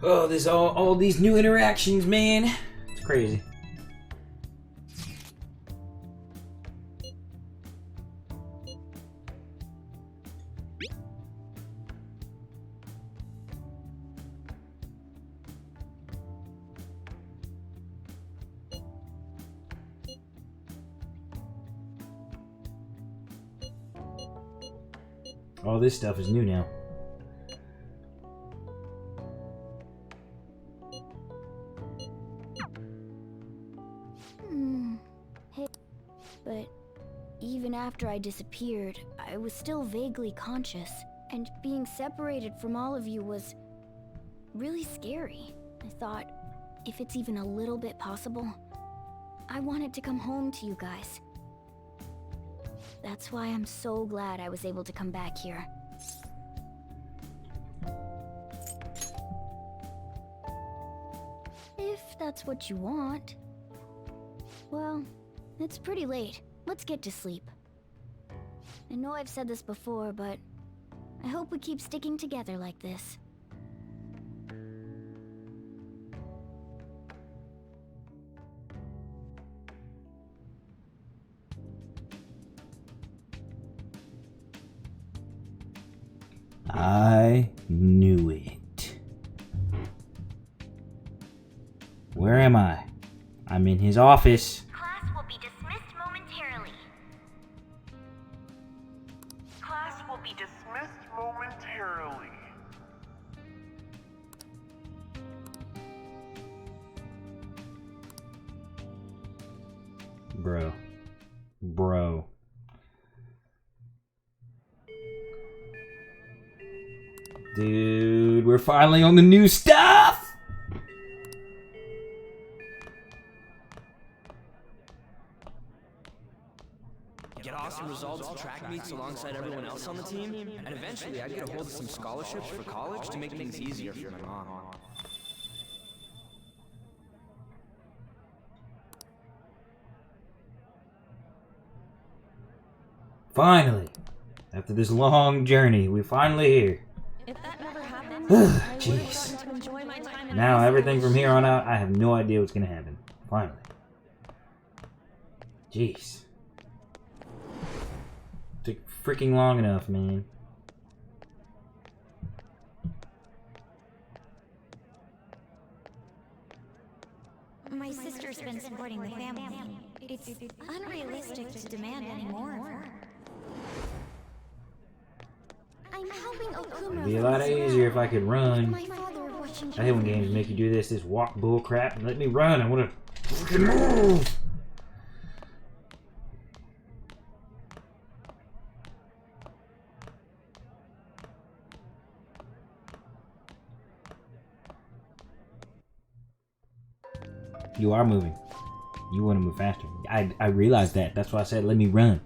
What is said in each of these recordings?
Oh, there's all these new interactions, man. It's crazy. All this stuff is new now. But even after I disappeared, I was still vaguely conscious, and being separated from all of you was really scary. I thought, if it's even a little bit possible, I wanted to come home to you guys. That's why I'm so glad I was able to come back here. If that's what you want. Well, it's pretty late. Let's get to sleep. I know I've said this before, but I hope we keep sticking together like this. I knew it. Where am I? I'm in his office. Class will be dismissed momentarily. Class will be dismissed momentarily. Bro. Dude, we're finally on the new stuff! Get awesome results at track meets alongside everyone else on the team, and eventually I'd get a hold of some scholarships for college to make things easier for my mom. Finally! After this long journey, we're finally here. If that never happened, I would have Jeez. gotten to enjoy my time in Now high everything school. from here on out, I have no idea what's gonna happen. Finally. Jeez. Took freaking long enough, man. My sister's been supporting the family. It's unrealistic to demand any more of her. I'm helping Okuma. It'd be a lot easier if I could run. My father watching. I hate when games make you do this walk bull crap and let me run. I wanna fucking move! You are moving. You want to move faster. I realized that. That's why I said let me run.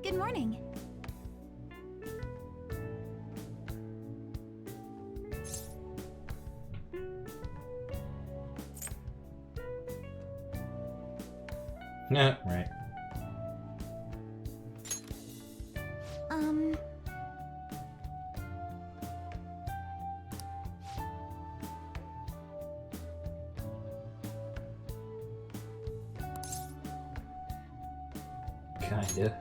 Good morning. Yeah, right. Kinda.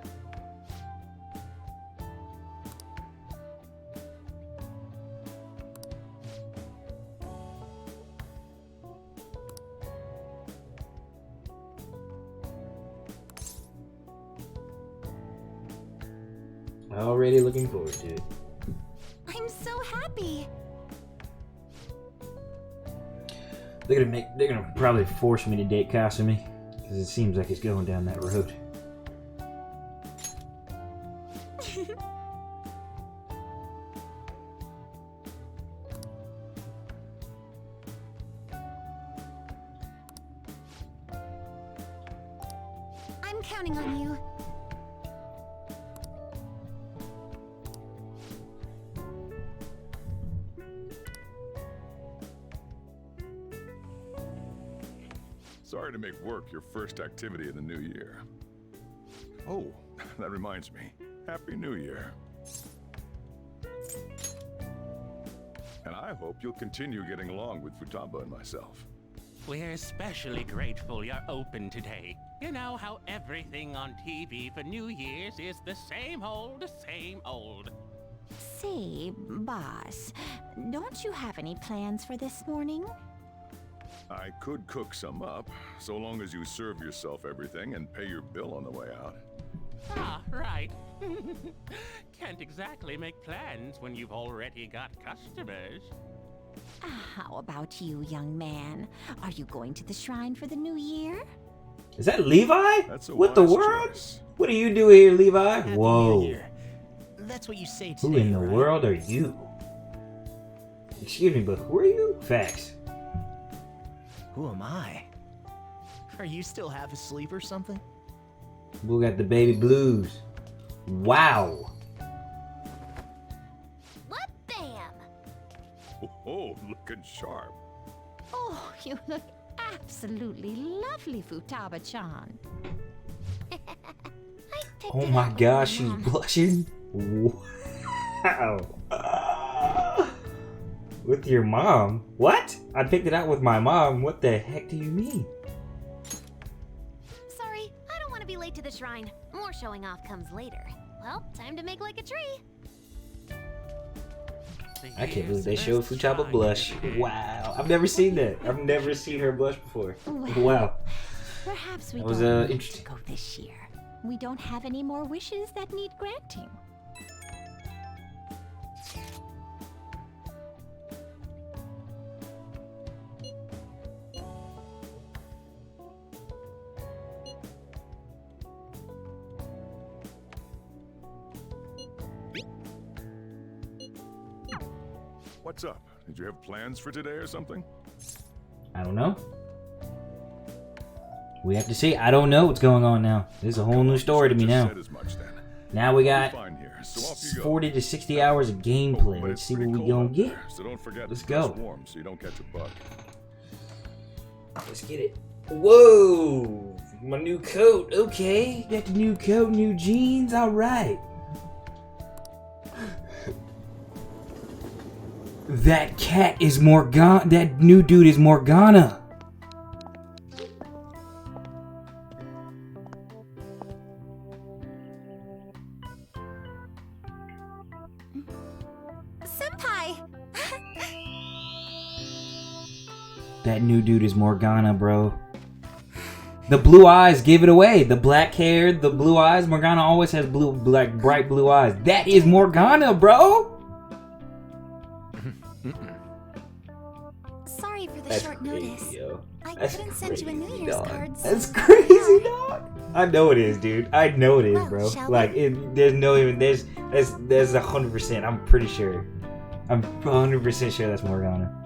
Already looking forward to it. I'm so happy. They're gonna probably force me to date Kasumi, because it seems like it's going down that road. I'm counting on you. Sorry to make work your first activity of the new year. Oh, that reminds me. Happy New Year. And I hope you'll continue getting along with Futaba and myself. We're especially grateful you're open today. You know how everything on TV for New Year's is the same old, same old. Say, boss, don't you have any plans for this morning? I could cook some up, so long as you serve yourself everything and pay your bill on the way out. Ah, right. Can't exactly make plans when you've already got customers. How about you, young man? Are you going to the shrine for the new year? Is that Levi? That's a What the wise world? choice. What do you do here, Levi? Happy New Whoa. Year. That's what you say today, Who in the right? world are you? Excuse me, but who are you? Facts. Who am I? Are you still half asleep or something? We got the baby blues. Wow. What bam? Oh, looking sharp. Oh, you look absolutely lovely, Futaba-chan. Oh my gosh, she's blushing. Wow. With your mom? What? I picked it out with my mom. What the heck do you mean? Sorry, I don't want to be late to the shrine. More showing off comes later. Well, time to make like a tree. I can't believe they showed Futaba blush. Wow. I've never seen that. I've never seen her blush before. Wow. Perhaps we That was, don't need interesting. to go this year. We don't have any more wishes that need granting. What's up? Did you have plans for today or something? I don't know. We have to see. I don't know what's going on now. This is a whole new story to me Just now. said as much then. Now we got Fine here, so off you go. 40 to 60 hours of gameplay. But Let's it's see what pretty we cold gonna out get. there, so don't forget Let's to dress go. warm so you don't catch a bug. Let's get it. Whoa! My new coat. Okay. Got the new coat, new jeans. All right. That cat is Morgana. That new dude is Morgana. Senpai! That new dude is Morgana, bro. The blue eyes give it away. The black hair, the blue eyes. Morgana always has blue, like bright blue eyes. That is Morgana, bro. Sorry for the That's short crazy, notice. yo. I That's couldn't send you a New crazy, Year's dog. card. so That's I'm crazy, sorry. dog. I know it is, dude. I know it is, Well, bro. shall we? Like, there's no even there's 100%. I'm pretty sure. I'm 100% sure that's Morgana.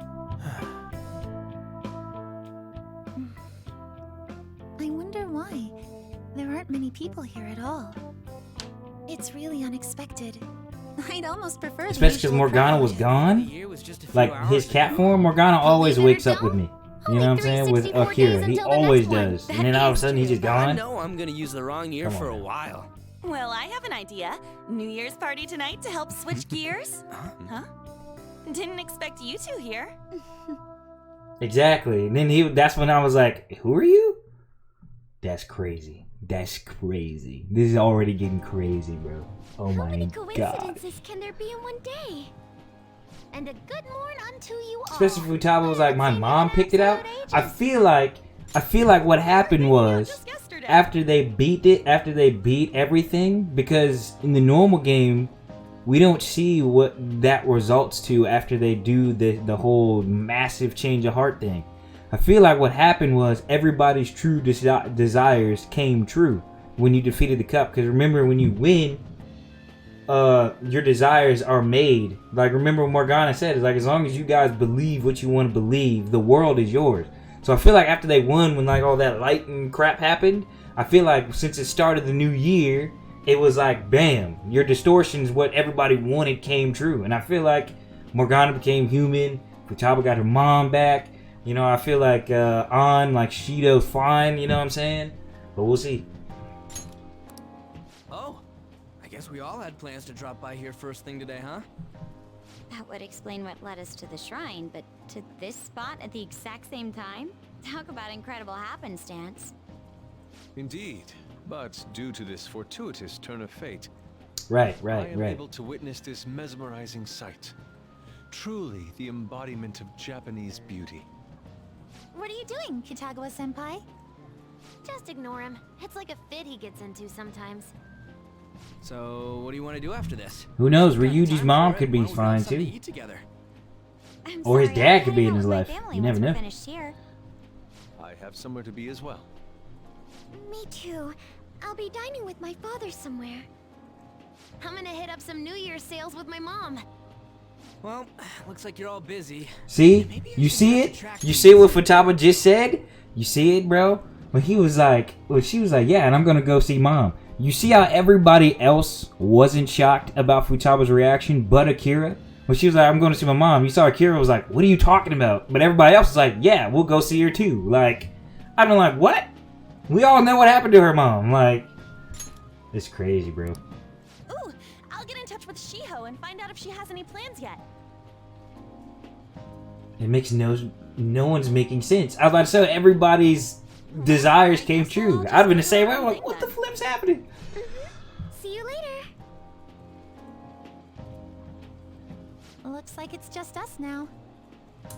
I wonder why. There aren't many people here at all. It's really unexpected. I'd almost prefer Especially because Morgana was The gone. year was just a few Like his hours cat ago. form, Morgana always leave it or wakes up with don't? me. You know what I'm saying? With 364 Akira, days he until the always next one. does. That And then all of a is sudden he's just I gone. know I'm gonna use the wrong year Come for on a now. while. Well, I have an idea. New Year's party tonight to help switch gears? Huh? Didn't expect you two here. Exactly. And then that's when I was like, who are you? That's crazy. That's crazy. This is already getting crazy, bro. Oh How my many god. coincidences can there be in one day? And a good morn unto you all. Especially Futaba was like, my mom picked it out. Ages. I feel like what happened was Just yesterday. after they beat everything, because in the normal game we don't see what that results to after they do the whole massive change of heart thing. I feel like what happened was everybody's true desires came true when you defeated the cup. Because remember, when you win, your desires are made. Like, remember what Morgana said, is like, as long as you guys believe what you want to believe, the world is yours. So I feel like after they won, when like all that light and crap happened, I feel like since it started the new year, it was like, bam, your distortions, what everybody wanted, came true. And I feel like Morgana became human. Futaba got her mom back. You know, I feel like like Shido's fine. You know what I'm saying? But we'll see. Oh, I guess we all had plans to drop by here first thing today, huh? That would explain what led us to the shrine, but to this spot at the exact same time? Talk about incredible happenstance. Indeed, but due to this fortuitous turn of fate, Right. I am able to witness this mesmerizing sight. Truly the embodiment of Japanese beauty. What are you doing, Kitagawa-senpai? Just ignore him. It's like a fit he gets into sometimes. So, what do you want to do after this? Who knows? Ryuji's mom could be fine too. Or his dad could be in his life. You never know. I have somewhere to be as well. Me too. I'll be dining with my father somewhere. I'm gonna hit up some New Year's sales with my mom. Well, looks like you're all busy. See? You see it? You see what Futaba just said? You see it, bro? When she was like, yeah, and I'm gonna go see mom. You see how everybody else wasn't shocked about Futaba's reaction but Akira? When she was like, I'm going to see my mom, you saw Akira was like, what are you talking about? But everybody else was like, yeah, we'll go see her too. Like, I've been like, what? We all know what happened to her mom. Like, it's crazy, bro. Ooh, I'll get in touch with Shiho and find out if she has any plans yet. It makes no one's making sense. I was about to say, everybody's desires came true. I'd have been the same way. I'm like, what the flip's happening? See you later. Looks like it's just us now.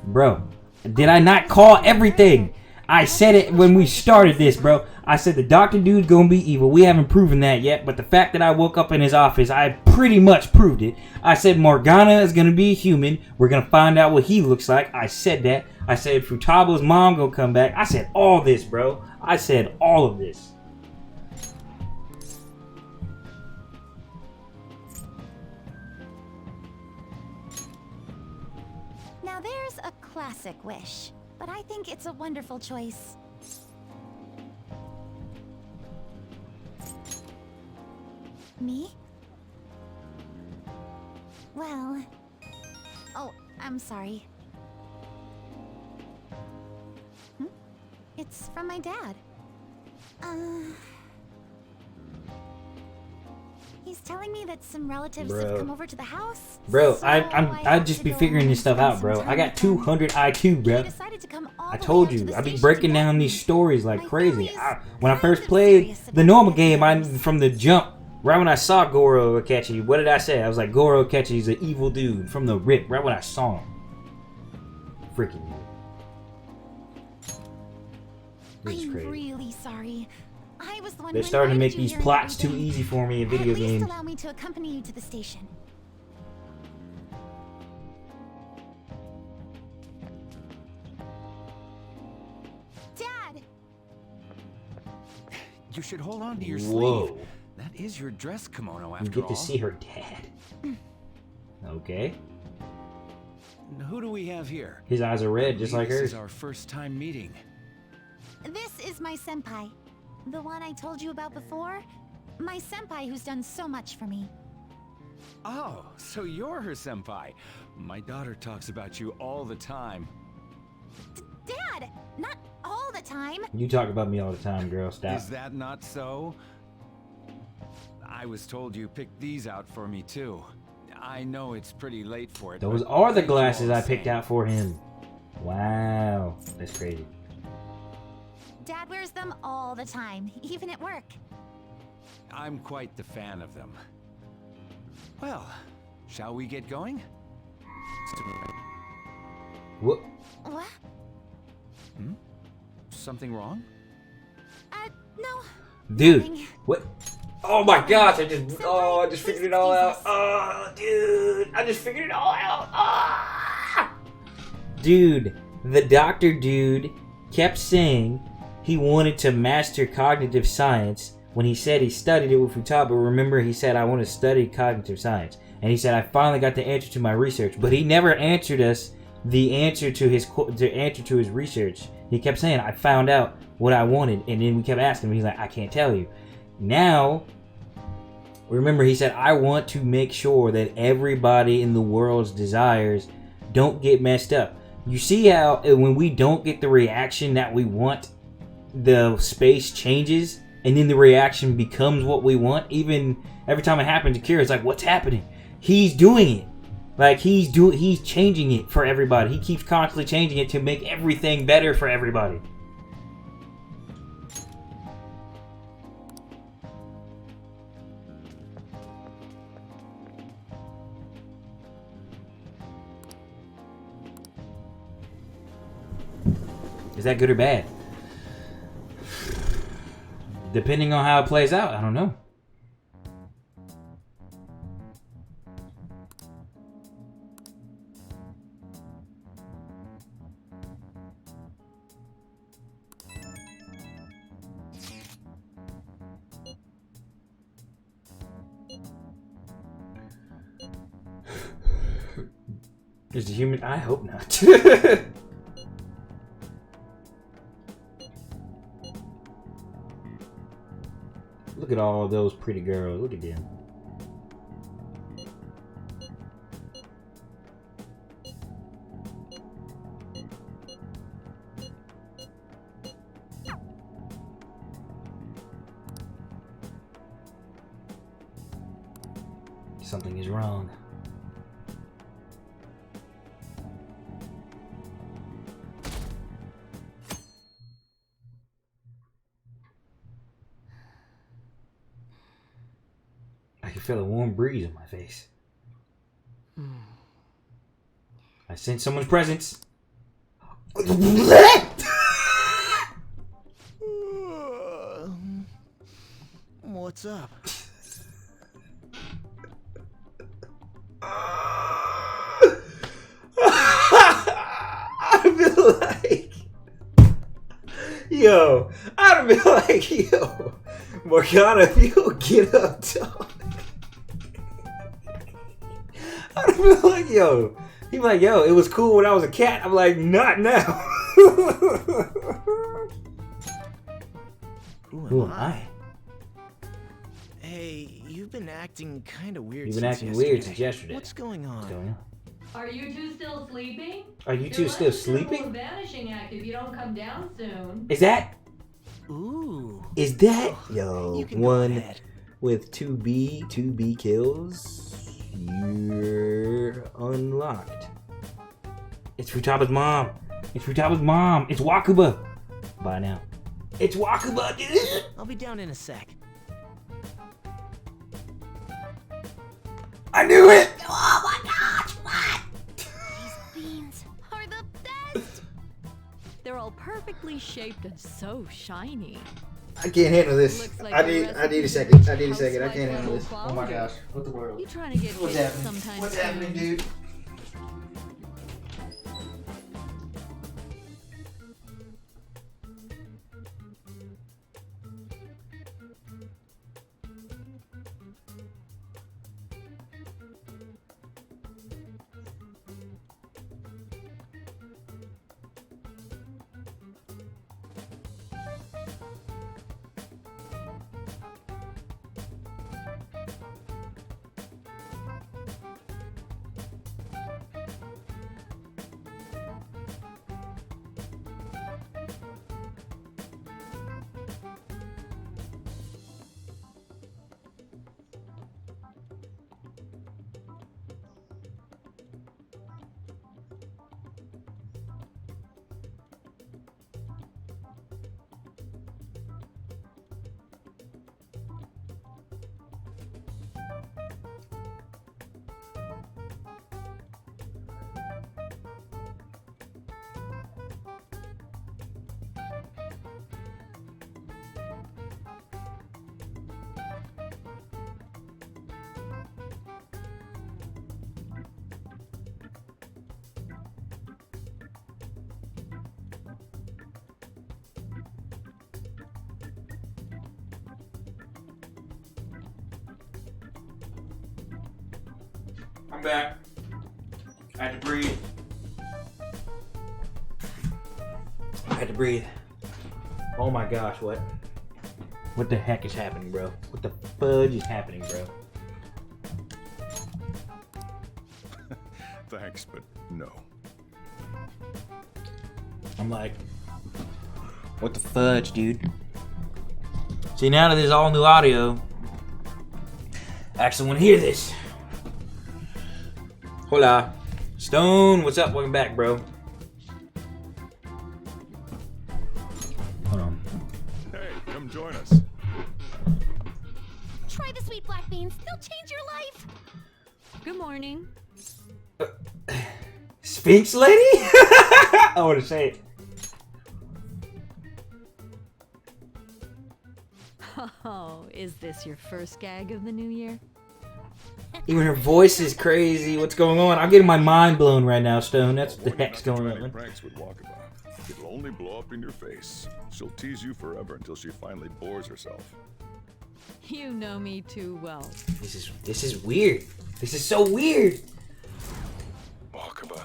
Bro, did I not call everything? I said it when we started this, bro. I said the doctor dude's gonna be evil. We haven't proven that yet, but the fact that I woke up in his office, I pretty much proved it. I said Morgana is gonna be a human. We're gonna find out what he looks like. I said that. I said Futaba's mom gonna come back. I said all this, bro. I said all of this. Now there's a classic wish, but I think it's a wonderful choice. Me? Well... Oh, I'm sorry. It's from my dad. He's telling me that some relatives have come over to the house. Bro, so I'd just be figuring this stuff out, bro. I got 200 IQ, bro. I told you, I'd be breaking down these stories like crazy. When I first played the normal game, from the jump, right when I saw Goro Akechi, what did I say? I was like, Goro Akechi's an evil dude from the rip, right when I saw him. Freaking you. I'm really sorry. I was the one They're who starting to make invited you these here plots and too everything. easy for me in video At least games. allow me to accompany you to the station. Dad! You should hold on to your Whoa. sleeve. That is your dress kimono after You get all. to see her dad. Okay. Who do we have here? His eyes are red, just like This hers. is our first time meeting. This is my senpai. The one I told you about before. My senpai who's done so much for me. Oh, so you're her senpai. My daughter talks about you all the time. Dad! Not all the time! You talk about me all the time, girl. Stop. Is that not so? I was told you picked these out for me too. I know it's pretty late for it. Those but are the thank you all glasses I the picked same. out for him. Wow. That's crazy. Dad wears them all the time, even at work. I'm quite the fan of them. Well, shall we get going? What? What? Something wrong? No. Dude, nothing. what? Oh my gosh, I just figured it all out. Oh, dude, I just figured it all out. Ah! Dude, the doctor dude kept saying he wanted to master cognitive science when he said he studied it with Futaba. Remember, he said, I want to study cognitive science. And he said, I finally got the answer to my research. But he never answered us the answer to his research. He kept saying, I found out what I wanted. And then we kept asking him. He's like, I can't tell you. Now, remember, he said, I want to make sure that everybody in the world's desires don't get messed up. You see how when we don't get the reaction that we want, the space changes, and then the reaction becomes what we want? Even every time it happens to Kira, it's like, what's happening? He's doing it. Like, he's changing it for everybody. He keeps constantly changing it to make everything better for everybody. Is that good or bad? Depending on how it plays out, I don't know. Is the human? I hope not. Look at all those pretty girls. Look at them. Something is wrong. I can feel a warm breeze on my face. I sense someone's presence. What's up? I'd be like, yo, I'd be like, yo, Morgana, if you don't get up, dog. I'd be like, yo. He'd be like, yo, it was cool when I was a cat. I'm like, not now. Who am I? Hey, you've been acting kind of weird. You've been acting weird since yesterday. What's going on? What's going on? Are you two still sleeping? Are you two still sleeping? Will vanishing act if you don't come down soon. Is that? Ooh. Is that? Yo, You can go one ahead. with 2B kills. You're unlocked. It's Futaba's mom. It's Futaba's mom. It's Wakuba. Bye now. It's Wakuba, dude. I'll be down in a sec. I knew it. Oh my gosh, what? These beans are the best. They're all perfectly shaped and so shiny. I can't handle this. Looks like I the need a recipe second. is I need a second. I housewife can't handle level this. Oh my quality. gosh. What the world? You trying to get What's fit happening? sometime What's soon? happening, dude? I'm back. I had to breathe. I had to breathe. Oh my gosh, what? What the heck is happening, bro? What the fudge is happening, bro? Thanks, but no. I'm like, what the fudge, dude? See, now that there's all new audio, I actually want to hear this. Hola. Stone, what's up? Welcome back, bro. Hold on. Hey, come join us. Try the sweet black beans. They'll change your life. Good morning. Sphinx lady? I want to say it. Oh, is this your first gag of the new year? Even her voice is crazy. What's going on? I'm getting my mind blown right now, Stone. That's what the heck's going on. Pranks with Wakaba. It'll only blow up in your face. She'll tease you forever until she finally bores herself. You know me too well. This is weird. This is so weird. Wakaba.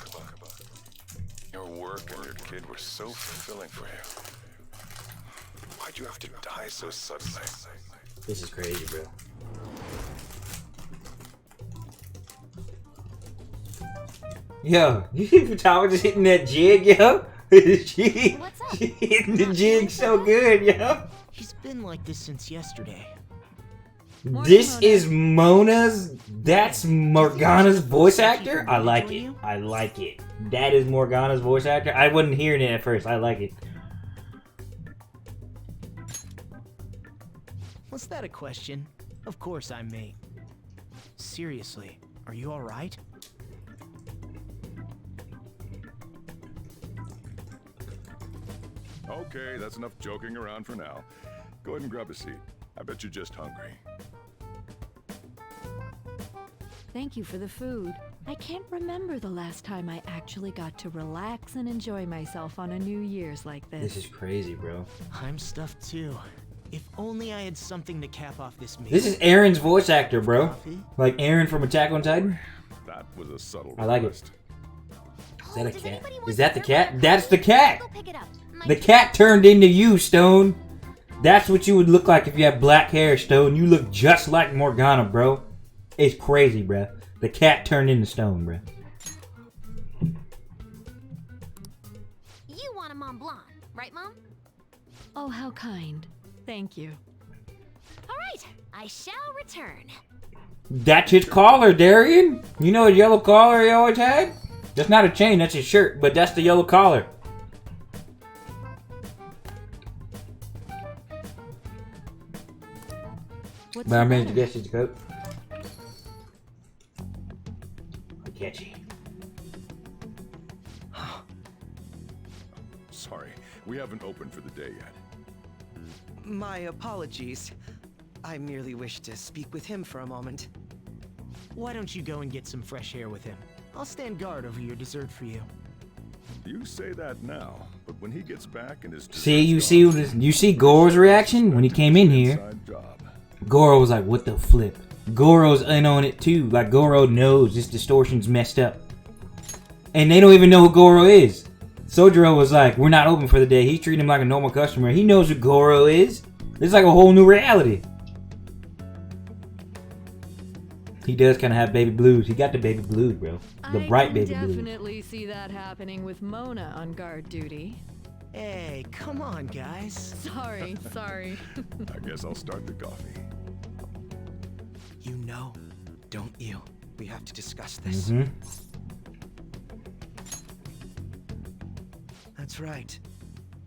Your work and your kid were so fulfilling for you. Why'd you have to die so suddenly? This is crazy, bro. Yo, you see Futaba just hitting that jig, yo? she hitting the jig so good, yo. He's been like this since yesterday. This is Mona's. That's Morgana's voice actor. I like it. I like it. That is Morgana's voice actor. I wasn't hearing it at first. I like it. Was that a question? Of course I'm me. Seriously, are you alright? Okay, that's enough joking around for now. Go ahead and grab a seat. I bet you're just hungry. Thank you for the food. I can't remember the last time I actually got to relax and enjoy myself on a New Year's like this. This is crazy, bro. I'm stuffed too. If only I had something to cap off this meal. This is Aaron's voice actor, bro. Like Aaron from Attack on Titan. That was a subtle I like it. request. Is that a cat? Is that the cat? That's the cat! The cat turned into you, Stone. That's what you would look like if you had black hair, Stone. You look just like Morgana, bro. It's crazy, bro. The cat turned into Stone, bro. You want a Mont Blanc, right, Mom? Oh, how kind. Thank you. All right, I shall return. That's his collar, Darian. You know his yellow collar he always had? That's not a chain, that's his shirt, but that's the yellow collar. What's But I the managed to matter? guess his coat. Catchy. Sorry, we haven't opened for the day yet. My apologies. I merely wish to speak with him for a moment. Why don't you go and get some fresh air with him? I'll stand guard over your dessert for you. You say that now, but when he gets back and his See, you see Goro's reaction when he came in here. inside job. Goro was like, what the flip? Goro's in on it too. Like, Goro knows this distortion's messed up. And they don't even know who Goro is. Sojiro was like, we're not open for the day. He's treating him like a normal customer. He knows who Goro is. It's like a whole new reality. He does kind of have baby blues. He got the baby blues, bro. The bright baby I blues. definitely see that happening with Mona on guard duty. Hey, come on, guys. Sorry, sorry. I guess I'll start the coffee. You know, don't you? We have to discuss this. Mm-hmm. That's right.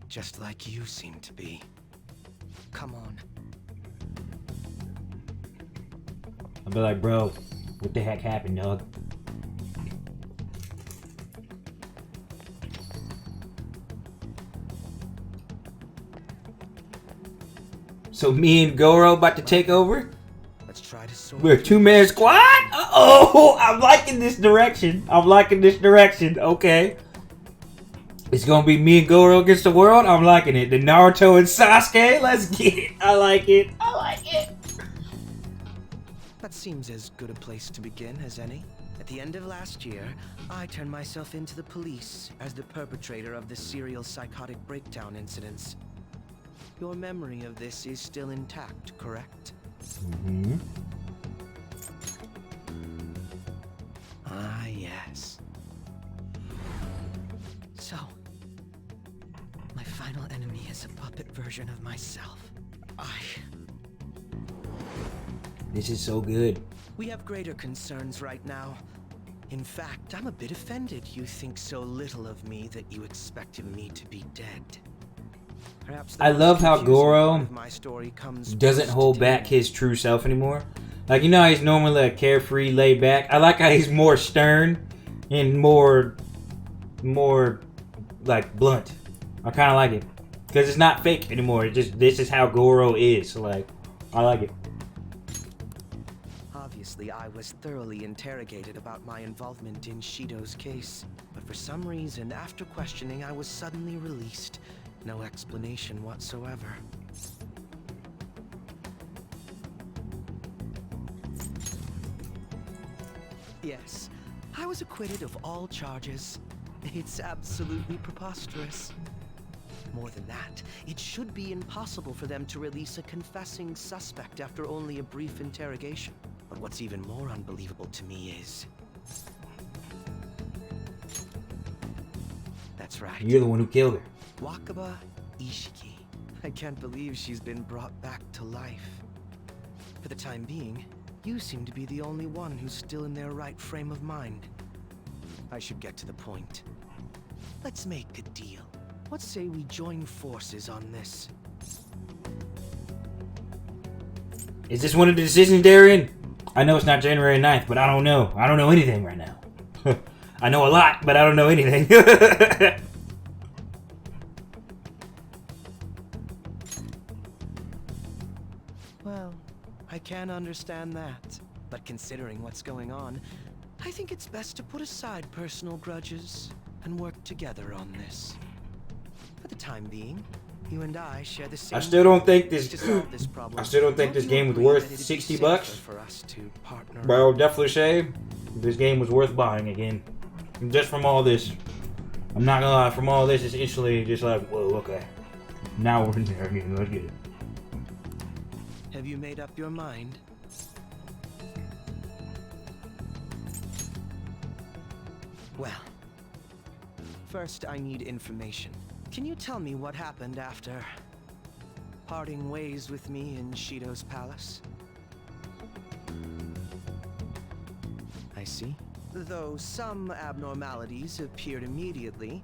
Just like you seem to be. Come on. I'll be like, bro, what the heck happened, dog? So me and Goro about to take over? Let's try to sort. We're a two-man squad? Uh-oh! I'm liking this direction. I'm liking this direction. Okay. It's gonna be me and Goro against the world? I'm liking it. The Naruto and Sasuke? Let's get it. I like it. I like it. That seems as good a place to begin as any. At the end of last year, I turned myself into the police as the perpetrator of the serial psychotic breakdown incidents. Your memory of this is still intact, correct? Mm-hmm. Ah, yes. So, my final enemy is a puppet version of myself. This is so good. We have greater concerns right now. In fact, I'm a bit offended you think so little of me that you expected me to be dead. Perhaps I love how Goro my story comes doesn't hold back his true self anymore. Like, you know how he's normally like carefree, laid back? I like how he's more stern and more like blunt. I kind of like it. Because it's not fake anymore. This is how Goro is. So, like, I like it. Obviously, I was thoroughly interrogated about my involvement in Shido's case. But for some reason, after questioning, I was suddenly released. No explanation whatsoever. Yes, I was acquitted of all charges. It's absolutely preposterous. More than that, it should be impossible for them to release a confessing suspect after only a brief interrogation. But what's even more unbelievable to me is... That's right. You're the one who killed her. Wakaba Ishiki. I can't believe she's been brought back to life. For the time being, you seem to be the only one who's still in their right frame of mind. I should get to the point. Let's make a deal. What say we join forces on this? Is this one of the decisions, Darian? I know it's not January 9th, but I don't know. I don't know anything right now. I know a lot, but I don't know anything. Well, I can understand that. But considering what's going on, I think it's best to put aside personal grudges and work together on this. For the time being, you and I share the same. I still don't think this. To solve this problem. I still don't think this game was worth $60. For us to partner. But I will definitely say this game was worth buying again. Just from all this. I'm not gonna lie, from all this, it's instantly just like, whoa, okay. Now we're in there again. Let's get it. Have you made up your mind? Well, first I need information. Can you tell me what happened after parting ways with me in Shido's palace? I see. Though some abnormalities appeared immediately,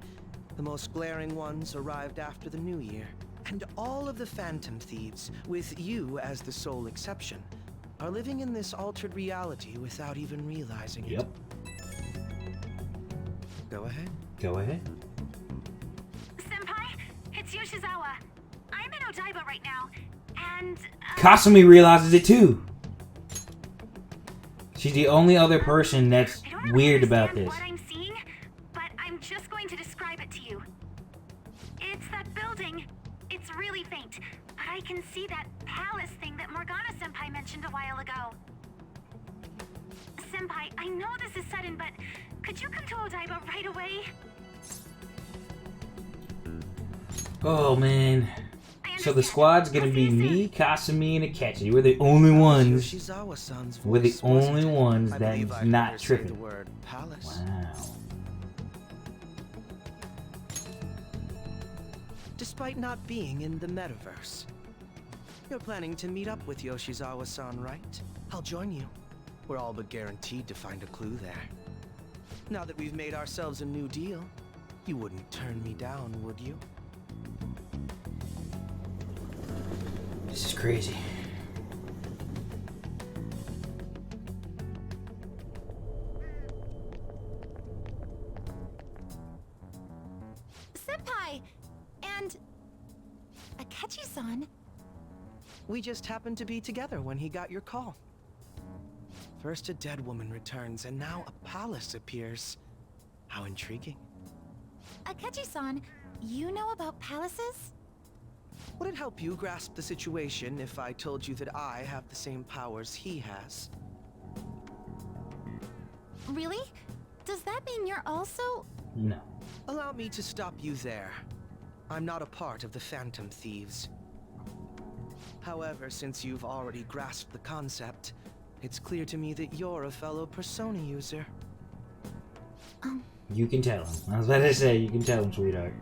the most glaring ones arrived after the new year. And all of the Phantom Thieves, with you as the sole exception, are living in this altered reality without even realizing it. Yep. Go ahead. Go ahead. Senpai, it's Yoshizawa. I'm in Odaiba right now, and... Kasumi realizes it too. She's the only other person that's weird about this. What I'm seeing, but I'm just going to describe it to you. It's that building. It's really faint, but I can see that palace thing that Morgana-senpai mentioned a while ago. Senpai, I know this is sudden, but could you come to Odaiba right away? Oh man. So the squad's gonna be me, Kasumi, and Akechi. We're the only ones. We're the only ones that's not tripping. Wow. Despite not being in the metaverse, you're planning to meet up with Yoshizawa-san, right? I'll join you. We're all but guaranteed to find a clue there. Now that we've made ourselves a new deal, you wouldn't turn me down, would you? This is crazy. Senpai! And... Akechi-san? We just happened to be together when he got your call. First a dead woman returns, and now a palace appears. How intriguing. Akechi-san, you know about palaces? Would it help you grasp the situation if I told you that I have the same powers he has? Really? Does that mean you're also... No. Allow me to stop you there. I'm not a part of the Phantom Thieves. However, since you've already grasped the concept, it's clear to me that you're a fellow Persona user. You can tell him. I was about to say, you can tell him, sweetheart.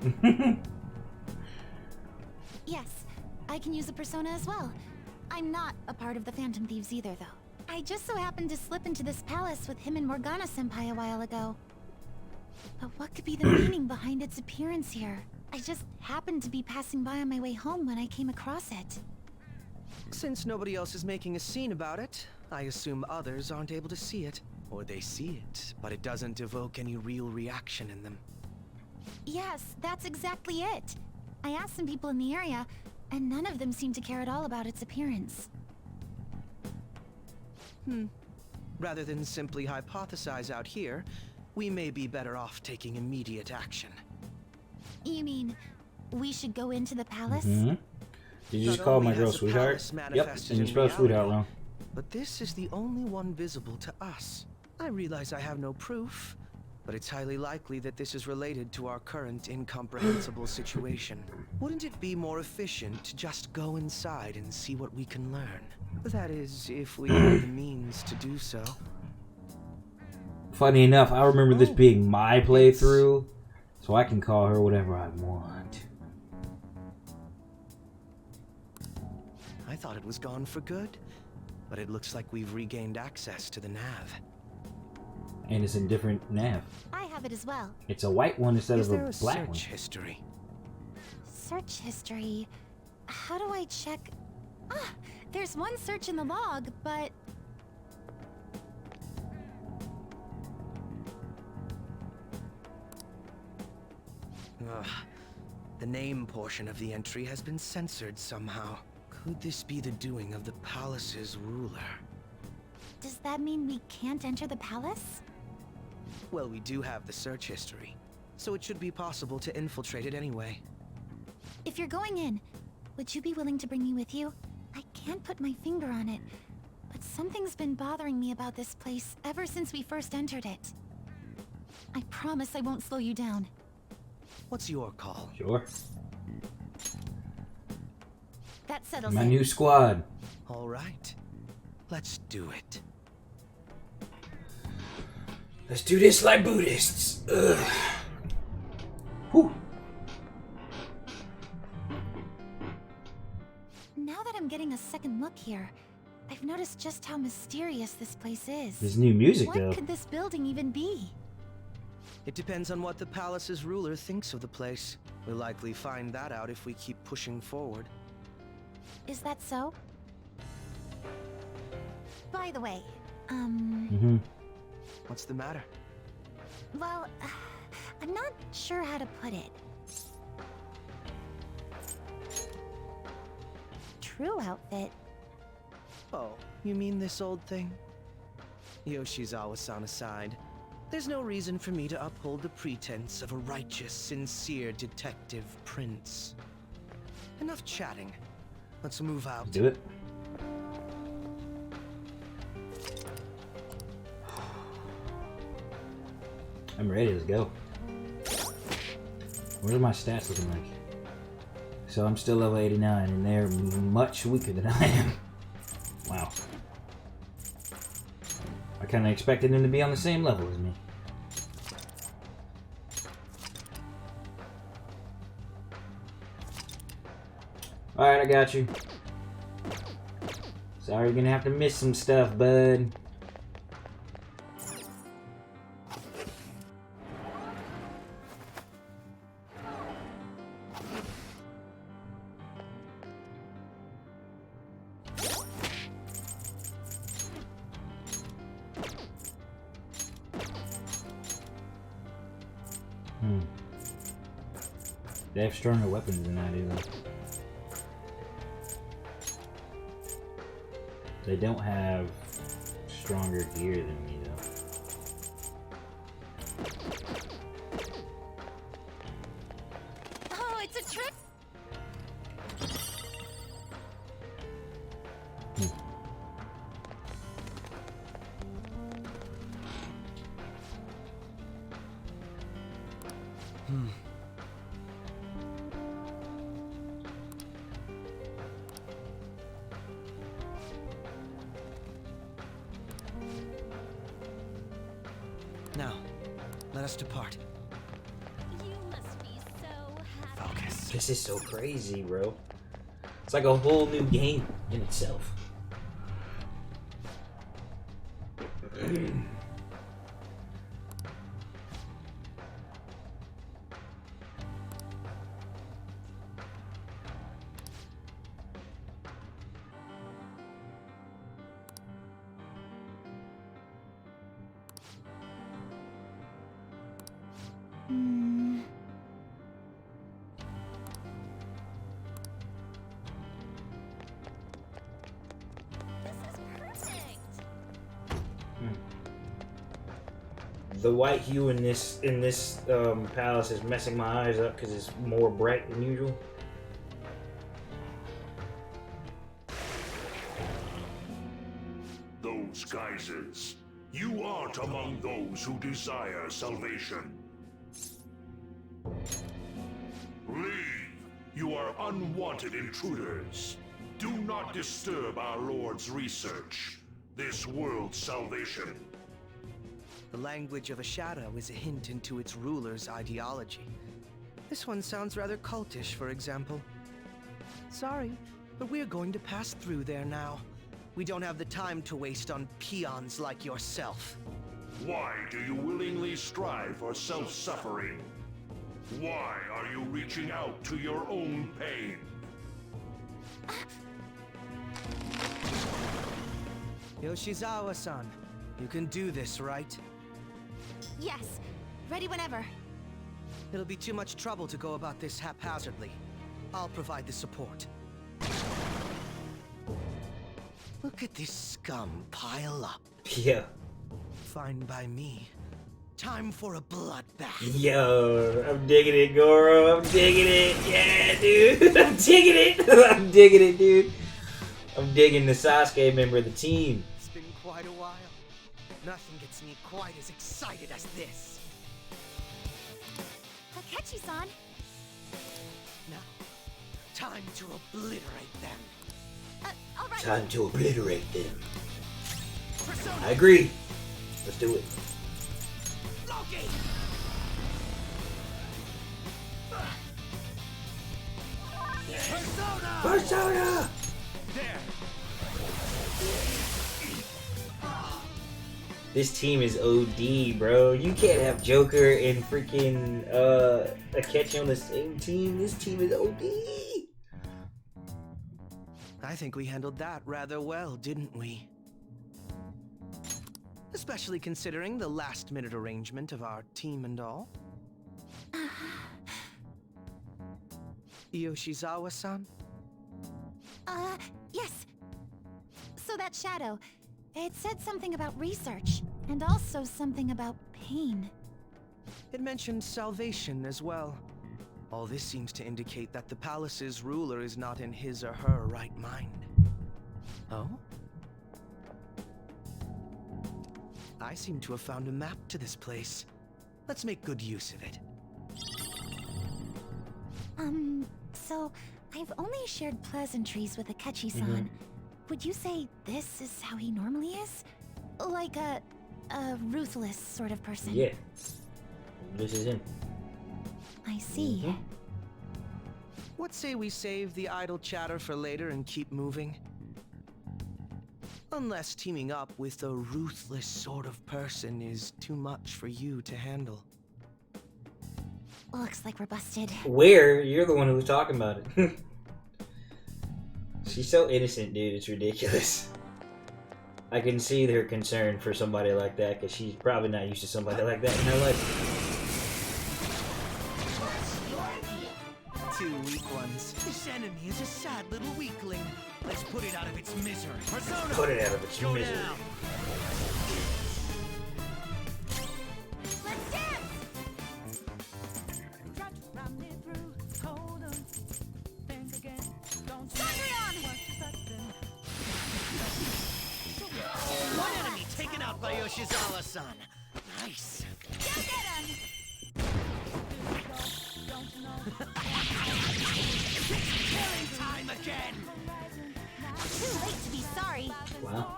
Yes, I can use a Persona as well. I'm not a part of the Phantom Thieves either, though. I just so happened to slip into this palace with him and Morgana-senpai a while ago. But what could be the meaning behind its appearance here? I just happened to be passing by on my way home when I came across it. Since nobody else is making a scene about it, I assume others aren't able to see it. Or they see it, but it doesn't evoke any real reaction in them. Yes, that's exactly it. I asked some people in the area, and none of them seemed to care at all about its appearance. Rather than simply hypothesize out here, we may be better off taking immediate action. You mean, we should go into the palace? Did you just Not call only my girl has the sweetheart? palace Yep, manifested and you in spelled sweetheart reality, wrong. But this is the only one visible to us. I realize I have no proof, but it's highly likely that this is related to our current incomprehensible situation. Wouldn't it be more efficient to just go inside and see what we can learn? That is, if we have the means to do so. Funny enough, I remember this being my playthrough, so I can call her whatever I want. I thought it was gone for good, but it looks like we've regained access to the nav. And it's a different nav. I have it as well. It's a white one instead Is of there a a black one. search history? Search history. How do I check? Ah, there's one search in the log, but... Ugh. The name portion of the entry has been censored somehow. Could this be the doing of the palace's ruler? Does that mean we can't enter the palace? Well, we do have the search history, so it should be possible to infiltrate it anyway. If you're going in, would you be willing to bring me with you? I can't put my finger on it, but something's been bothering me about this place ever since we first entered it. I promise I won't slow you down. What's your call? Sure. That settles My it. new squad. All right. Let's do it. Let's do this like Buddhists. Ugh. Whew. Now that I'm getting a second look here, I've noticed just how mysterious this place is. There's new music, what though. Could this building even be? It depends on what the palace's ruler thinks of the place. We'll likely find that out if we keep pushing forward. Is that so? By the way, What's the matter? well, I'm not sure how to put it. True outfit. Oh, you mean this old thing? Yoshizawa-san aside, there's no reason for me to uphold the pretense of a righteous, sincere detective prince. Enough chatting. Let's move out. Do it. I'm ready, let's go. What are my stats looking like? So I'm still level 89 and they're much weaker than I am. Wow. I kinda expected them to be on the same level as me. Alright, I got you. Sorry, you're gonna have to miss some stuff, bud. They have stronger weapons than I do, though. They don't have stronger gear than me, though. Oh, it's a trick! Now, let us depart. You must be so happy. Focus. This is so crazy, bro. It's like a whole new game in itself. The white hue in this palace is messing my eyes up because it's more bright than usual. Those geysers. You aren't among those who desire salvation. Leave. You are unwanted intruders. Do not disturb our Lord's research. This world's salvation. The language of a shadow is a hint into its ruler's ideology. This one sounds rather cultish, for example. Sorry, but we're going to pass through there now. We don't have the time to waste on peons like yourself. Why do you willingly strive for self-suffering? Why are you reaching out to your own pain? Yoshizawa-san, you can do this, right? Yes, ready whenever. It'll be too much trouble to go about this haphazardly. I'll provide the support. Look at this scum pile up. Yeah. Fine by me. Time for a bloodbath. Yo, I'm digging it, Goro. I'm digging it. Yeah, dude. I'm digging it. I'm digging it, dude. I'm digging the Sasuke member of the team. It's been quite a while. Nothing gets me quite as excited as this. Takechi-san! Now, time to obliterate them. All right. Time to obliterate them. Persona! I agree. Let's do it. Loki! Persona! Persona! There. This team is OD, bro. You can't have Joker and freaking Akechi on the same team. This team is OD. I think we handled that rather well, didn't we? Especially considering the last-minute arrangement of our team and all. Yoshizawa-san? Yes. So that shadow, it said something about research, and also something about pain. It mentioned salvation as well. All this seems to indicate that the palace's ruler is not in his or her right mind. Oh? I seem to have found a map to this place. Let's make good use of it. So I've only shared pleasantries with Akechi-san. Would you say this is how he normally is? Like a ruthless sort of person? Yeah. This is him. I see. What say we save the idle chatter for later and keep moving? Unless teaming up with a ruthless sort of person is too much for you to handle. Looks like we're busted. Where? You're the one who was talking about it. She's so innocent, dude. It's ridiculous. I can see her concern for somebody like that, because she's probably not used to somebody like that in her life. Two weak ones. This enemy is a sad little weakling. Let's put it out of its misery. Persona! Put it out of its misery. Let's dance! One enemy taken out by Yoshizawa-san. Nice. Go get him! Killing time again! Too late to be sorry. Wow.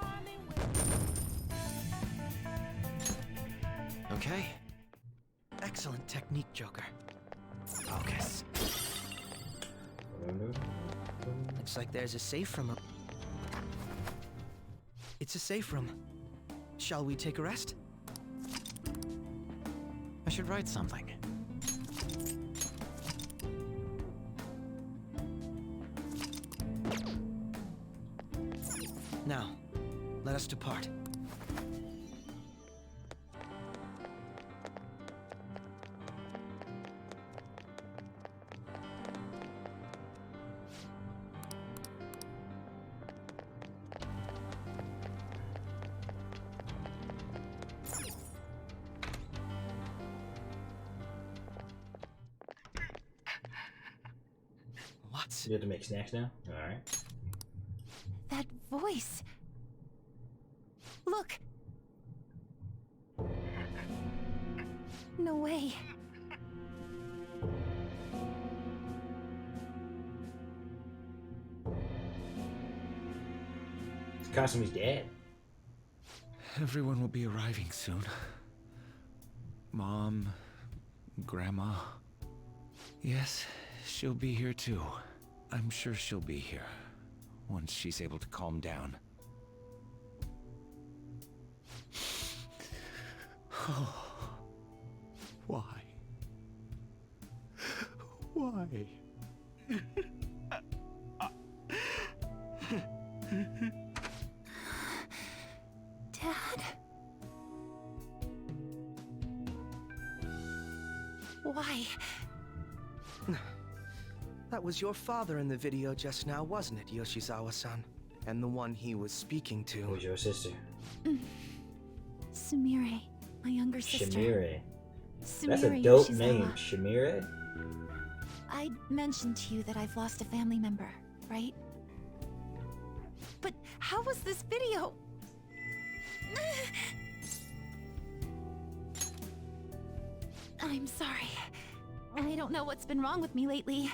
Okay. Excellent technique, Joker. Focus. Looks like there's a safe room. It's a safe room. Shall we take a rest? I should write something. Now, let us depart. What? You have to make snacks now? Alright. That voice. Look. No way. Kasumi's dead. Everyone will be arriving soon. Mom, Grandma. Yes, she'll be here too. I'm sure she'll be here once she's able to calm down. Why? Why? Dad? Why? That was your father in the video just now, wasn't it, Yoshizawa-san? And the one he was speaking to was your sister. Sumire, my younger sister. Shamire. Sumire That's a dope Yoshizawa. name, Shamire. I mentioned to you that I've lost a family member, right? But how was this video? I'm sorry. I don't know what's been wrong with me lately.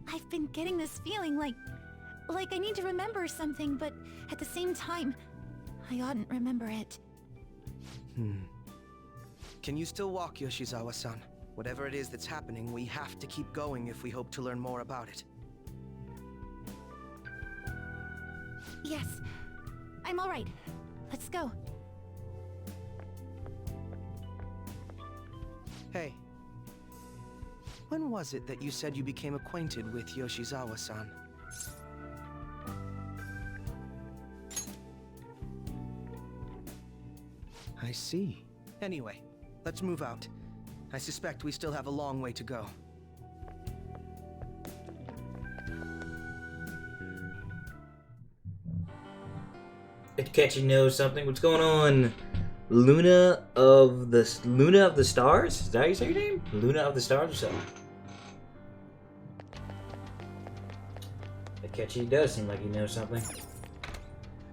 I've been getting this feeling like I need to remember something, but at the same time, I oughtn't remember it. Can you still walk, Yoshizawa-san? Whatever it is that's happening, we have to keep going if we hope to learn more about it. Yes, I'm all right. Let's go. Hey. When was it that you said you became acquainted with Yoshizawa-san? I see. Anyway, let's move out. I suspect we still have a long way to go. Akechi knows something. What's going on? Luna of the Stars? Is that how you say your name? Luna of the Stars or something? Akechi does seem like he knows something.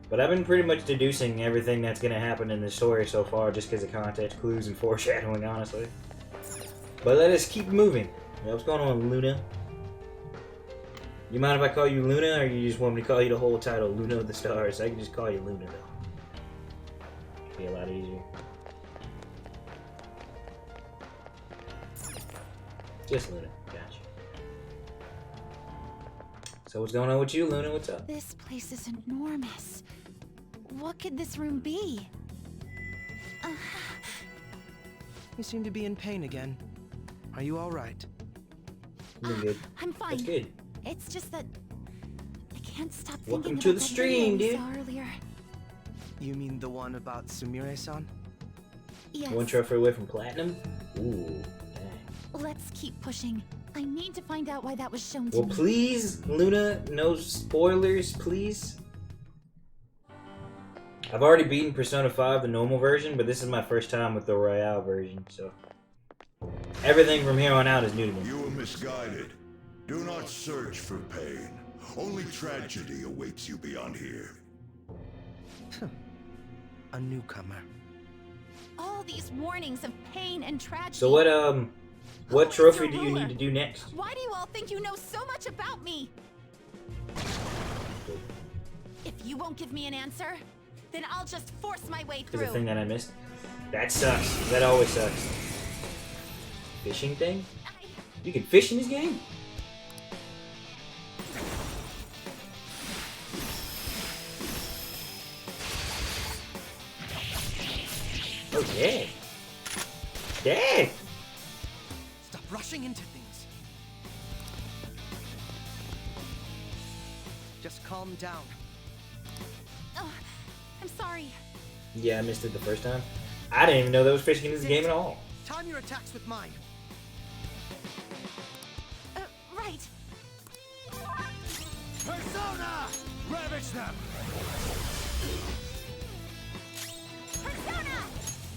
But I've been pretty much deducing everything that's going to happen in the story so far just because of context clues and foreshadowing, honestly. But let us keep moving. What's going on, Luna? You mind if I call you Luna, or you just want me to call you the whole title, Luna of the Stars? I can just call you Luna, though. Be a lot easier. Just Luna. Gotcha. So what's going on with you, Luna? What's up? This place is enormous. What could this room be? You seem to be in pain again. Are you all right? You're good. I'm fine. That's good. It's just that I can't stop Welcome thinking to about the that stream, video we dude. saw earlier. You mean the one about Sumire-san? Yes. One trophy away from platinum? Ooh, dang. Let's keep pushing. I need to find out why that was shown to Well, me. please, Luna, no spoilers, please. I've already beaten Persona 5, the normal version, but this is my first time with the Royale version, so... Everything from here on out is new to me. You were misguided. Do not search for pain. Only tragedy awaits you beyond here. A newcomer. All these warnings of pain and tragedy. So what, What trophy do you need to do next? Why do you all think you know so much about me? If you won't give me an answer, then I'll just force my way Is through. the thing that I missed? That sucks. That always sucks. Fishing thing? You can fish in this game? Oh, yeah. Yeah. Stop rushing into things. Just calm down. Oh, I'm sorry. Yeah, I missed it the first time. I didn't even know there was fishing in this game at all. Time your attacks with mine. Right. Persona! Ravage them! Persona!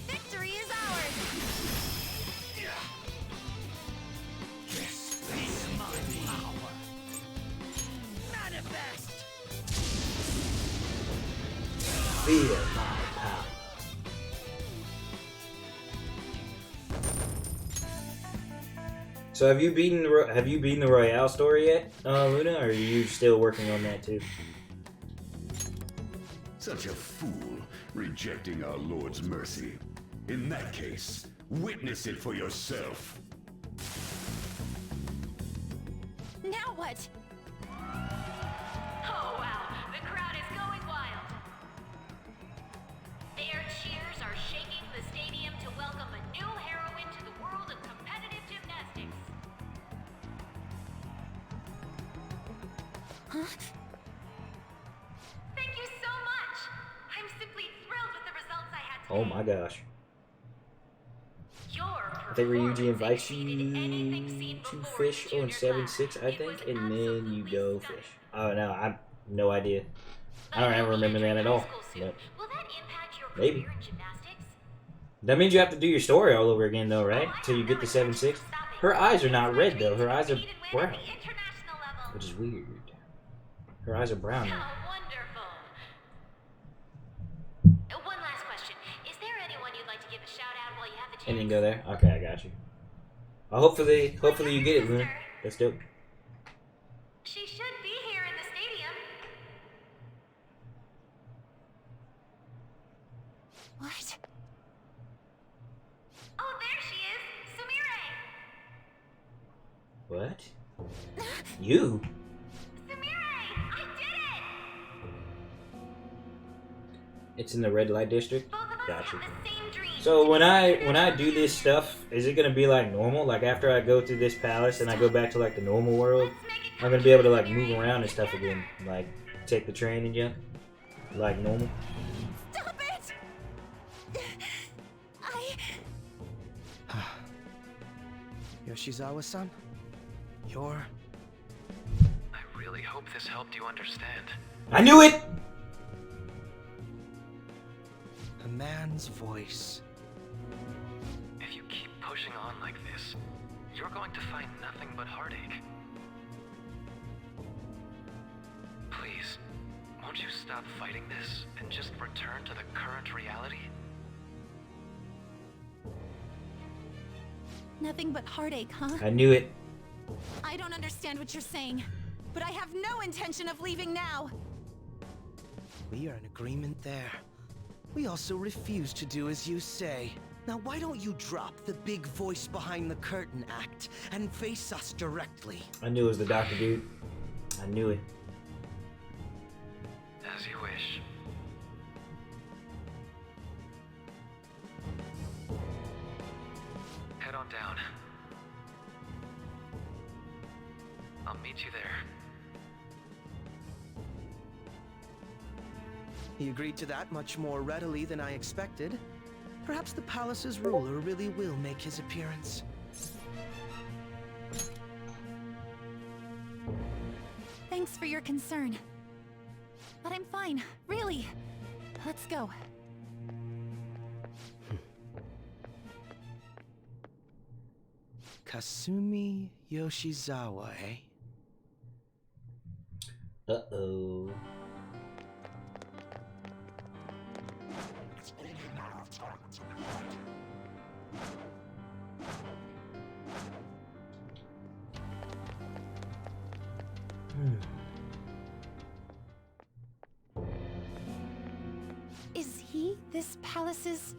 Victory is ours! This is my power. Manifest! Feel my power. So have you beaten the Royale story yet, Luna, or are you still working on that too? Such a fool, rejecting our Lord's mercy. In that case, witness it for yourself. Now what? Oh wow, the crowd is going wild. Their cheers are shaking the stadium to welcome a new heroine to the world of competitive gymnastics. Huh? Thank you so much. I'm simply thrilled with the results I had Oh today. my gosh. Your I think Ryuji invites you to fish on 7-6, I think, and then you go fish. Oh no, I have no idea. I don't ever remember that at all. But maybe. That means you have to do your story all over again though, right? Until you get the 7-6. Her eyes are not red though, her eyes are brown. Which is weird. Her eyes are brown now. One last question. Is there anyone you'd like to give a shout out while you have the chance? And then go there? Okay, I got you. Hopefully you get it, Luna. That's dope. She should be here in the stadium. What? Oh, there she is! Sumire! What? You? I did it! It's in the red light district? Gotcha. So when I do this stuff, is it gonna be like normal? Like after I go through this palace and I go back to like the normal world, I'm gonna be able to like move around and stuff again. Like take the train and jump? Like normal? Stop it! Yoshizawa-san? You're... I really hope this helped you understand. I knew it! A man's voice. If you keep pushing on like this, you're going to find nothing but heartache. Please, won't you stop fighting this and just return to the current reality? Nothing but heartache, huh? I knew it. I don't understand what you're saying, but I have no intention of leaving now. We are in agreement there. We also refuse to do as you say. Now why don't you drop the big voice behind the curtain act and face us directly? I knew it was the doctor, dude. I knew it. As you wish. Head on down. I'll meet you there. He agreed to that much more readily than I expected. Perhaps the palace's ruler really will make his appearance. Thanks for your concern. But I'm fine, really. Let's go. Kasumi Yoshizawa, eh? Uh-oh. This palace is...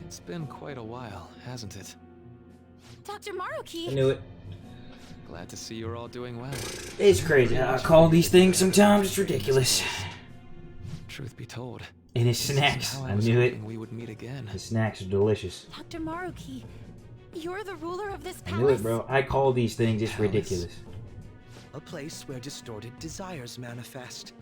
It's been quite a while, hasn't it? Dr. Maruki! I knew it. Glad to see you're all doing well. It's crazy. I call these things sometimes. It's ridiculous. Truth be told. And his snacks. I knew it. We would meet again. His snacks are delicious. Dr. Maruki, you're the ruler of this I palace? knew it, bro. I call these things. It's ridiculous. A place where distorted desires manifest.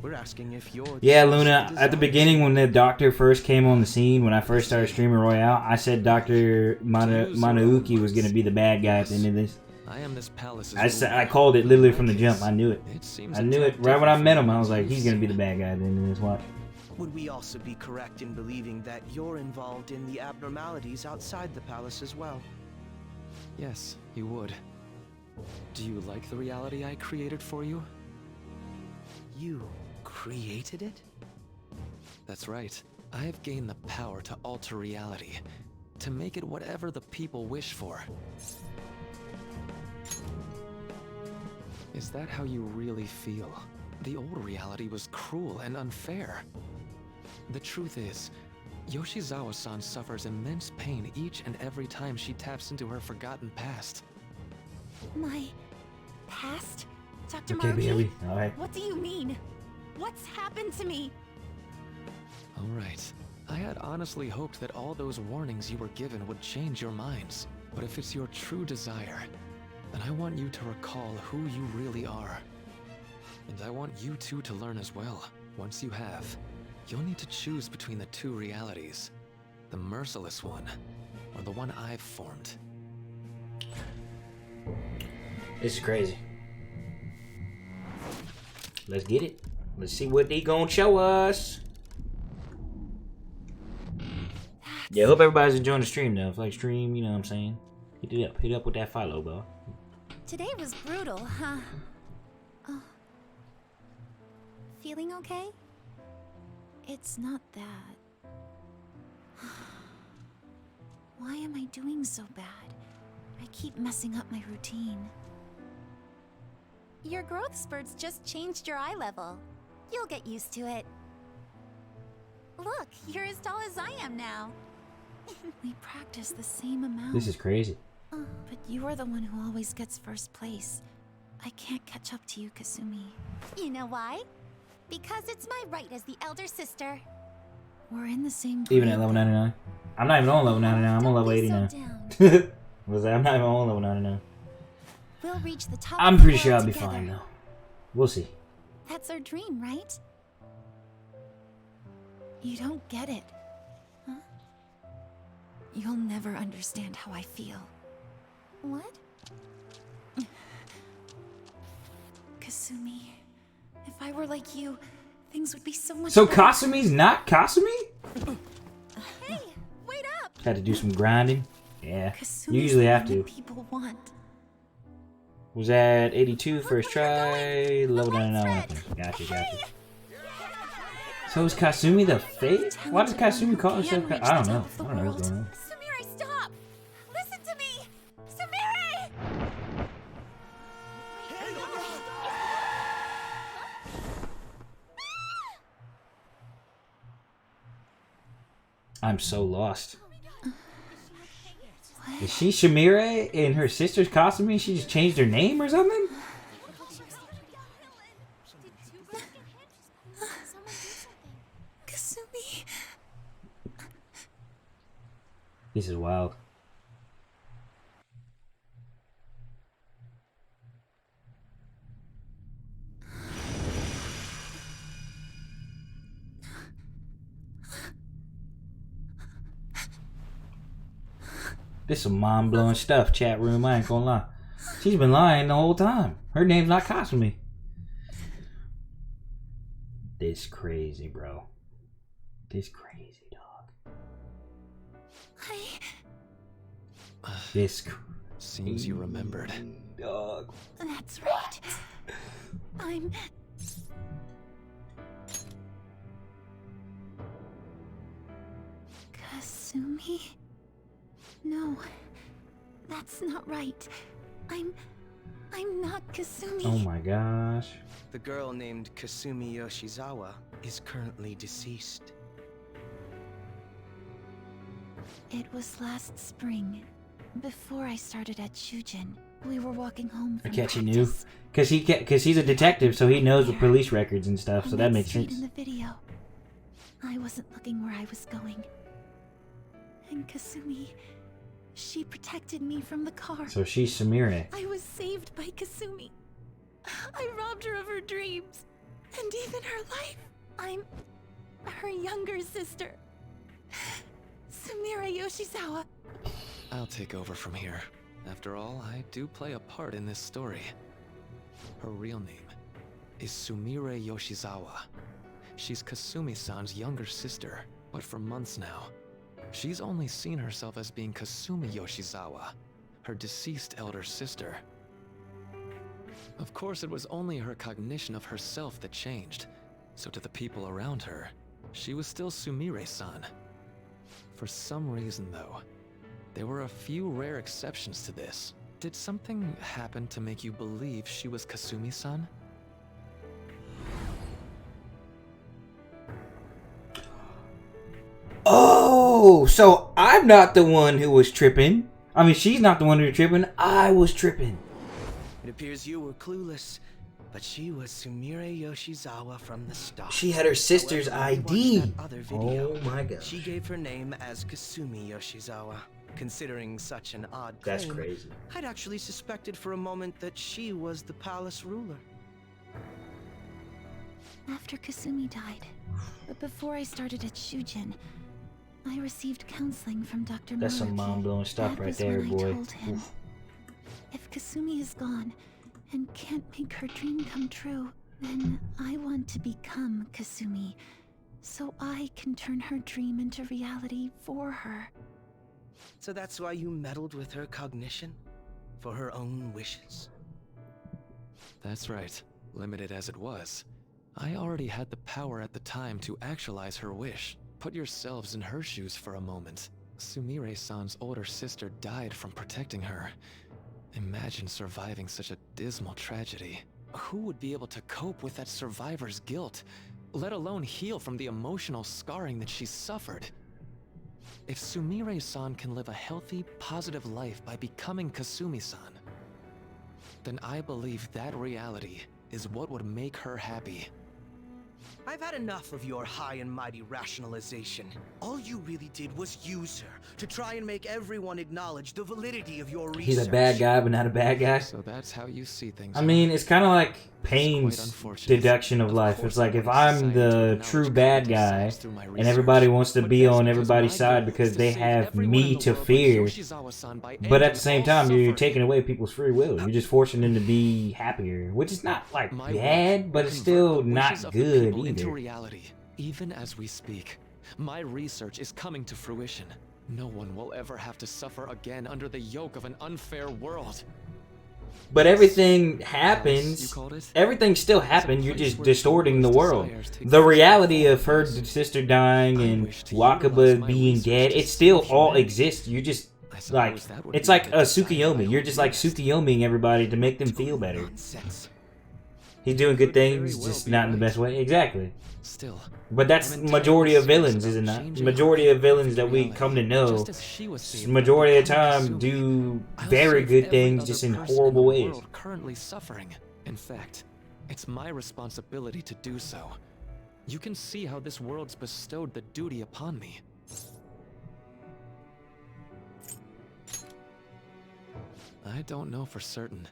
We're asking if you're... Yeah, Luna, at the beginning when the doctor first came on the scene, when I first started streaming Royale, I said Dr. Manauki was going to be the bad guy at the end of this. I am this palace's I called it literally from the jump. I knew it. seems I knew it right when I met him. I was like, he's going to be the bad guy at the end of this watch. Would we also be correct in believing that you're involved in the abnormalities outside the palace as well? Yes, you would. Do you like the reality I created for you? You created it? That's right. I have gained the power to alter reality, to make it whatever the people wish for. Is that how you really feel? The old reality was cruel and unfair. The truth is, Yoshizawa-san suffers immense pain each and every time she taps into her forgotten past. My past? Dr. Okay, Maruki? baby. All right. What do you mean? What's happened to me? All right. I had honestly hoped that all those warnings you were given would change your minds. But if it's your true desire, then I want you to recall who you really are. And I want you two to learn as well. Once you have, you'll need to choose between the two realities. The merciless one, or the one I've formed. This is crazy. Let's get it. Let's see what they gonna show us. Yeah, hope everybody's enjoying the stream though. If like stream, you know what I'm saying? Hit it up. Hit up with that follow, bro. Today was brutal, huh? Oh. Feeling okay? It's not that. Why am I doing so bad? I keep messing up my routine. Your growth spurts just changed your eye level. You'll get used to it. Look, you're as tall as I am now. We practice the same amount. This is crazy. But you are the one who always gets first place. I can't catch up to you, Kasumi. You know why? Because it's my right as the elder sister. We're in the same Even grade, at level though. 99. I'm not even on level 99. I'm on level 89. Was that? I'm not even on level 99. We'll reach the top. I'm of the pretty sure world I'll be together. fine though. We'll see. That's our dream, right? You don't get it. Huh? You'll never understand how I feel. What? Kasumi, if I were like you, things would be so much So better. Kasumi's not Kasumi? Hey, wait up! Had to do some grinding. Yeah. Kasumi's You usually the have one to. people want. Was at 82 first try. Level 99. Gotcha, gotcha. So is Kasumi the fate? Why does Kasumi call herself? I don't know. I don't know what's going on. Sumire, stop! Listen to me! Sumire! I'm so lost. Is she Sumire and her sister's Kasumi? She just changed her name or something? Kasumi. This is wild. This is some mind-blowing stuff, chat room. I ain't gonna lie. She's been lying the whole time. Her name's not Kasumi. This crazy, bro. This crazy, dog. This seems you remembered. Dog. That's right. I'm... Kasumi? No, that's not right. I'm not Kasumi. Oh my gosh. The girl named Kasumi Yoshizawa is currently deceased. It was last spring, before I started at Shujin. We were walking home I from catch he practice. knew, cause he's a detective, so he knows the police records and stuff. So On that makes street sense. in the video, I wasn't looking where I was going. And Kasumi, she protected me from the car. So she's Sumire. I was saved by Kasumi. I robbed her of her dreams, and even her life. I'm her younger sister, Sumire Yoshizawa. I'll take over from here. After all, I do play a part in this story. Her real name is Sumire Yoshizawa. She's Kasumi-san's younger sister, but for months now, she's only seen herself as being Kasumi Yoshizawa, her deceased elder sister. Of course, it was only her cognition of herself that changed, so to the people around her, she was still Sumire-san. For some reason, though, there were a few rare exceptions to this. Did something happen to make you believe she was Kasumi-san? Oh, so I'm not the one who was tripping. I mean, she's not the one who was tripping. I was tripping. It appears you were clueless, but she was Sumire Yoshizawa from the start. She had her sister's However, when ID. we watched that other video, Oh my god. She gave her name as Kasumi Yoshizawa. Considering such an odd claim, That's crazy. I'd actually suspected for a moment that she was the palace ruler. After Kasumi died, but before I started at Shujin, I received counseling from Dr. That's some Maruki. mind-blowing stuff That right was there, when boy. I told him, Oof. if Kasumi is gone and can't make her dream come true, then I want to become Kasumi, so I can turn her dream into reality for her. So that's why you meddled with her cognition? For her own wishes? That's right. Limited as it was, I already had the power at the time to actualize her wish. Put yourselves in her shoes for a moment. Sumire-san's older sister died from protecting her. Imagine surviving such a dismal tragedy. Who would be able to cope with that survivor's guilt, let alone heal from the emotional scarring that she suffered? If Sumire-san can live a healthy, positive life by becoming Kasumi-san, then I believe that reality is what would make her happy. I've had enough of your high and mighty rationalization. All you really did was use her to try and make everyone acknowledge the validity of your research. He's a bad guy, but not a bad guy. So that's how you see things. I mean, it's kind of like Payne's deduction of life. It's like if I'm the true bad guy and everybody wants to be on everybody's side because they have me to fear, but at the same time, you're taking away people's free will. You're just forcing them to be happier, which is not like bad, but it's still not good into either. reality. Even as we speak, my research is coming to fruition. No one will ever have to suffer again under the yoke of an unfair world. But everything happens. Everything still happened. You're just distorting the world. The reality of her sister dying and Wakaba being dead, it still all exists. You just like it's like a Tsukuyomi. You're just like Tsukuyomiing everybody to make them feel better. He's doing good things, just not in the best way. Exactly. Still, but that's majority of villains, is it not? Majority of villains that we come to know, majority of the time, do very good things just in horrible ways. Currently suffering. In fact, it's my responsibility to do so. You can see how this world's bestowed the duty upon me. I don't know for certain.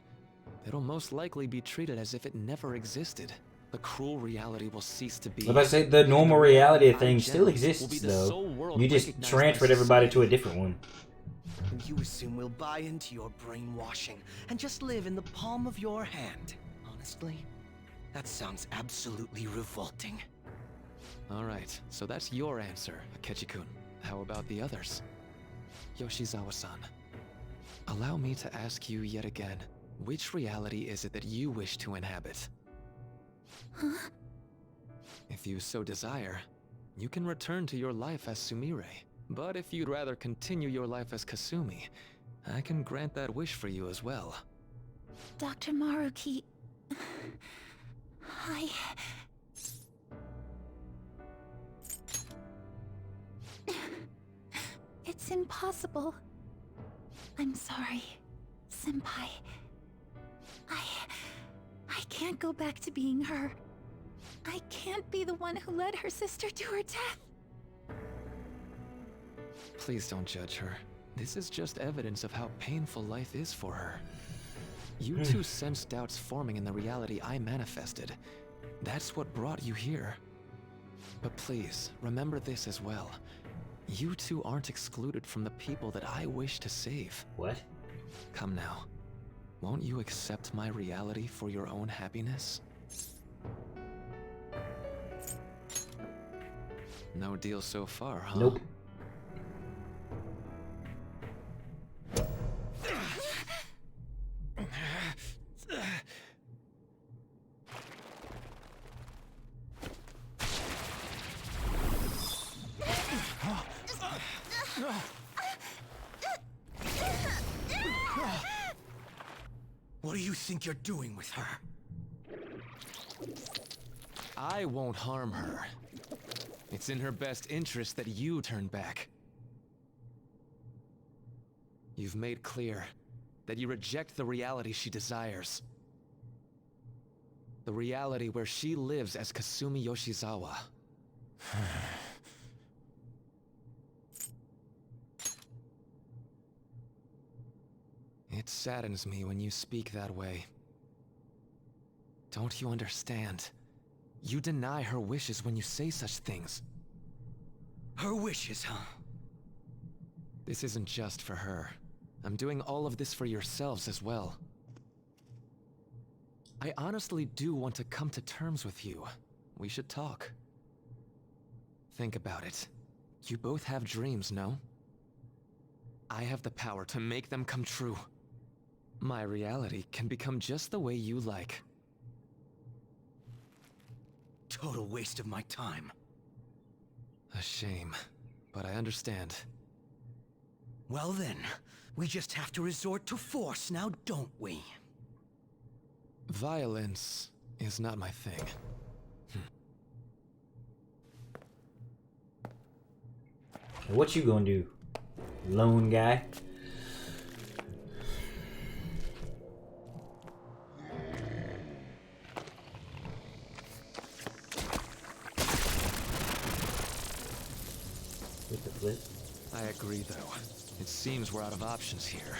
It'll most likely be treated as if it never existed. The cruel reality will cease to be. If I say the normal reality of things still exists, though, you just transferred everybody to a different one. And you assume we'll buy into your brainwashing and just live in the palm of your hand. Honestly, that sounds absolutely revolting. Alright, so that's your answer, Akechi-kun. How about the others? Yoshizawa-san, allow me to ask you yet again, which reality is it that you wish to inhabit? Huh? If you so desire, you can return to your life as Sumire. But if you'd rather continue your life as Kasumi, I can grant that wish for you as well. Dr. Maruki... It's impossible. I'm sorry, Senpai. I can't go back to being her. I can't be the one who led her sister to her death. Please don't judge her. This is just evidence of how painful life is for her. You two sensed doubts forming in the reality I manifested. That's what brought you here. But please, remember this as well. You two aren't excluded from the people that I wish to save. What? Come now. Won't you accept my reality for your own happiness? No deal so far, huh? Nope. What do you think you're doing with her? I won't harm her. It's in her best interest that you turn back. You've made clear that you reject the reality she desires. The reality where she lives as Kasumi Yoshizawa. It saddens me when you speak that way. Don't you understand? You deny her wishes when you say such things. Her wishes, huh? This isn't just for her. I'm doing all of this for yourselves as well. I honestly do want to come to terms with you. We should talk. Think about it. You both have dreams, no? I have the power to make them come true. My reality can become just the way you like. Total waste of my time. A shame, but I understand. Well then, we just have to resort to force now, don't we? Violence is not my thing. What you gonna do, lone guy? With the flip. I agree, though. It seems we're out of options here.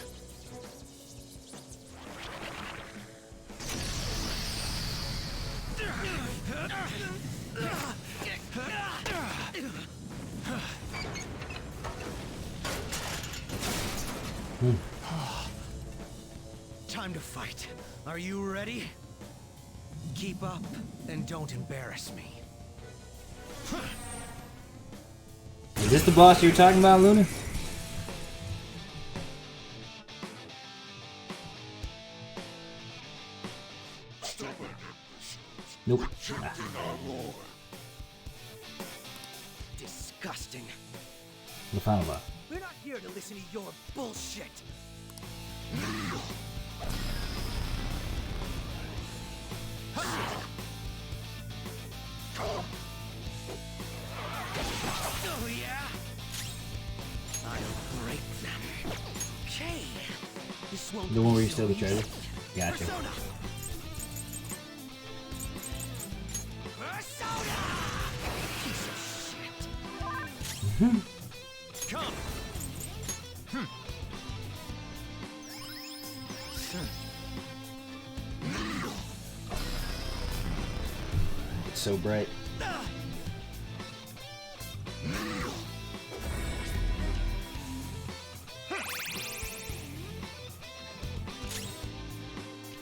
Time to fight. Are you ready? Keep up and don't embarrass me. Is this the boss you were talking about, Luna? Nope. Disgusting. The final boss. We're not here to listen to your bullshit. Oh yeah? I'll break them. Okay. This won't The one where you be steal the so treasure? easy. Gotcha. Persona! Persona! Piece of shit. Come. It's so bright.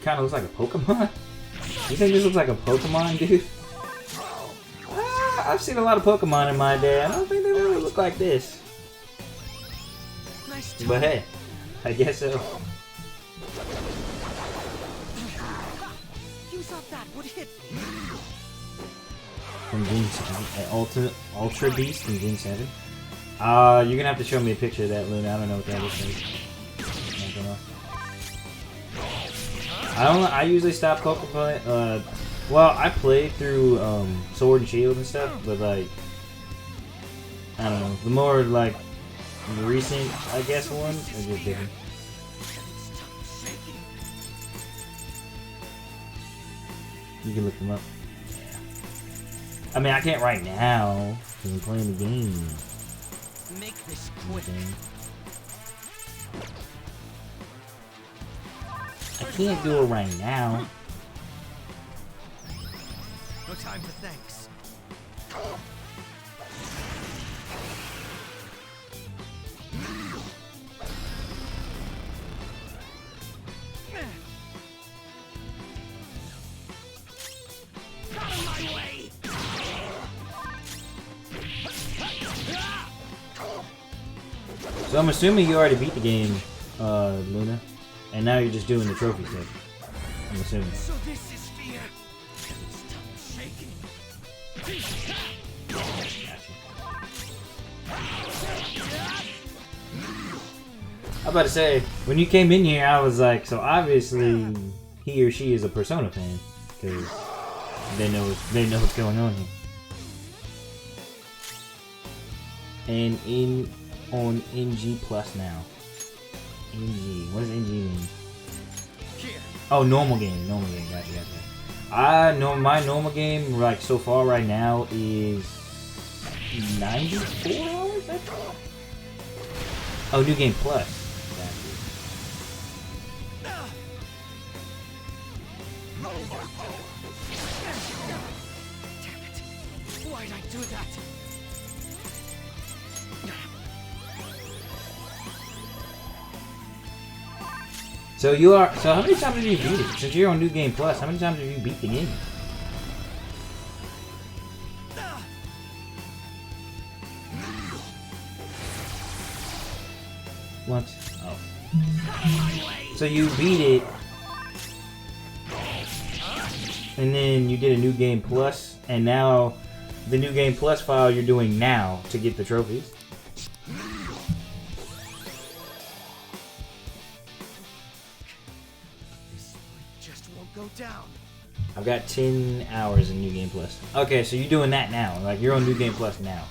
Kinda looks like a Pokemon. You think this looks like a Pokemon, dude? I've seen a lot of Pokemon in my day. I don't think they really look like this. Nice But hey, I guess so. You thought that would hit me. From Gen 7, Ultra Beast from Gen 7. You're gonna have to show me a picture of that, Luna. I don't know what that looks like. Not gonna. I usually stop Pokemon. Well, I play through Sword and Shield and stuff, but like, I don't know. The more like recent, I guess, one? Or just different? You can look them up. Yeah. I mean, I can't right now because I'm playing the game. Make this quick. I can't do it right now. No time for thanks. So I'm assuming you already beat the game, Luna, and now you're just doing the trophy stuff. I'm assuming. So this is fear. Stop shaking. I'm about to say, when you came in here, I was like, so obviously he or she is a Persona fan because they know what's going on here. And on NG Plus now. NG. What does NG mean? Oh, normal game. Normal game. Got you. I know my normal game, like so far right now, is 94 hours. I think. Oh, new game plus. Damn it! Why'd I do that? So you are. So how many times have you beat it? Since you're on New Game Plus, how many times have you beat the game? Once. Oh. So you beat it, and then you did a New Game Plus, and now the New Game Plus file you're doing now to get the trophies. Down. I've got 10 hours in New Game Plus. Okay, so you're doing that now. Like, you're on New Game Plus now.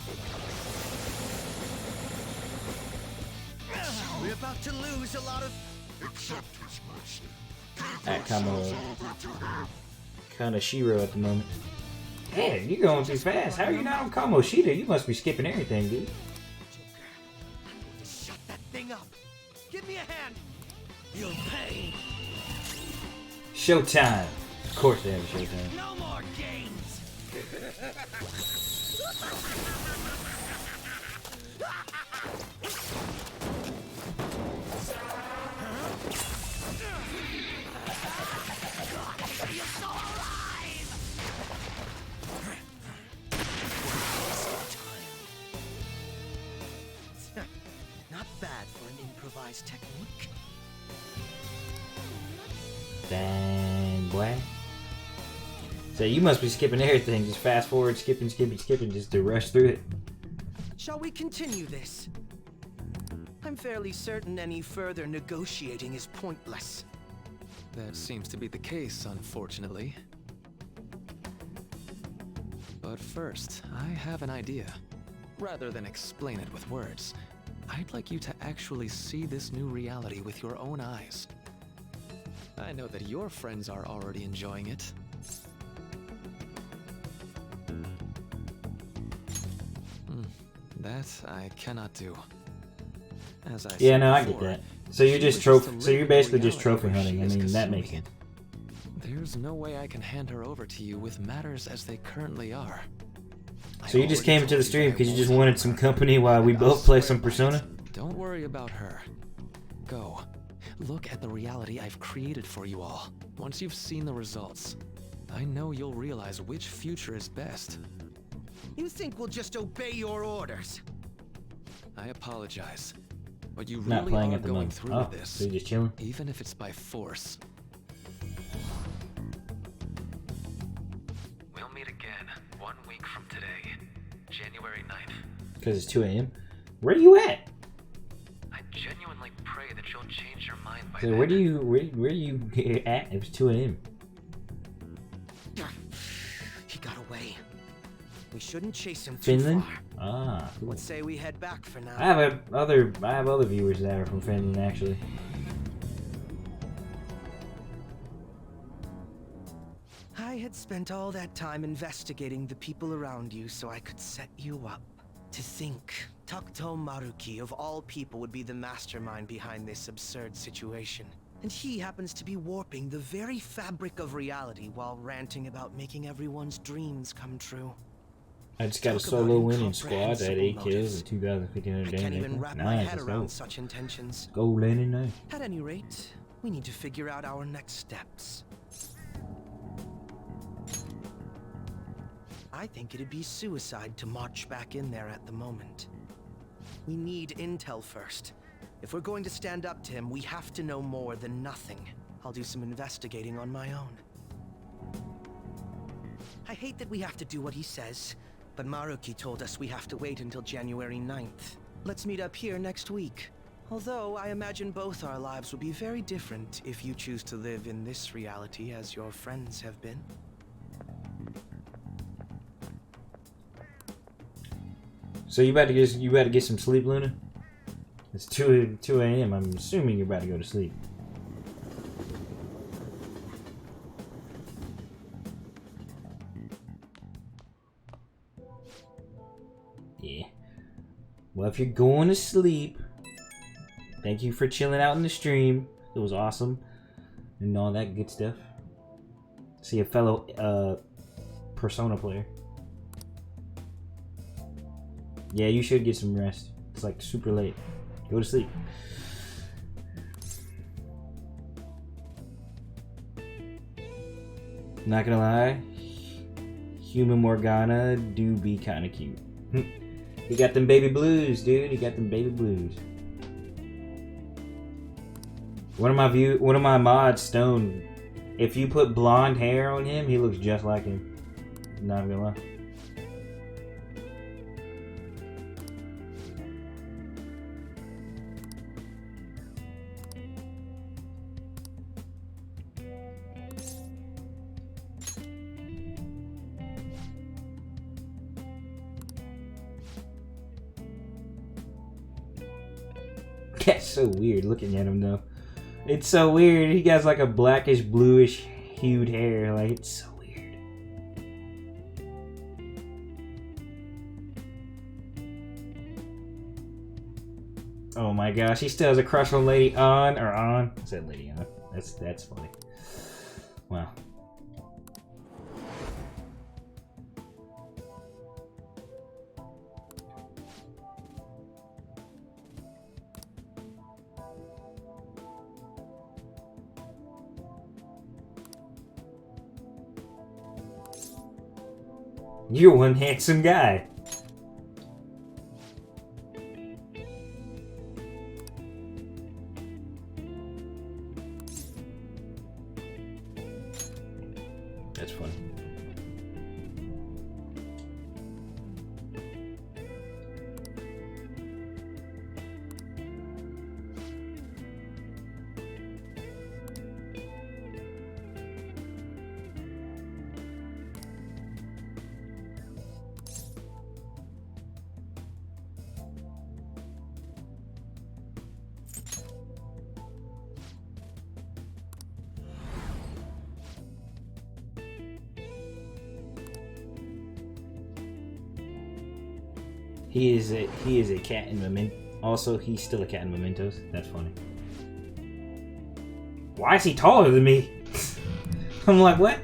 We're about to lose a lot of... At Kamo Shiro at the moment. Yeah, you're going too fast. How are you not on Kamo Shiro? You must be skipping everything, dude. Shut that thing up. Give me a hand. You'll pay. Showtime. Of course they have a showtime. No more games. Not bad for an improvised technique. Dang, boy. So you must be skipping everything. Just fast forward, skipping, just to rush through it. Shall we continue this? I'm fairly certain any further negotiating is pointless. That seems to be the case, unfortunately. But first, I have an idea. Rather than explain it with words, I'd like you to actually see this new reality with your own eyes. I know that your friends are already enjoying it. That I cannot do. As I Yeah, said no, I before, get that. So you're just so you're basically just trophy hunting. I mean, that makes sense. There's no way I can hand her over to you with matters as they currently are. So you just came into the stream because you just wanted some company while we both play some Persona? Don't worry about her. Go. Look at the reality I've created for you all. Once you've seen the results, I know you'll realize which future is best. You think we'll just obey your orders? I apologize, but you Not really playing are at the going moment. through Oh, with this. so you're just chilling? Even if it's by force. We'll meet again 1 week from today, January 9th. Because it's 2 a.m. Where are you at? I genuinely pray that you'll change your mind by So then. where do you at? It was 2 a.m. He got away. We shouldn't chase him too Finland? far. Ah, cool. Let's say we head back for now. I have other viewers that are from Finland actually. I had spent all that time investigating the people around you so I could set you up. To think, Takuto Maruki of all people would be the mastermind behind this absurd situation. And he happens to be warping the very fabric of reality while ranting about making everyone's dreams come true. I just got a solo win in squads at 8 kills and 2,500 I can't even damage. wrap my Nice, head let's around go. such intentions. Go Lennon, nice. At any rate, we need to figure out our next steps. I think it'd be suicide to march back in there at the moment. We need intel first. If we're going to stand up to him, we have to know more than nothing. I'll do some investigating on my own. I hate that we have to do what he says, but Maruki told us we have to wait until January 9th. Let's meet up here next week. Although I imagine both our lives would be very different if you choose to live in this reality as your friends have been. So you about to get some sleep, Luna? It's 2 a.m. I'm assuming you're about to go to sleep. Yeah. Well, if you're going to sleep, thank you for chilling out in the stream. It was awesome. And all that good stuff. See a fellow Persona player. Yeah, you should get some rest. It's like super late. Go to sleep. Not gonna lie, Human Morgana do be kind of cute. He got them baby blues, dude. He got them baby blues. One of my mods, Stone. If you put blonde hair on him, he looks just like him. Not gonna lie. That's so weird looking at him though. It's so weird. He has like a blackish bluish hued hair. Like it's so weird. Oh my gosh, he still has a crush on Lady On. I said Lady On. That's funny. Wow. You're one handsome guy. That's funny. He is a cat in Memento. Also, he's still a cat in Mementos. That's funny. Why is he taller than me? I'm like, what?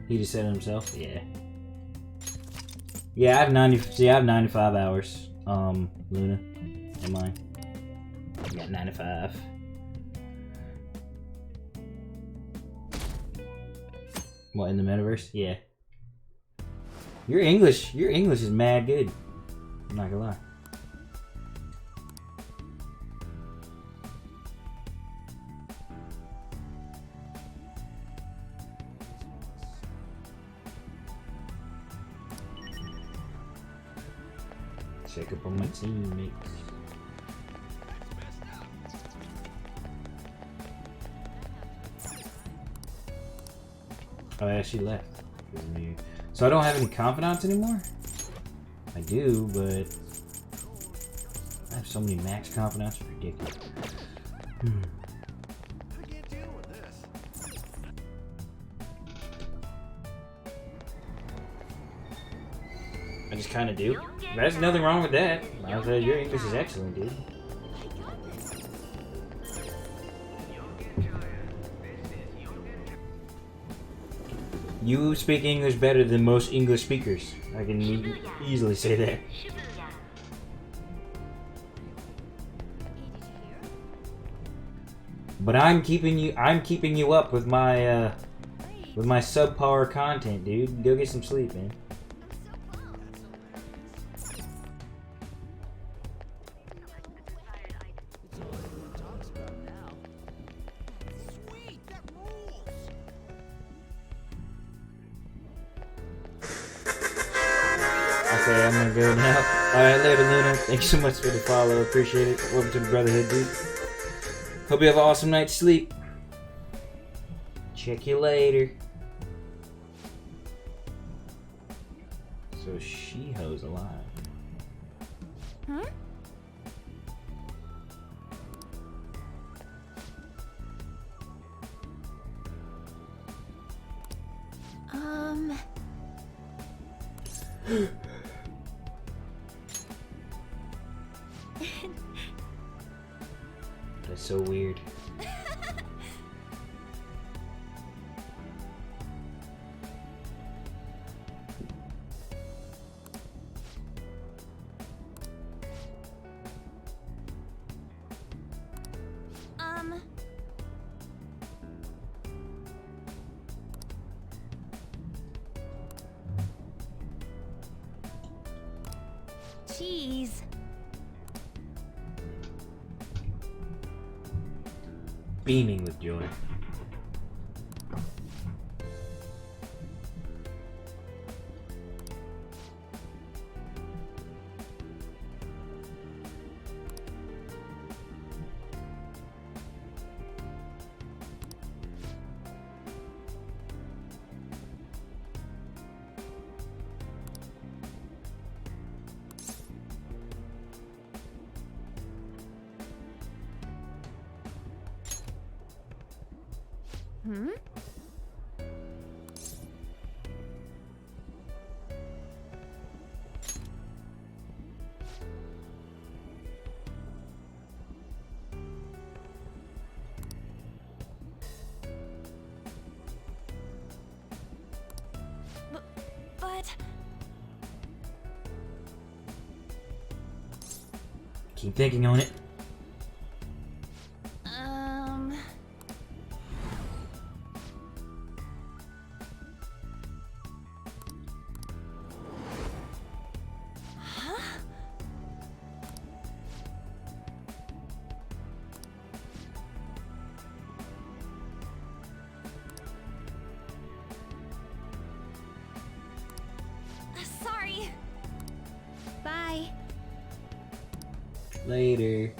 He just said it himself. Yeah. Yeah, I have 90. See, I have 95 hours. Luna, and mine. I got 95. What, in the metaverse? Yeah. Your English is mad good. I'm not gonna lie. Check up on my teammates. Oh yeah, she left. So I don't have any confidants anymore? I do, but I have so many max confidants, it's ridiculous. I just kind of do. There's nothing wrong with that. I said your English is excellent, dude. You speak English better than most English speakers. I can easily say that. But I'm keeping you up with my subpar content, dude. Go get some sleep, man. Okay, I'm gonna go now. Alright, later, Luna. Thank you so much for the follow. Appreciate it. Welcome to the Brotherhood, dude. Hope you have an awesome night's sleep. Check you later. So Shiho's alive. Hmm? That's so weird. Cheese. Beaming with joy. Hmm? But... Keep thinking on it. Sorry. Bye. Later.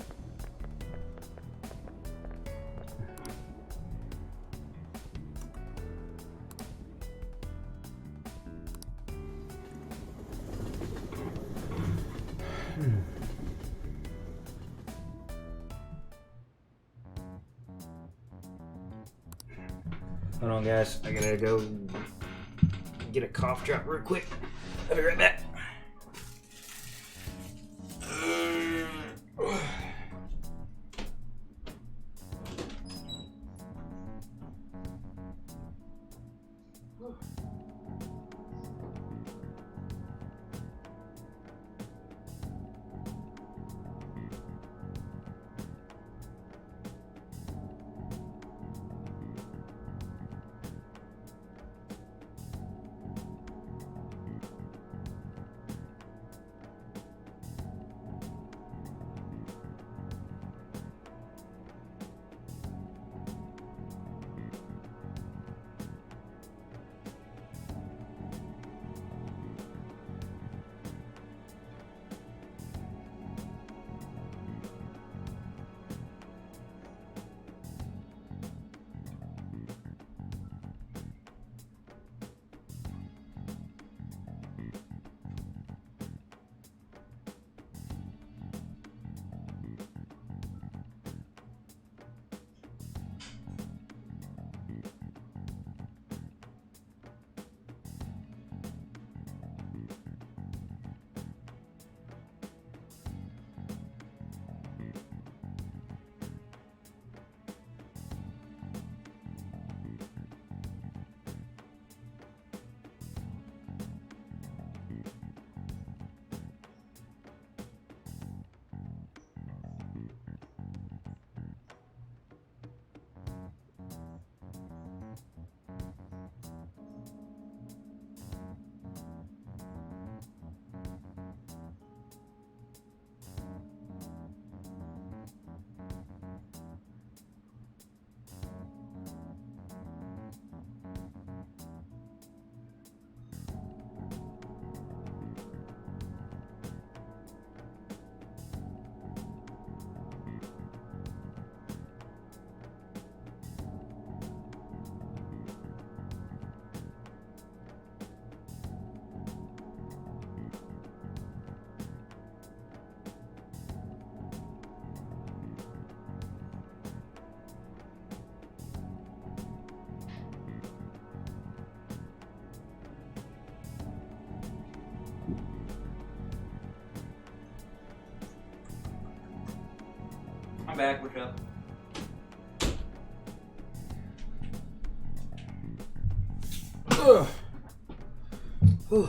Hold on, guys. I gotta go get a cough drop real quick. I'll be right back. I'm back. What's up? Ugh. Ugh.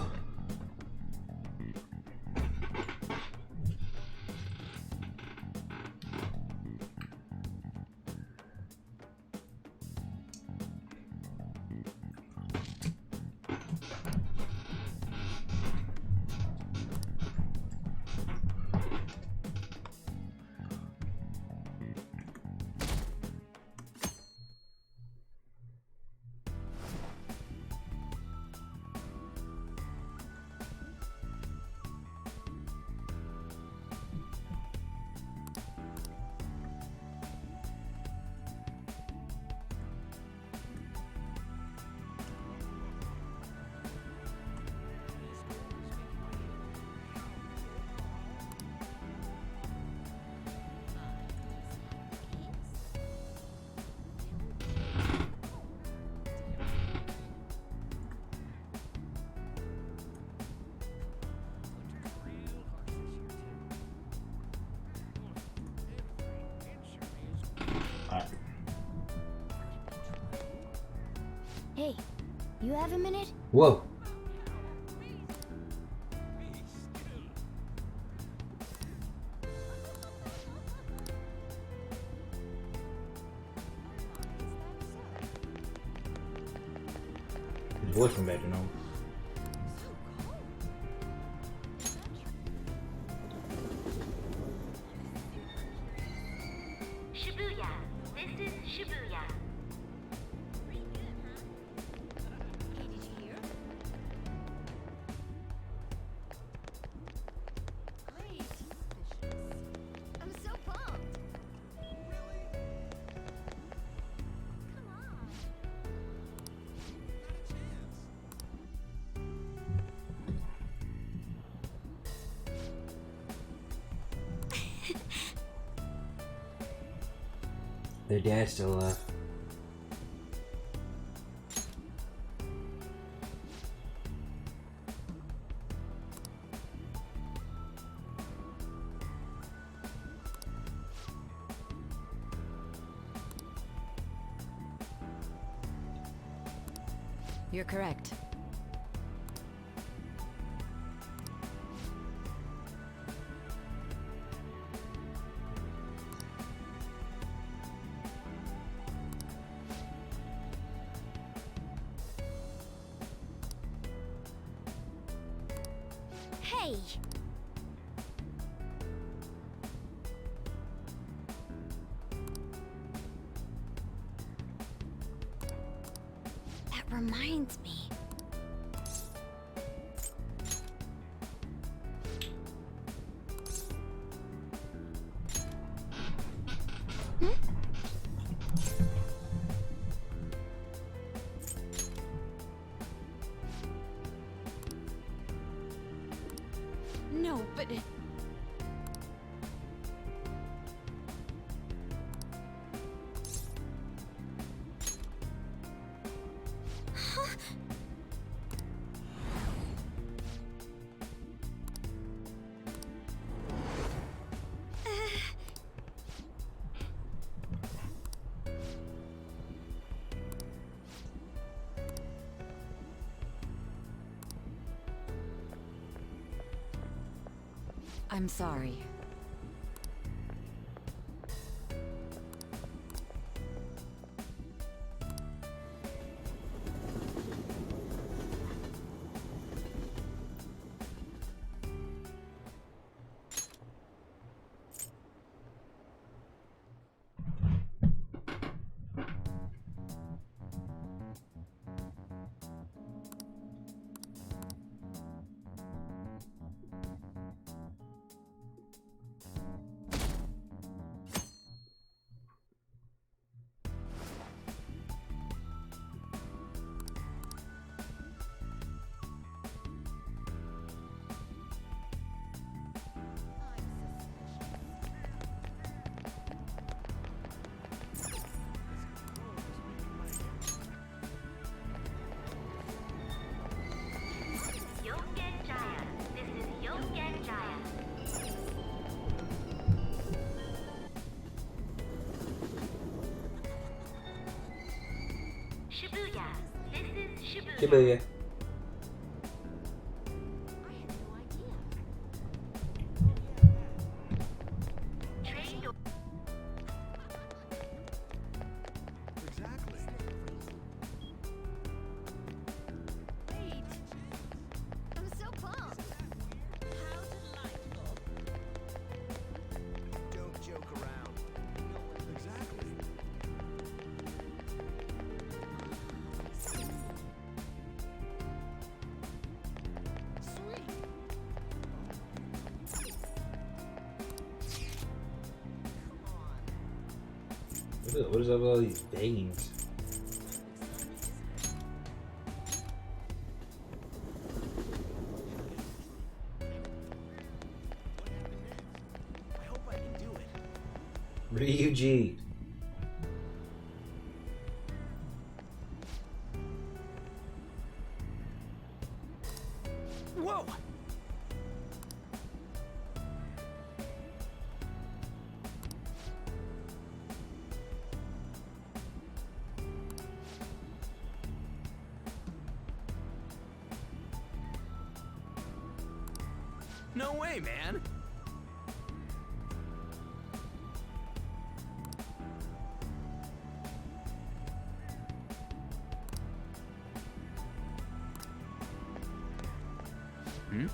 Hey, you have a minute? Whoa. His voice from metronome. Shibuya. This is Shibuya. I'm so pumped. Their dad's still alive. You're correct. Hey! That reminds me. No, but... I'm sorry. Shibuya. Exactly. Wait. I'm so pumped. How delightful. Don't joke around. Exactly. What is up with all these veins? I hope I can do it. Ryuji. Whoa! No way, man! Hmm?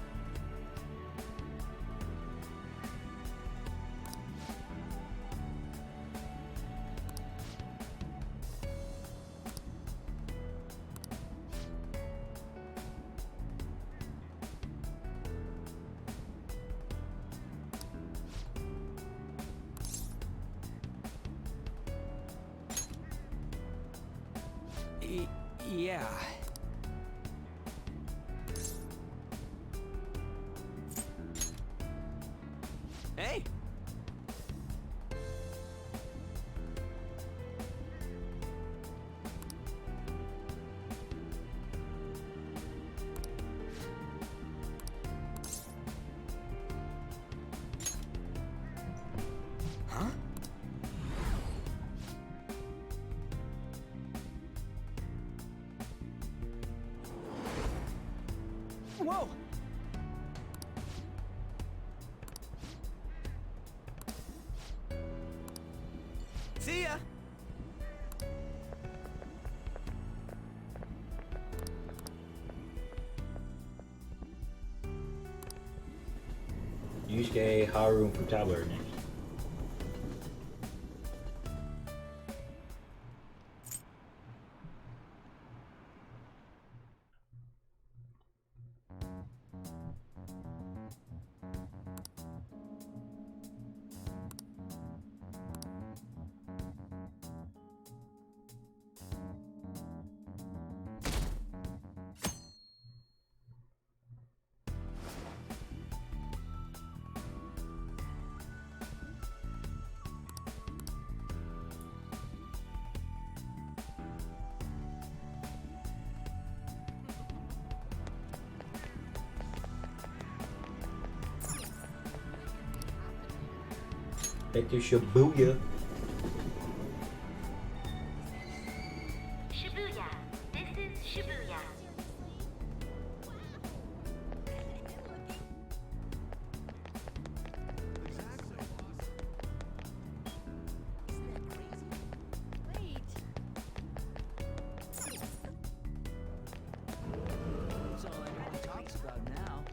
Yeah. Hey! Huh? Whoa! See ya! Yusuke, Haru, and Futaba are next. Back to Shibuya. Shibuya. This is Shibuya. That's all anyone talks about now.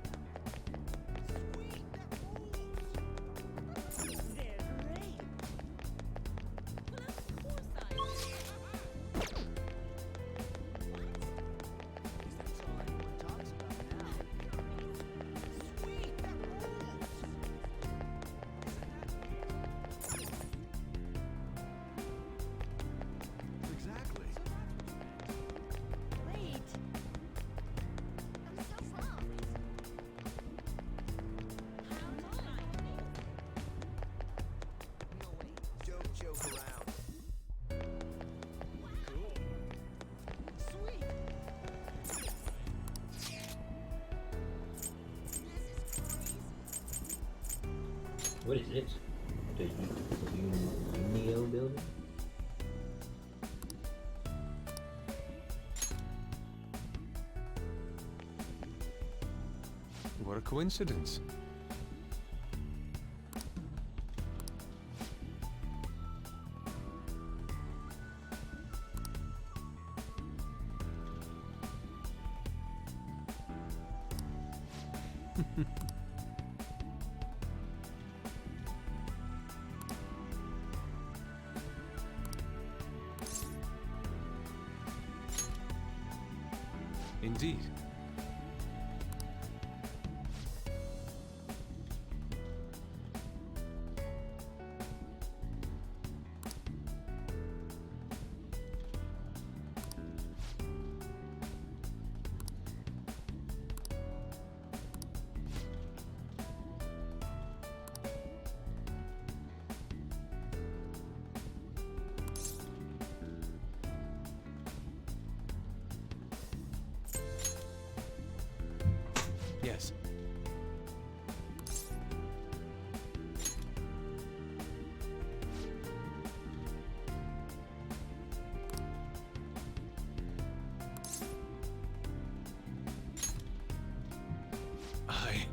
Exactly. Wait. I'm so pumped. Don't joke around. Cool. Sweet. What is this? The Unio building? What a coincidence. Indeed. Yes. I...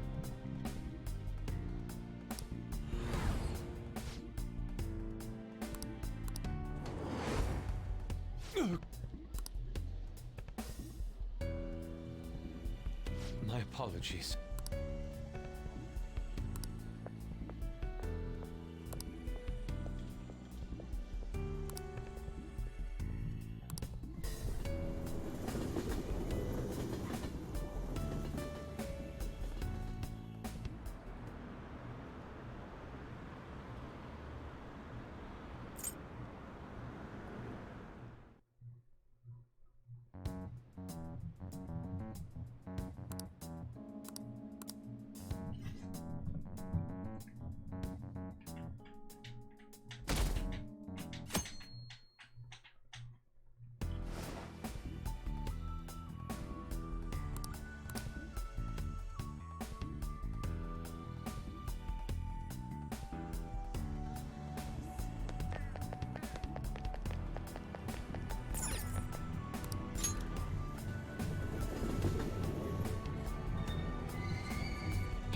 My apologies.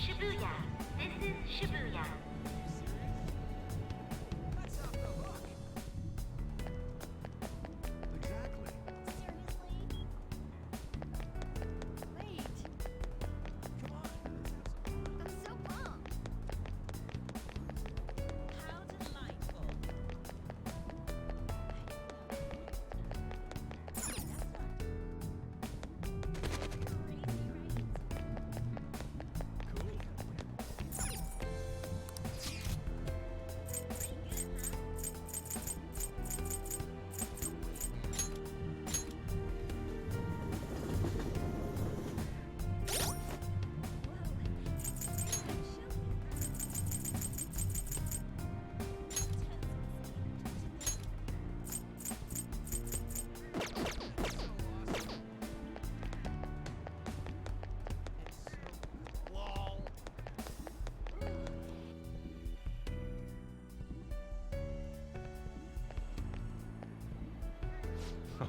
Shibuya. This is Shibuya.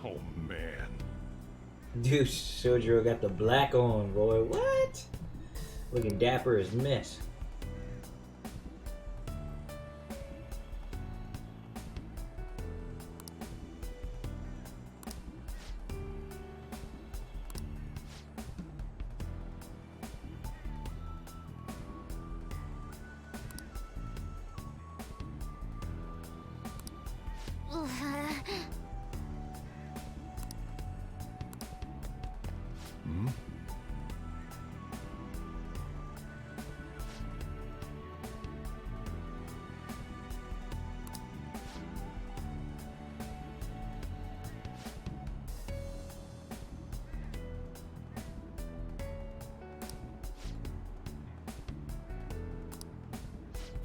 Oh, man. Dude, Sojiro got the black on, boy. What? Looking dapper as mess. Hmm?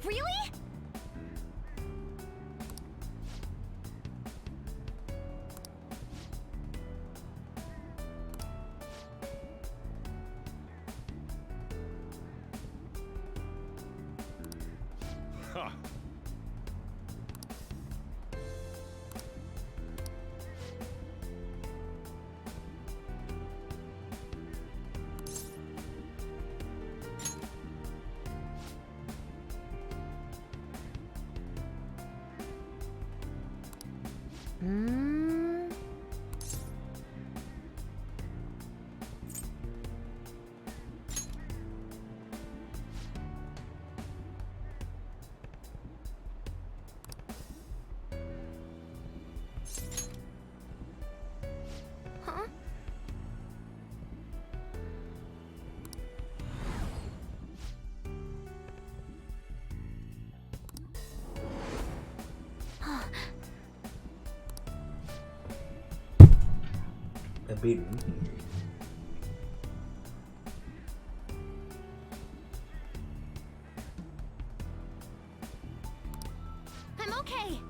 Really? Ha! bit. I'm okay.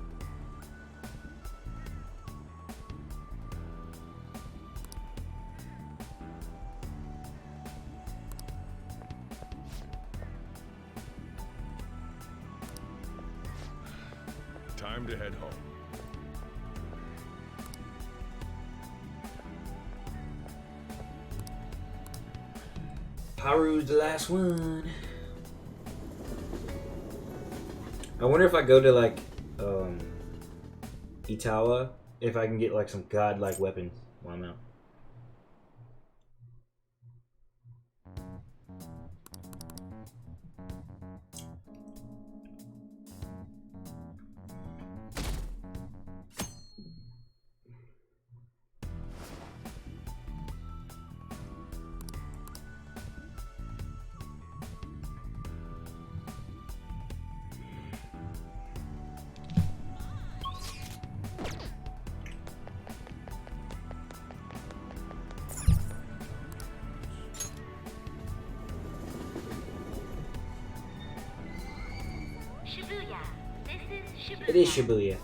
Time to head home. Haru's the last one. I wonder if I go to like Itawa, if I can get like some godlike weapons while I'm out. Shibuya. This is Shibuya. It is Shibuya.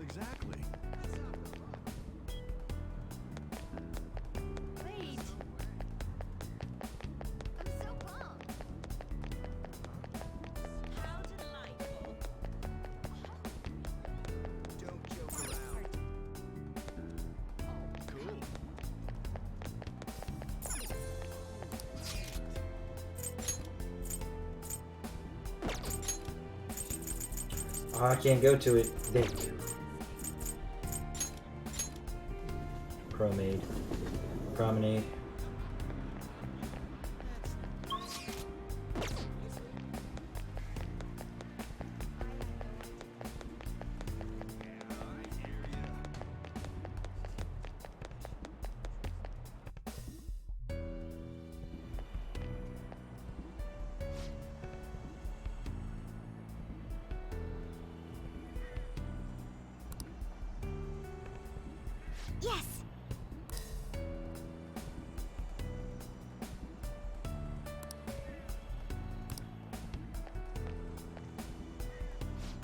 Exactly. Wait. I'm so pumped. How delightful. Don't joke around. Cool. Oh, I can't go to it. Thank you. Promenade. Promenade. Yes.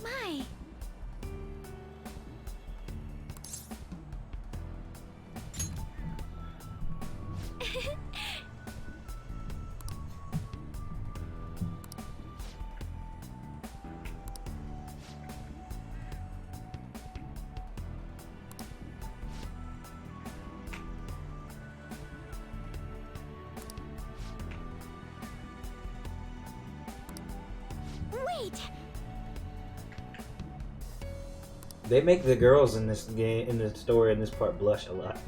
My. Wait. They make the girls in this game, in the story, in this part, blush a lot.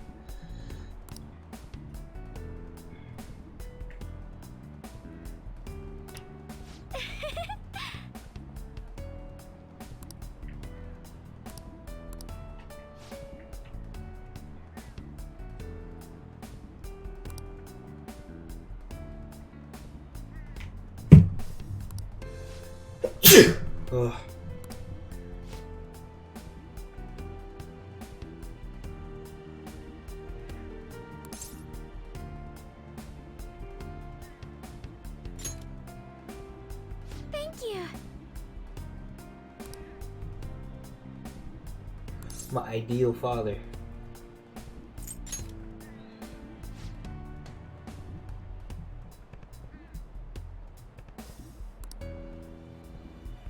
Ugh. Thank you. My ideal father.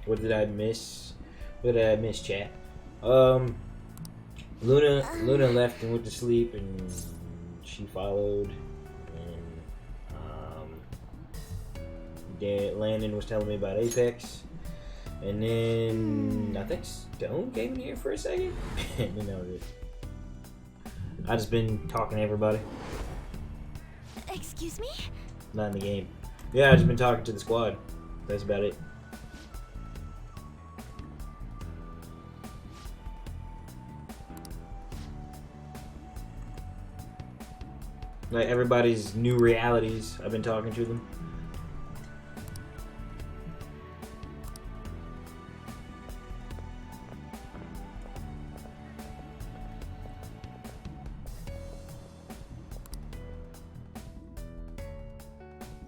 What did I miss? What did I miss, chat? Luna left and went to sleep, and she followed. And Landon was telling me about Apex, and then I think Stone came in here for a second. And then that was it. I just been talking to everybody. Excuse me? Not in the game. Yeah, I just been talking to the squad. That's about it. Like everybody's new realities, I've been talking to them.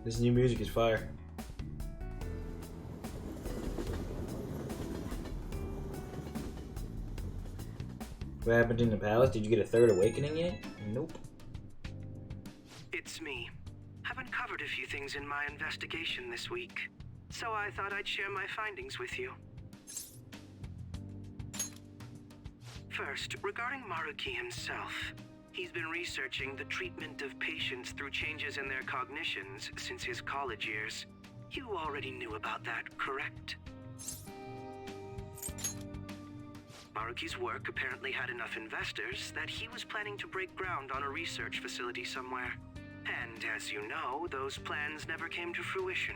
This new music is fire. What happened in the palace? Did you get a third awakening yet? Nope. It's me. I've uncovered a few things in my investigation this week, so I thought I'd share my findings with you. First, regarding Maruki himself. He's been researching the treatment of patients through changes in their cognitions since his college years. You already knew about that, correct? Maruki's work apparently had enough investors that he was planning to break ground on a research facility somewhere. And as you know, those plans never came to fruition.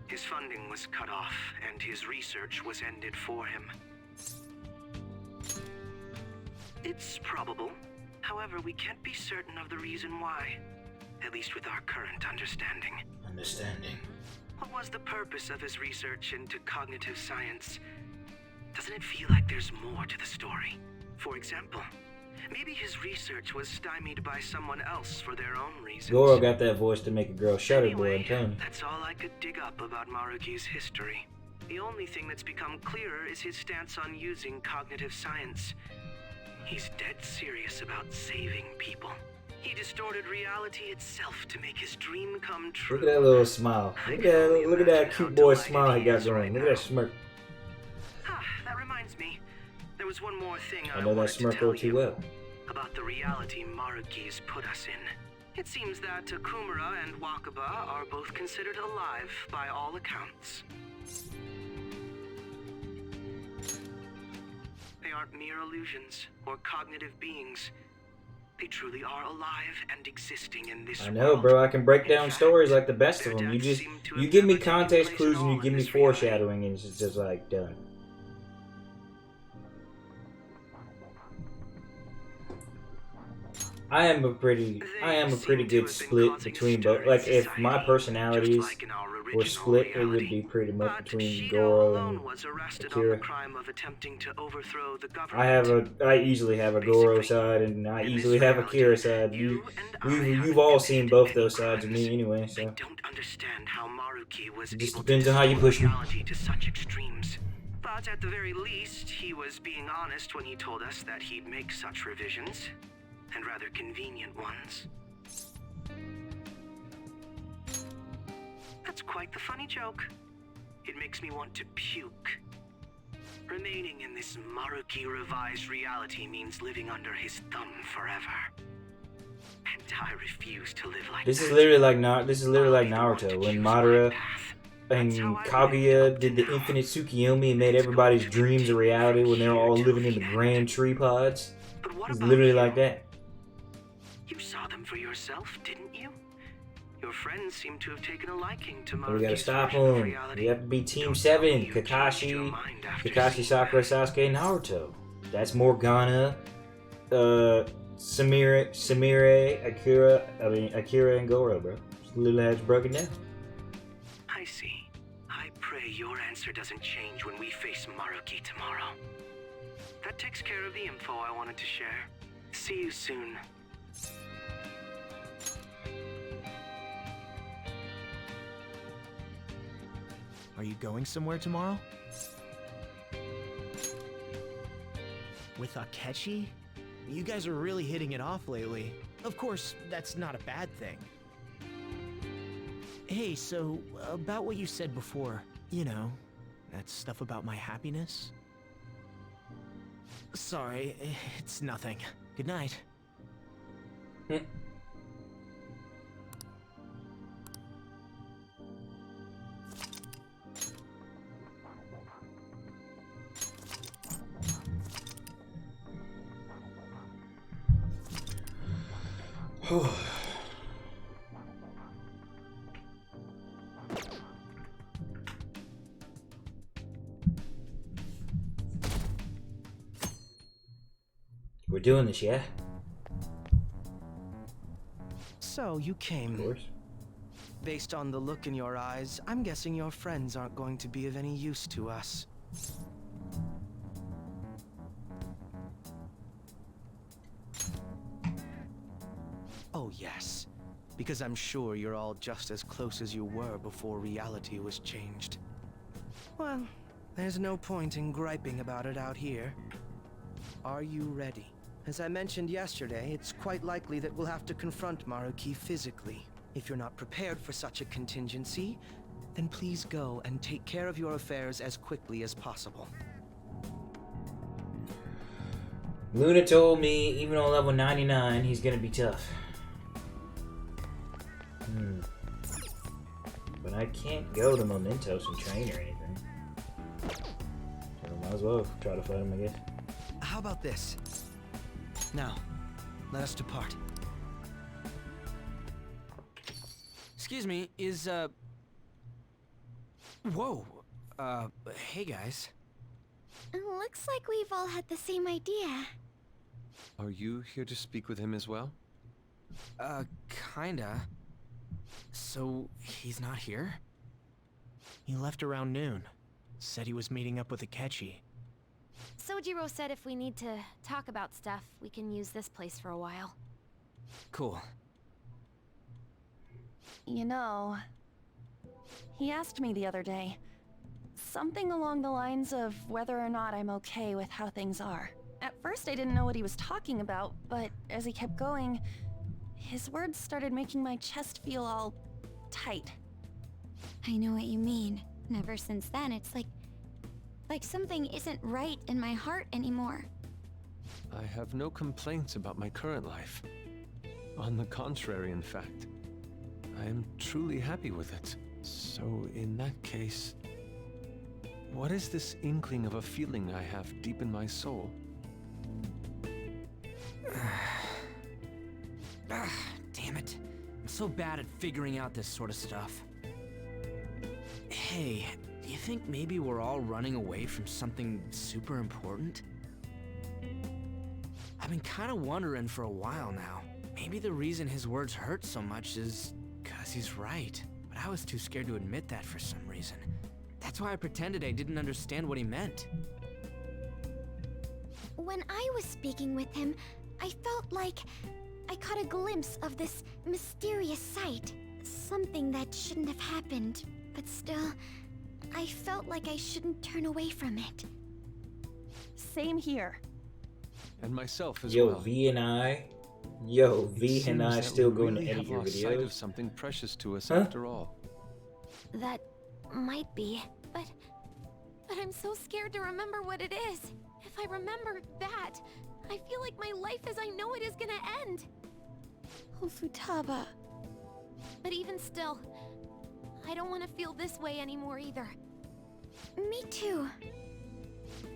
His funding was cut off, and his research was ended for him. It's probable. However, we can't be certain of the reason why. At least with our current understanding. What was the purpose of his research into cognitive science? Doesn't it feel like there's more to the story? For example, maybe his research was stymied by someone else for their own reasons. Goro got that voice to make a girl shudder, boy, I'm telling you. That's all I could dig up about Maruki's history. The only thing that's become clearer is his stance on using cognitive science. He's dead serious about saving people. He distorted reality itself to make his dream come true. Look at that little smile. Look at that cute boy smile he got going. Look at that smirk. That reminds me. There was one more thing I know that smirk all too well. About the reality Maruki's put us in. It seems that Okumura and Wakaba are both considered alive by all accounts. They aren't mere illusions or cognitive beings. They truly are alive and existing in this I know, bro. I can break down stories like the best of them. You give me context clues and you give me foreshadowing, and it's just like done. I am a pretty good split between both. Like if my personalities were split, it would be pretty much between Goro and Akira. I easily have a Goro side, and I easily have Akira side. You've all seen both those sides of me anyway, so it just depends on how you push me. But at the very least, he was being honest when he told us that he'd make such revisions. And rather convenient ones. That's quite the funny joke. It makes me want to puke. Remaining in this Maruki revised reality means living under his thumb forever. And I refuse to live like This is literally like Naruto when Madara and Kaguya did the infinite Tsukiyomi and made everybody's dreams a reality when they were all living in the grand tree pods. It's literally like that. You saw them for yourself, didn't you? Your friends seem to have taken a liking to So we gotta Maruki's stop version of them. reality. We have to be Team 7. Kakashi, Sakura, Sasuke, Naruto. That's Morgana, Samire, Akira, and Goro, bro. Just literally has broken down. I see. I pray your answer doesn't change when we face Maruki tomorrow. That takes care of the info I wanted to share. See you soon. Are you going somewhere tomorrow? With Akechi? You guys are really hitting it off lately. Of course, that's not a bad thing. Hey, so, about what you said before, you know, that stuff about my happiness? Sorry, it's nothing. Good night. We're doing this, yeah? So, you came. Of course. Based on the look in your eyes, I'm guessing your friends aren't going to be of any use to us. Oh yes. because I'm sure you're all just as close as you were before reality was changed. Well, there's no point in griping about it out here. Are you ready? As I mentioned yesterday, it's quite likely that we'll have to confront Maruki physically. If you're not prepared for such a contingency, then please go and take care of your affairs as quickly as possible. Luna told me even on level 99 he's gonna be tough. But I can't go to Mementos and train or anything. So I might as well try to fight him, I guess. How about this? Now, let us depart. Excuse me, is, Whoa. Hey guys. Looks like we've all had the same idea. Are you here to speak with him as well? Kinda. So, he's not here? He left around noon. Said he was meeting up with Akechi. Sojiro said if we need to talk about stuff, we can use this place for a while. Cool. You know, he asked me the other day, something along the lines of whether or not I'm okay with how things are. At first I didn't know what he was talking about, but as he kept going, his words started making my chest feel all tight. I know what you mean. And ever since then, it's like something isn't right in my heart anymore. I have no complaints about my current life. On the contrary, in fact. I am truly happy with it. So, in that case, what is this inkling of a feeling I have deep in my soul? Damn it. I'm so bad at figuring out this sort of stuff. Hey, do you think maybe we're all running away from something super important? I've been kind of wondering for a while now. Maybe the reason his words hurt so much is 'cause he's right. But I was too scared to admit that for some reason. That's why I pretended I didn't understand what he meant. When I was speaking with him, I felt like I caught a glimpse of this mysterious sight. Something that shouldn't have happened, but still, I felt like I shouldn't turn away from it. Same here. And myself as Yo, well. V and I still going to edit your lost sight of videos. something precious to us Huh? after all. That might be, but I'm so scared to remember what it is. If I remember that, I feel like my life as I know it is gonna end. Oh, Futaba. But even still, I don't want to feel this way anymore either. Me too.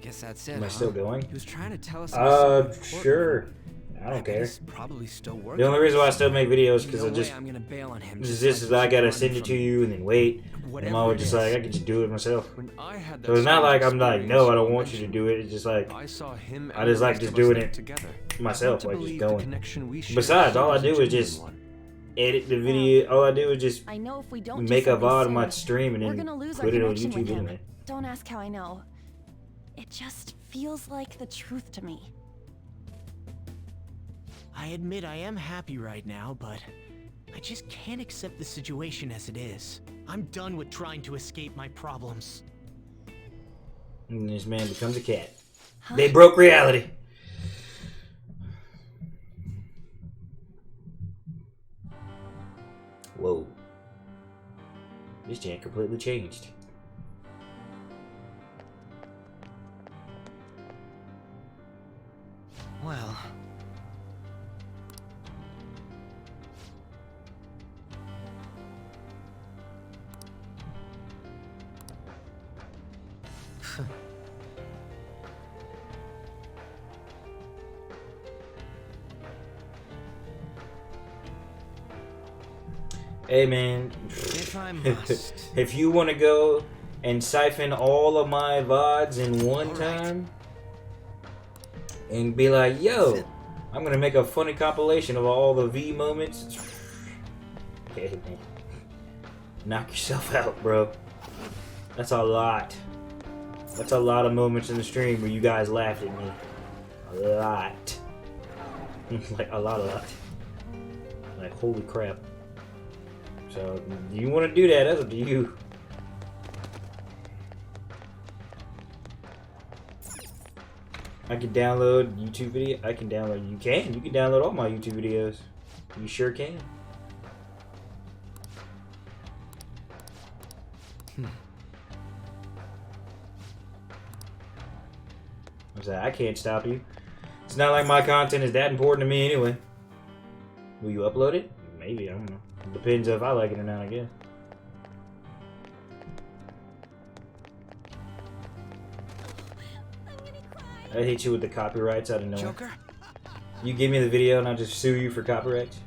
Guess that's it. Am I still going? He was trying to tell us. about something Sure. important. I don't care. He's probably still working. The only reason why I still make videos because No I just way I'm gonna bail on him. this is I gotta send it to you and then wait. I'm whatever always it just is. like I could just do it myself. When I had that So it's not same like I'm like experience no, I don't you want you to do it. It's just like I saw him I and just the like rest just of us doing live it together. myself, I like want to just believe the going. connection we share Besides, all I was a do is genuine just one. edit the video. All I do is just I know if we don't make do a something VOD on soon, my stream and we're then gonna lose our put it on connection with YouTube him. anyway. Don't ask how I know. It just feels like the truth to me. I admit I am happy right now, but I just can't accept the situation as it is. I'm done with trying to escape my problems. And this man becomes a cat. They broke reality. Whoa. This chant completely changed. Well... Hey man, If I must. if you want to go and siphon all of my VODs in one time and be like, yo, I'm gonna make a funny compilation of all the V moments. Hey man, knock yourself out, bro. That's a lot. That's a lot of moments in the stream where you guys laughed at me. A lot. Like a lot. Like holy crap. So, do you want to do that? That's up to you. I can download YouTube video. I can download. You can. You can download all my YouTube videos. You sure can. I can't stop you. It's not like my content is that important to me anyway. Will you upload it? Maybe, I don't know. Depends if I like it or not, I guess. I hit you with the copyrights out of nowhere. Joker? You give me the video and I'll just sue you for copyrights.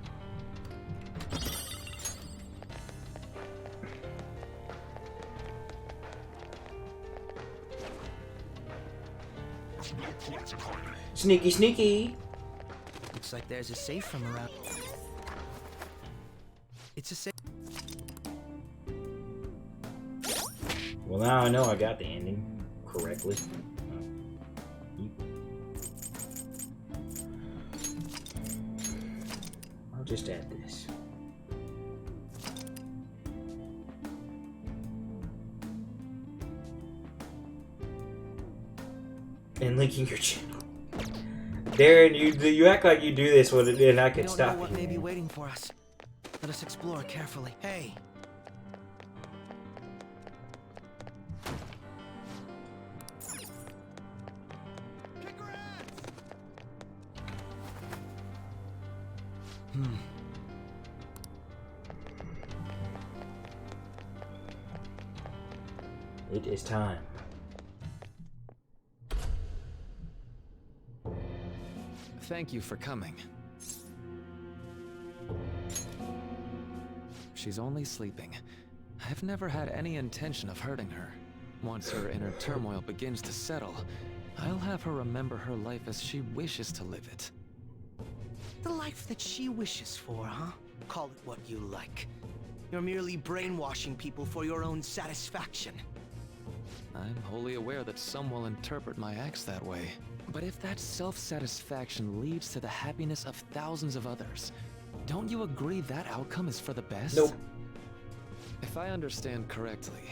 Sneaky, sneaky. Looks like there's a safe from around. It's a safe. Well, now I know I got the ending correctly. I'll just add this. And linking your channel. Darren, you act like you do this when and I can stop know what you. may be waiting for us. Let us explore carefully. Hey. It is time. Thank you for coming. She's only sleeping. I've never had any intention of hurting her. Once her inner turmoil begins to settle, I'll have her remember her life as she wishes to live it. The life that she wishes for, huh? Call it what you like. You're merely brainwashing people for your own satisfaction. I'm wholly aware that some will interpret my acts that way. But if that self-satisfaction leads to the happiness of thousands of others, don't you agree that outcome is for the best? Nope. If I understand correctly,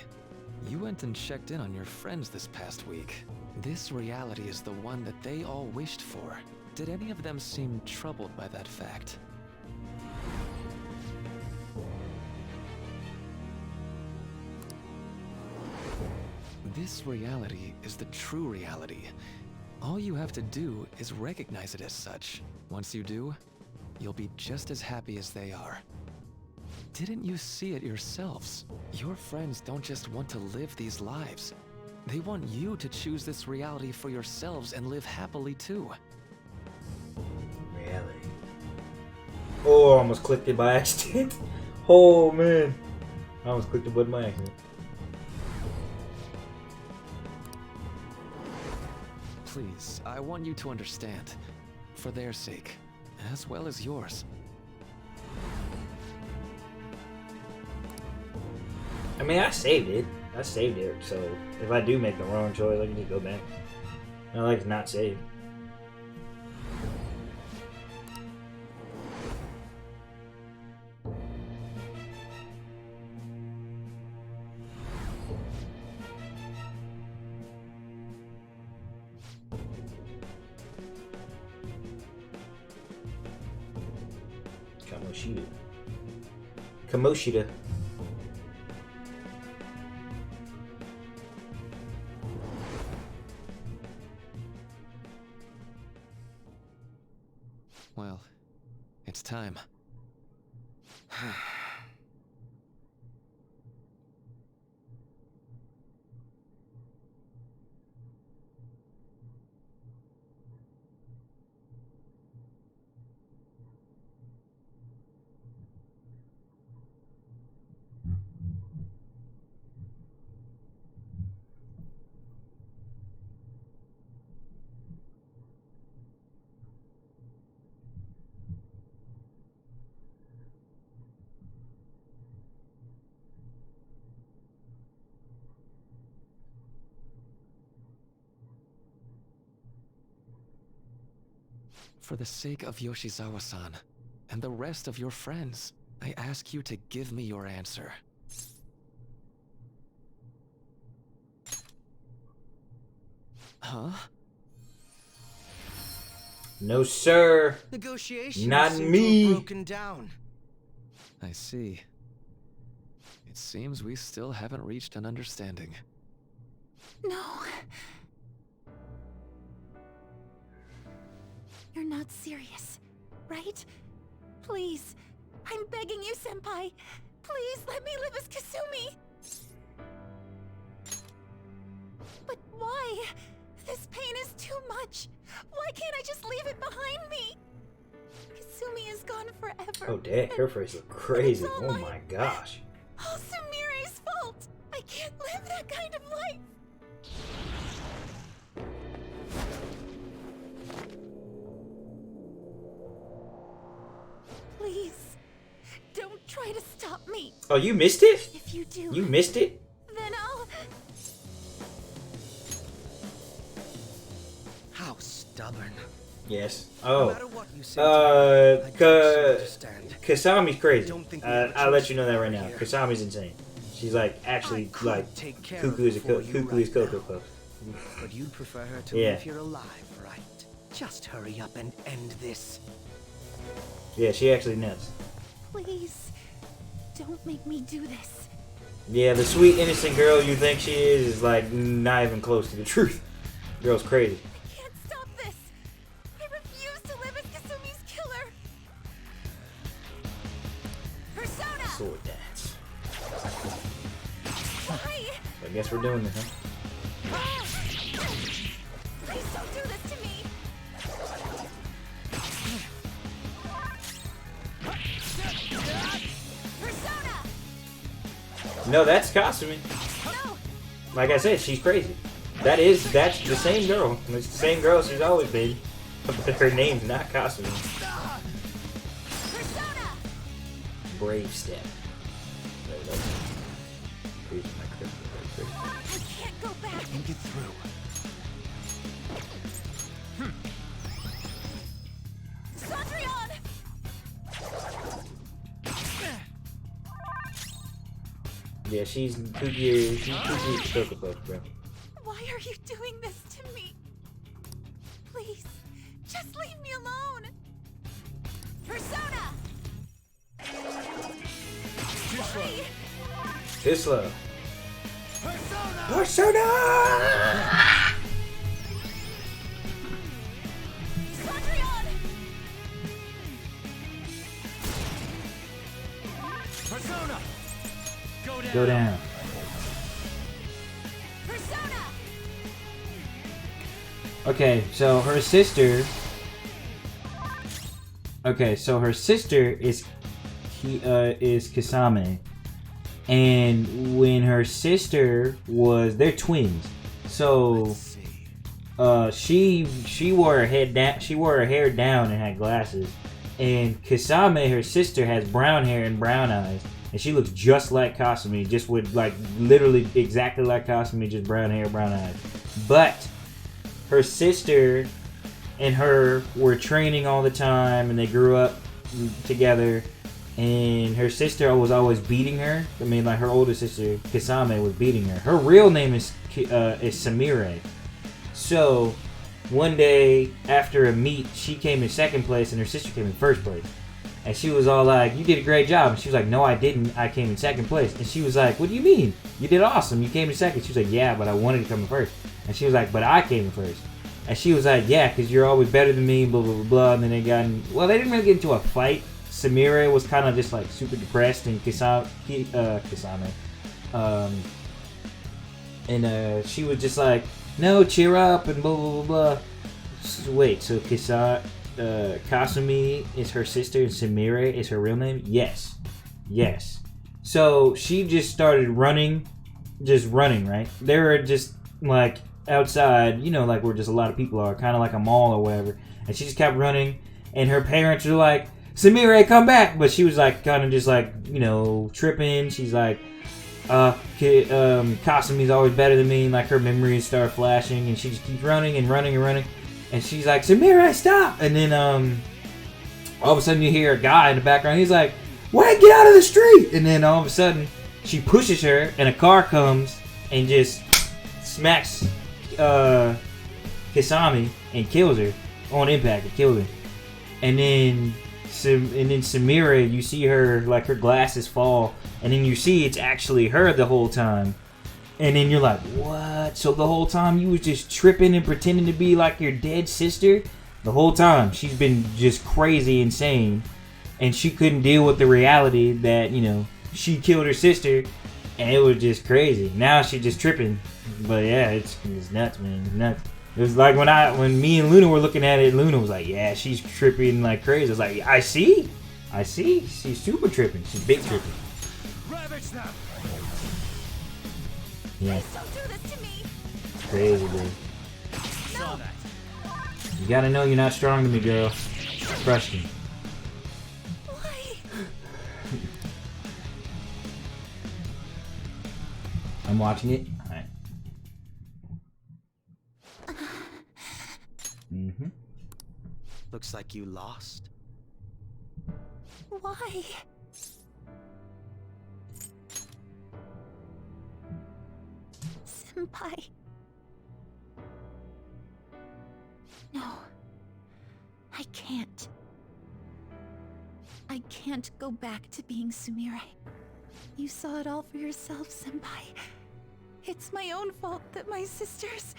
you went and checked in on your friends this past week. This reality is the one that they all wished for. Did any of them seem troubled by that fact? This reality is the true reality. All you have to do is recognize it as such. Once you do, you'll be just as happy as they are. Didn't you see it yourselves? Your friends don't just want to live these lives. They want you to choose this reality for yourselves and live happily too. Reality. Oh, I almost clicked it by accident. Oh man. I almost clicked the button by accident. Please, I want you to understand. For their sake, as well as yours. I mean, I saved it. I saved it, so if I do make the wrong choice, I can just go back. I like to not save. Kamoshida. Kamoshida. Well, it's time. For the sake of Yoshizawa-san, and the rest of your friends, I ask you to give me your answer. Huh? No, sir. Negotiations Not seem to me. have broken down. I see. It seems we still haven't reached an understanding. No. You're not serious, right? Please. I'm begging you, Senpai. Please let me live as Kasumi. But why? This pain is too much. Why can't I just leave it behind me? Kasumi is gone forever. Oh, dang, her face looks crazy. Oh my gosh. All Sumire's fault. I can't live that kind of life. Please, don't try to stop me. Oh, you missed it? If you do, You missed it? then I'll... How stubborn. Yes. No Oh. matter what you say, I don't understand. Kasami's crazy. Don't think we have a I'll let choice you know that right over now. here. Kasami's insane. She's like actually like take care cuckoo of is for you cuckoo is right Cocoa Puff. But you'd prefer her to Yeah. live here alive, right? Just hurry up and end this. Yeah, she actually nuts. Please, don't make me do this. Yeah, the sweet innocent girl you think she is like not even close to the truth. Girl's crazy. I can't stop this. I refuse to live as Kasumi's killer. Persona! Sword dance. Why? I guess we're doing this, huh? Please don't do this to me. Persona! No, that's Kasumi. No! Like I said, she's crazy. That's the same girl. It's the same girl she's always been. But her name's not Kasumi. Persona! Brave step. I can't go back. And get through. Satrion! Yeah, she's Kuki. She's Kuki Cocoa Puff, bro. Why are you doing this to me? Please, just leave me alone. Persona! Why? Isla. Persona! Satrion! Persona! Go down. Persona! Okay, so her sister. Okay, so her sister is Kisame, and when her sister was, they're twins. So, she wore her head down. She wore her hair down and had glasses. And Kisame, her sister, has brown hair and brown eyes, and she looks just like Kasumi, just with like literally exactly like Kasumi, just brown hair, brown eyes. But her sister and her were training all the time, and they grew up together. And her sister was always beating her. I mean, like her older sister Kisame was beating her. Her real name is Samire. So one day after a meet, she came in second place, and her sister came in first place. And she was all like, "You did a great job." And she was like, "No, I didn't. I came in second place." And she was like, "What do you mean? You did awesome. You came in second." She was like, "Yeah, but I wanted to come in first." And she was like, "But I came in first." And she was like, "Yeah, because you're always better than me, blah, blah, blah, blah." And then they got in, well, they didn't really get into a fight. Samire was kind of just like super depressed, and Kisame, she was just like, "No, cheer up," and blah, blah, blah, blah. So, wait, so Kasumi is her sister, and Samire is her real name? Yes. Yes. So she just started running, right? They were just like outside, you know, like where just a lot of people are, kind of like a mall or whatever. And she just kept running, and her parents were like, "Samire, come back!" But she was like, kind of just like, you know, tripping. She's like, Kasumi's always better than me. Like her memories start flashing, and she just keeps running and running and running. And she's like, "Samire, stop!" And then all of a sudden you hear a guy in the background. He's like, "Wait, get out of the street!" And then all of a sudden, she pushes her, and a car comes and just smacks Kisame and kills her on impact. It killed her. And then Samira, you see her, like, her glasses fall, and then you see it's actually her the whole time. And then you're like, what? So the whole time you was just tripping and pretending to be like your dead sister? The whole time she's been just crazy insane, and she couldn't deal with the reality that, you know, she killed her sister, and it was just crazy. Now she's just tripping. But yeah, it's nuts, man. It's nuts. It was like when me and Luna were looking at it, Luna was like, yeah, she's tripping like crazy. I was like, I see. She's super tripping. She's big tripping. Ravage them. Yeah. Don't do this to me. It's crazy, dude. You gotta know you're not strong to me, girl. Trust me. Why? I'm watching it. Alright. Mm-hmm. Looks like you lost. Why? Senpai. No. I can't. I can't go back to being Sumire. You saw it all for yourself, Senpai. It's my own fault that my sisters...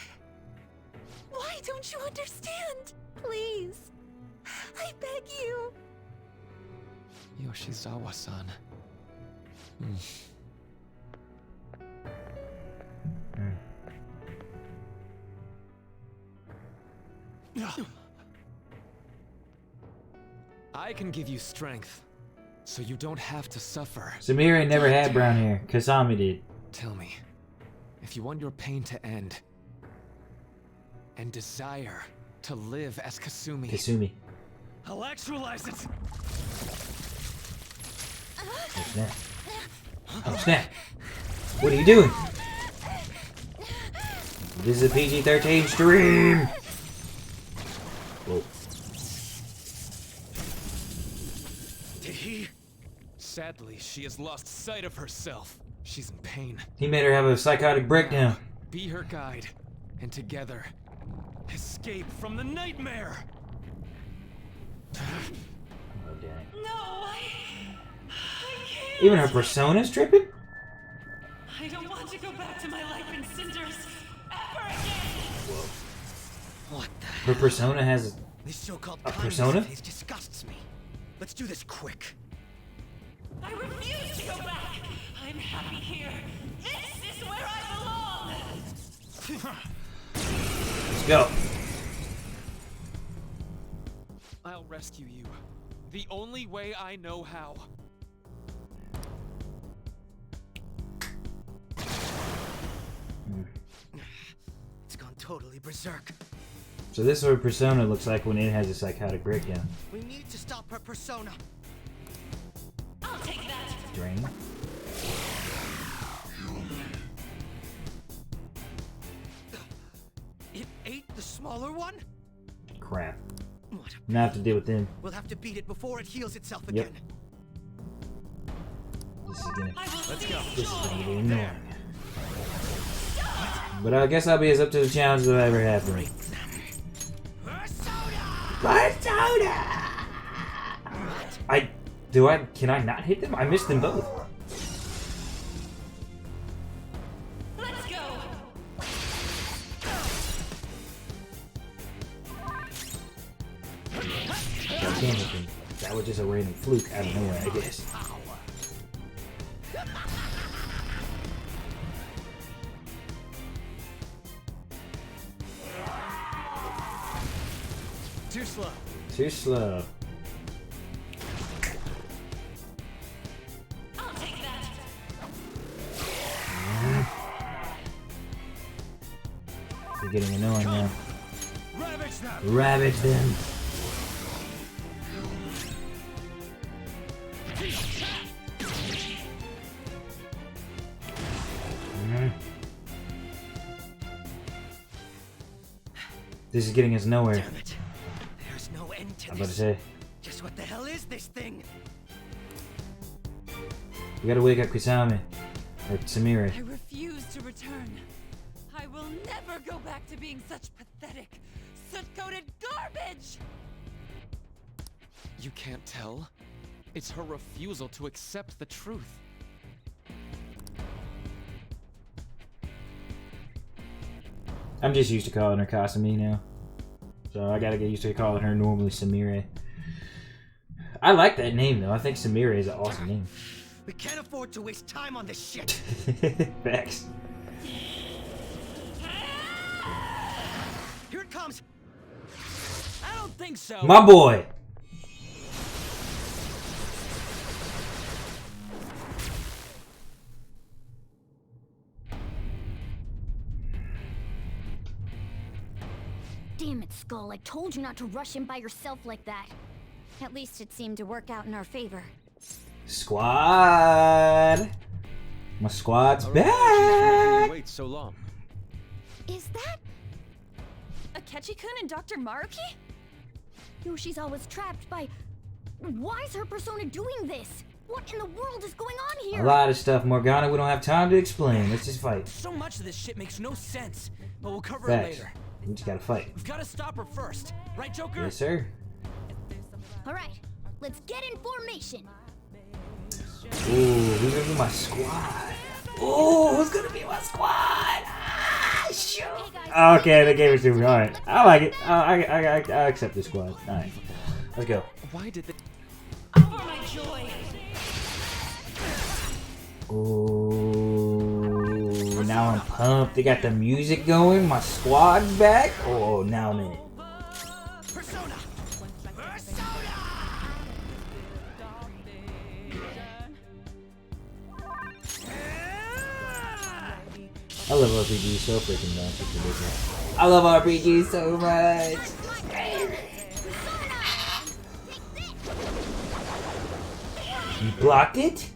Why don't you understand? Please. I beg you. Yoshizawa-san. I can give you strength, so you don't have to suffer. Samira never had brown hair. Kasami did. Tell me, if you want your pain to end, and desire to live as Kasumi, I'll actualize it! Oh snap. Oh snap. What are you doing? This is a PG-13 stream! Whoa. Did he? Sadly, she has lost sight of herself. She's in pain. He made her have a psychotic breakdown. Be her guide, and together, escape from the nightmare! Oh, dang. No, I can't. Even her persona's tripping? I don't want to go back to my life in cinders ever again. What the Her persona has This so-called a kindness persona? of his disgusts me. Let's do this quick. I refuse to go back. I'm happy here. This is where I belong. Let's go. I'll rescue you. The only way I know how. It's gone totally berserk. So this is what her persona looks like when it has a psychotic breakdown. We need to stop her persona. I'll take that. Drain. It ate the smaller one? Crap. What a Now I have to deal with them. We'll have to beat it before it heals itself Yep. again. This is gonna, Let's go. this is gonna be annoying. But I guess I'll be as up to the challenge that I ever have for me. Persona! Can I not hit them? I missed them both. Let's go. God damn it, that was just a random fluke out of nowhere, I guess. Too slow. Too slow. I'll take that. They're getting annoying now. Ravage them. Ravage them. This is getting us nowhere. Damn it. There's no end to I'm about to this. say. Just what the hell is this thing? We gotta wake up Kusame. Or Samira. I refuse to return. I will never go back to being such pathetic, soot-coated garbage! You can't tell? It's her refusal to accept the truth. I'm just used to calling her Kasumi now. So I gotta get used to calling her normally Samira. I like that name though. I think Samira is an awesome name. We can't afford to waste time on this shit. Facts. Here it comes. I don't think so. My boy. Damn it, Skull. I told you not to rush him by yourself like that. At least it seemed to work out in our favor. Squad. My squad's back. Wait so long. Is that Akechi-kun and Dr. Maruki? Yoshi's always trapped by... Why is her persona doing this? What in the world is going on here? A lot of stuff, Morgana. We don't have time to explain. Let's just fight. So much of this shit makes no sense, but we'll cover Facts. it later. We just gotta fight. We've gotta stop her first, right, Joker? Yes, sir. Alright, let's get in formation. Ooh, who's gonna be my squad? Ooh, who's gonna be my squad? Ah, shoot. Okay, they gave it to me. Alright, I like it. I accept this squad. Alright, let's go. Why did they... Ooh, now I'm pumped. They got the music going. My squad's back. Oh, now I'm in it. Persona. I love RPGs so freaking much. It's ridiculous. I love RPGs so much. You blocked it?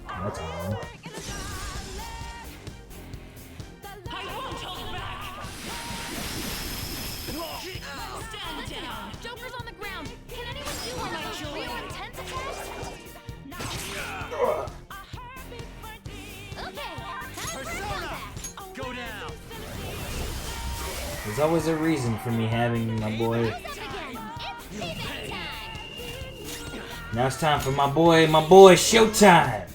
That's all. Stand down! Joker's on the ground. Can anyone do one of those real intense attacks? Okay, time for combat. Go down! There's always a reason for me having my boy. Now it's time for my boy Showtime.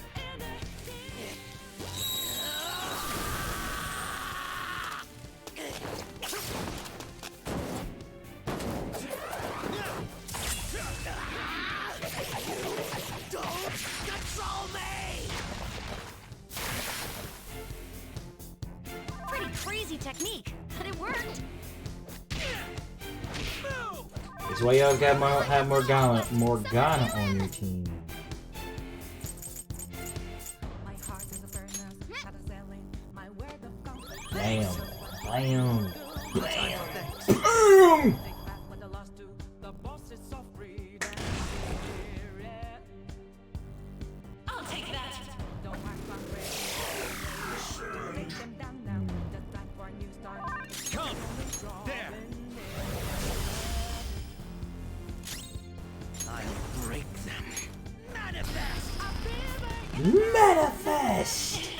Pretty crazy technique, but it worked. That's why y'all got have Morgana on your team. Bam. Bam. Bam. Bam. I'll take that! Come! There! I'll break them. Manifest! Manifest!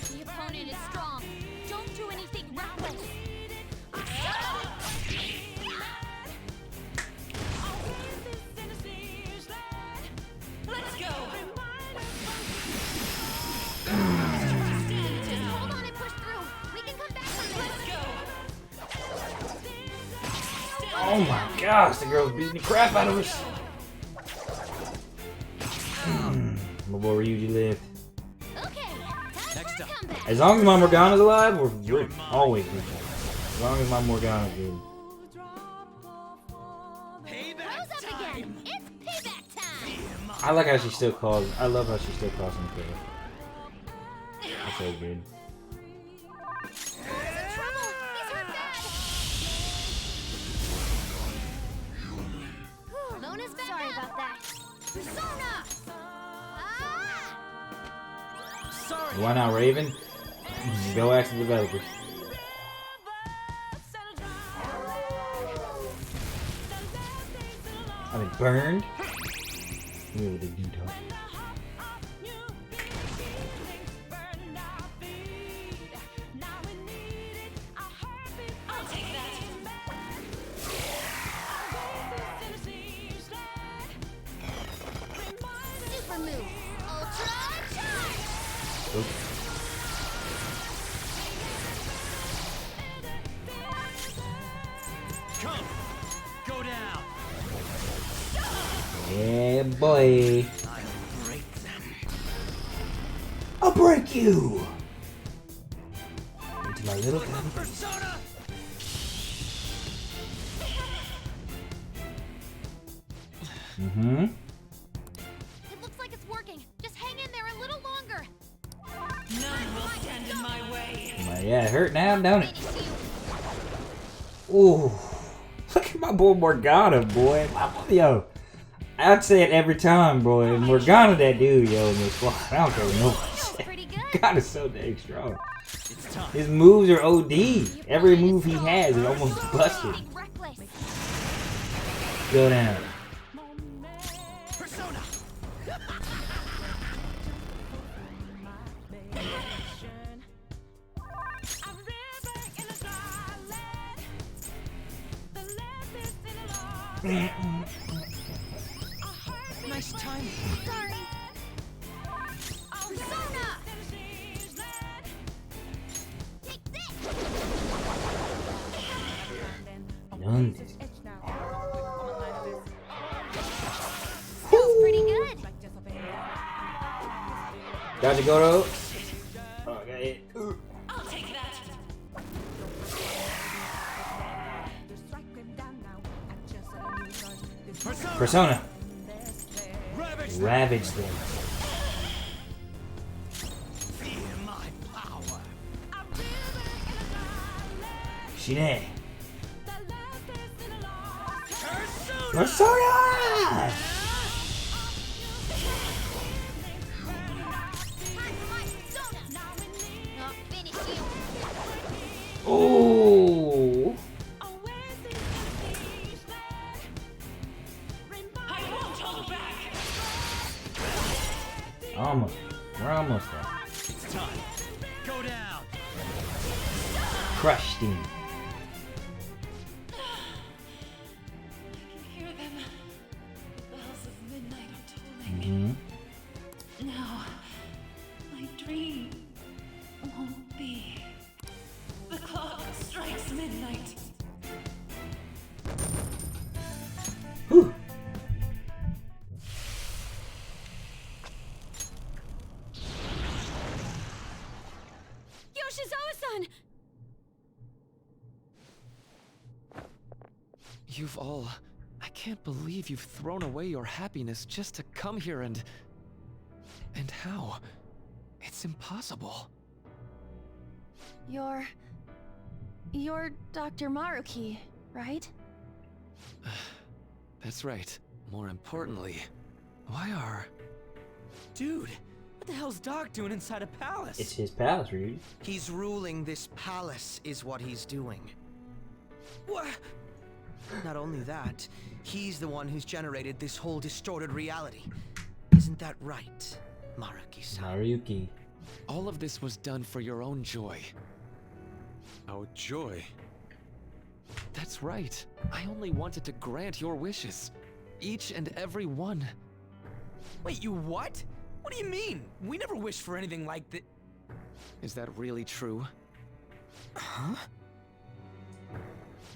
The opponent is strong. Don't do anything reckless. Let's go! Just hold on and push through. We can come back from this. Let's go! Oh my gosh, the girl's beating the crap out of us. My boy Ryuji lived. Next up. As long as my Morgana's alive, we're good. Always good. As long as my Morgana's good. Rose up again. It's payback time. I like how she still calls. I love how she still calls him Killer. That's so good. Bonus back. Sorry about that. Persona. Sorry. Why not Raven? Go ask the developers. burned. Ooh, the dude, huh? Super move. Ultra charge. Okay. Come, go down. Yeah, boy. I'll break them. I'll break you into my little tiny piece. Persona. Mm-hmm. It looks like it's working. Just hang in there a little longer. None will stand in my way. Yeah, it hurt now, don't it? Ooh. Look at my boy Morgana, boy. Yo. I'd say it every time, boy. Morgana, that dude, yo, in this squad. I don't care what nobody says. God is so dang strong. His moves are OD. Every move he has is almost busted. Go down. Persona. Nice time. Sorry. Persona. Take this. None. Feels pretty good. Got to go to. Oh, I got it. I'll take that. Persona. Ravage them. Feel my power. Shine. Persona! Oh! Almost. We're almost there. It's time. Go down. Crushed him. Hear them. The bells of midnight are tolling. Mm-hmm. Now, my dream won't be. The clock strikes midnight. Whew. Yoshizawa-san! You've all... I can't believe you've thrown away your happiness just to come here and how? It's impossible. You're Dr. Maruki, right? That's right. More importantly, why are... Dude, what the hell's Doc doing inside a palace? It's his palace, Reed. He's ruling this palace, is what he's doing. What? Not only that, he's the one who's generated this whole distorted reality. Isn't that right, Maruki-san? Maruki. All of this was done for your own joy. Our joy? That's right. I only wanted to grant your wishes. Each and every one. Wait, you what? What do you mean? We never wished for anything like that. Is that really true? Huh?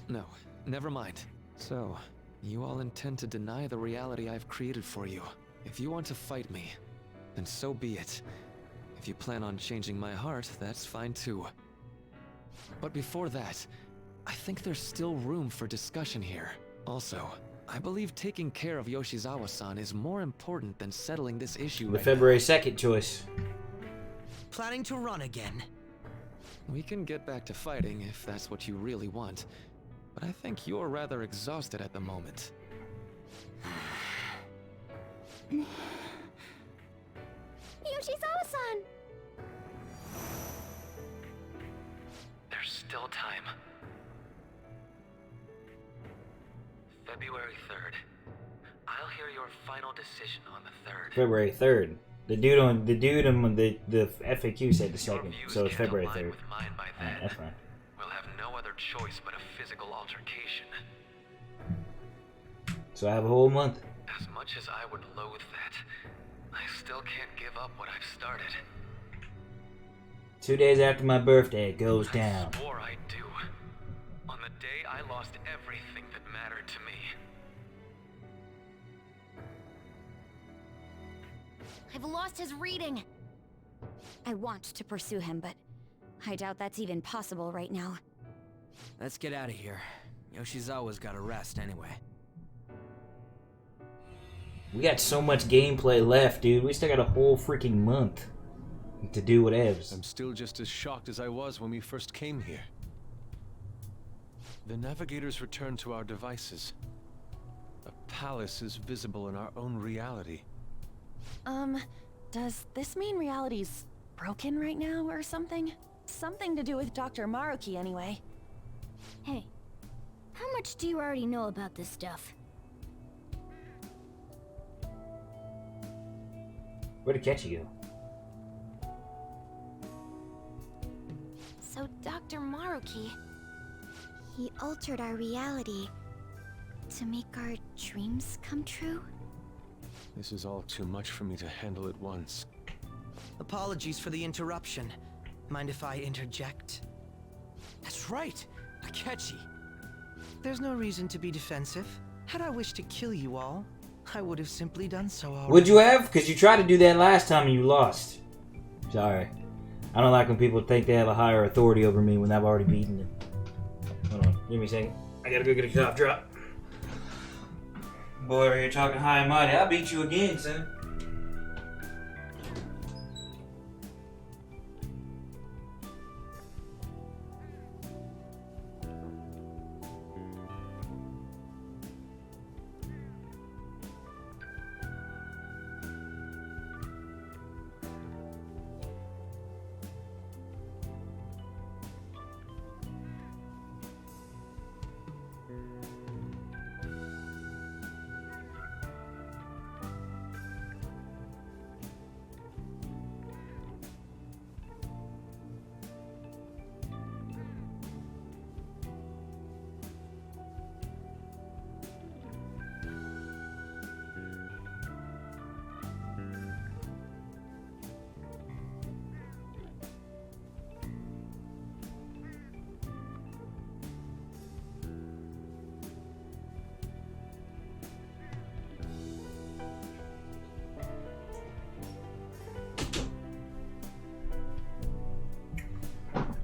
No, never mind. So, you all intend to deny the reality I've created for you. If you want to fight me, then so be it. If you plan on changing my heart, that's fine too. But before that, I think there's still room for discussion here. Also, I believe taking care of Yoshizawa-san is more important than settling this issue The right February 2nd choice. Planning to run again? We can get back to fighting if that's what you really want, but I think you're rather exhausted at the moment. Yoshizawa-san! There's still time. February 3rd. hear your final decision on the 3rd. February 3rd. The dude on the FAQ said the 2nd, so it's February 3rd. Alright, that's fine. We'll have no other choice but a physical altercation. So I have a whole month. As much as I would loathe that, I still can't give up what I've started. 2 days after my birthday, it goes down. I swore I'd do. On the day I lost everything that mattered to me. I've lost his reading. I want to pursue him, but I doubt that's even possible right now. Let's get out of here. Yoshizawa's gotta rest anyway. We got so much gameplay left, dude. We still got a whole freaking month to do whatevs. I'm still just as shocked as I was when we first came here. The navigators returned to our devices. A palace is visible in our own reality. Does this mean reality's broken right now or something? Something to do with Dr. Maruki anyway. Hey, how much do you already know about this stuff? Where'd Akechi go? So Dr. Maruki... He altered our reality to make our dreams come true? This is all too much for me to handle at once. Apologies for the interruption. Mind if I interject? That's right, Akechi. There's no reason to be defensive. Had I wished to kill you all, I would have simply done so already. Would you have? Because you tried to do that last time and you lost. Sorry. I don't like when people think they have a higher authority over me when I've already beaten them. Hold on. Give me a second. I gotta go get a cough drop. Boy, over here talking high and mighty. I'll beat you again, son.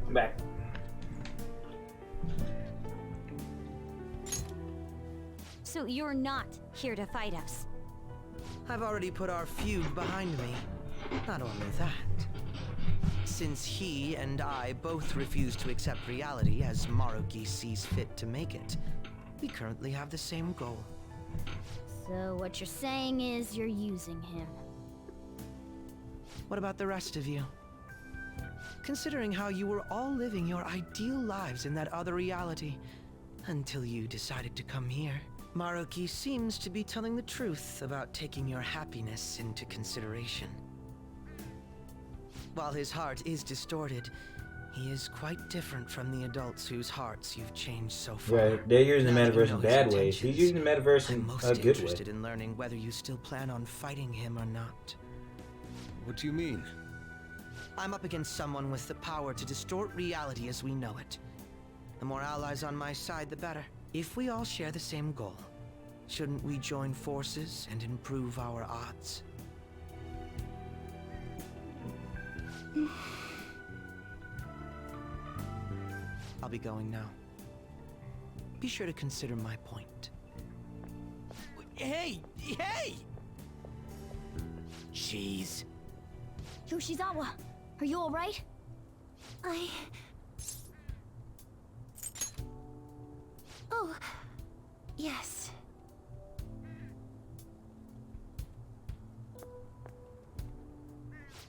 Back. So you're not here to fight us? I've already put our feud behind me. Not only that. Since he and I both refuse to accept reality as Maruki sees fit to make it, we currently have the same goal. So what you're saying is you're using him. What about the rest of you? Considering how you were all living your ideal lives in that other reality, until you decided to come here. Maruki seems to be telling the truth about taking your happiness into consideration. While his heart is distorted, he is quite different from the adults whose hearts you've changed so far. Right, they're using the Now that you metaverse know in his bad ways. He's intentions, using the metaverse I'm in most a good way. interested in learning whether you still plan on fighting him or not. What do you mean? I'm up against someone with the power to distort reality as we know it. The more allies on my side, the better. If we all share the same goal, shouldn't we join forces and improve our odds? I'll be going now. Be sure to consider my point. Hey! Hey! Jeez. Yoshizawa, are you alright? Oh, yes.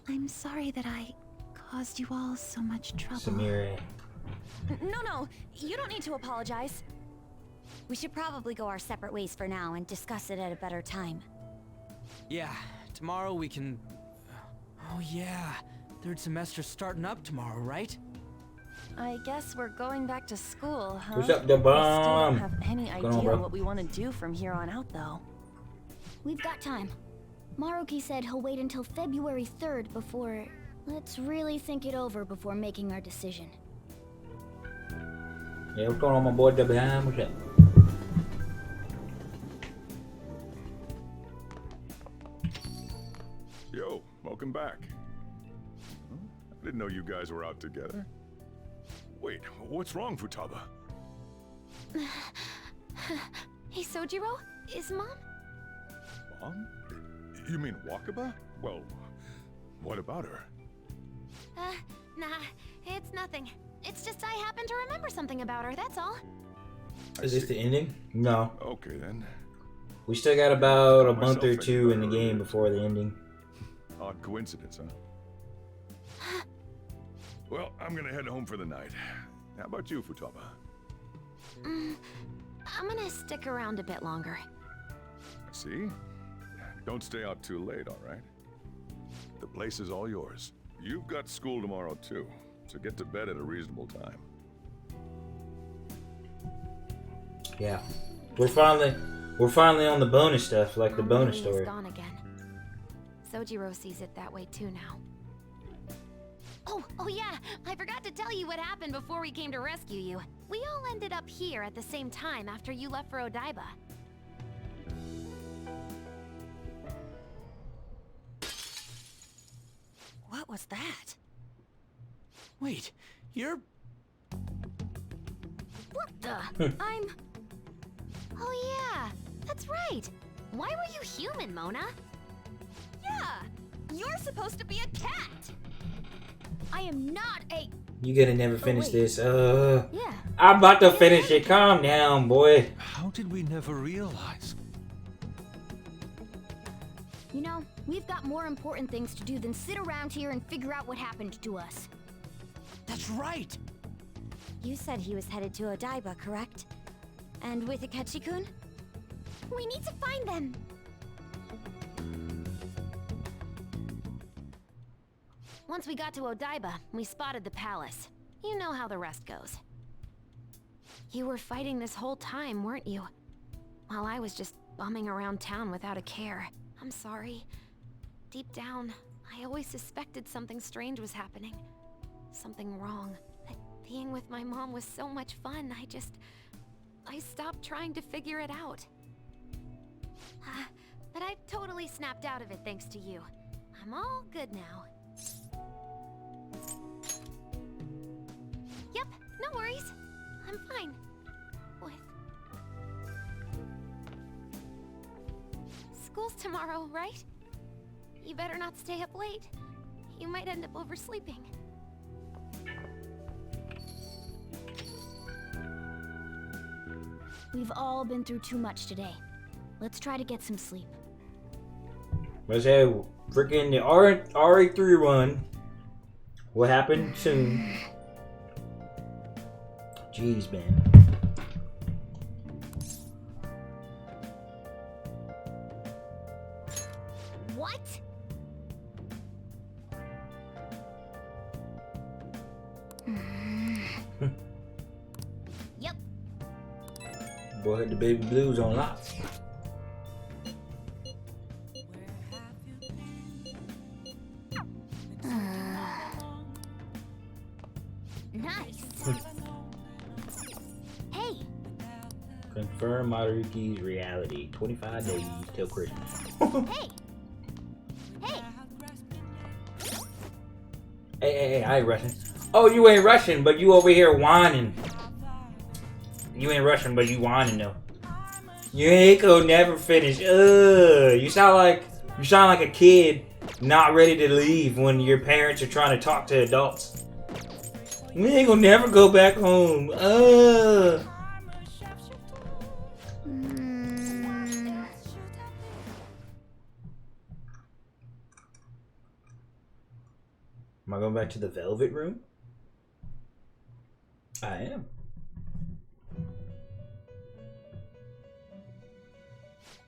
I'm sorry that I caused you all so much trouble. Samire. No, you don't need to apologize. We should probably go our separate ways for now and discuss it at a better time. Yeah, tomorrow we can... Oh yeah, third semester's starting up tomorrow, right? I guess we're going back to school, huh? What's up, the I still bomb? don't have any What's idea going on, bro? what we want to do from here on out, though. We've got time. Maruki said he'll wait until February 3rd before... Let's really think it over before making our decision. Yeah, what's going on, my boy? The behind. What's up? Yo, welcome back. Huh? I didn't know you guys were out together. Wait, what's wrong, Futaba? Hey, Sojiro? Is Mom? Mom? You mean Wakaba? Well, what about her? Nah, it's nothing. It's just I happen to remember something about her, that's all. Is this the ending? No. Okay, then. We still got about a Myself month or thinking two in the about her game before the ending. Odd coincidence, huh? Well, I'm gonna head home for the night. How about you, Futaba? I'm gonna stick around a bit longer. See? Don't stay out too late, all right? The place is all yours. You've got school tomorrow, too, so get to bed at a reasonable time. Yeah. We're finally on the bonus stuff, like the bonus Really is story. gone again. Sojiro sees it that way too now. Oh yeah, I forgot to tell you what happened before we came to rescue you. We all ended up here at the same time after you left for Odaiba. What was that? Wait, you're... What the? Oh yeah, that's right. Why were you human, Mona? Yeah, you're supposed to be a cat. I am not a... You gotta never finish wait. this. Yeah. I'm about to finish it. Calm down, boy. How did we never realize? You know, we've got more important things to do than sit around here and figure out what happened to us. That's right! You said he was headed to Odaiba, correct? And with Akechi-kun? We need to find them! Once we got to Odaiba, we spotted the palace. You know how the rest goes. You were fighting this whole time, weren't you? While I was just bumming around town without a care. I'm sorry. Deep down, I always suspected something strange was happening. Something wrong. That being with my mom was so much fun, I stopped trying to figure it out. But I've totally snapped out of it thanks to you. I'm all good now. Yep, no worries. I'm fine. With... School's tomorrow, right? You better not stay up late. You might end up oversleeping. We've all been through too much today. Let's try to get some sleep. Let's have freaking the RA3 run. What happened soon? Jeez, man. What? Yep. Boy had the baby blues on lock. Nice. Hey. Confirm Maruki's reality. 25 days till Christmas. Hey. Hey. Hey, I ain't rushing. Oh, you ain't rushing, but you over here whining. You ain't rushing, but you whining though. You ain't gonna never finish. You sound like a kid not ready to leave when your parents are trying to talk to adults. We ain't gonna never go back home. Am I going back to the Velvet Room? I am.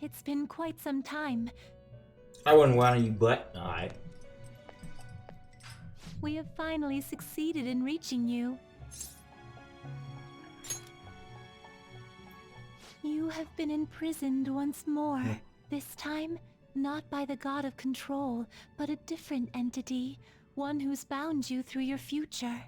It's been quite some time. I wouldn't want you, but alright. We have finally succeeded in reaching you. You have been imprisoned once more. This time, not by the god of control, but a different entity, one who's bound you through your future.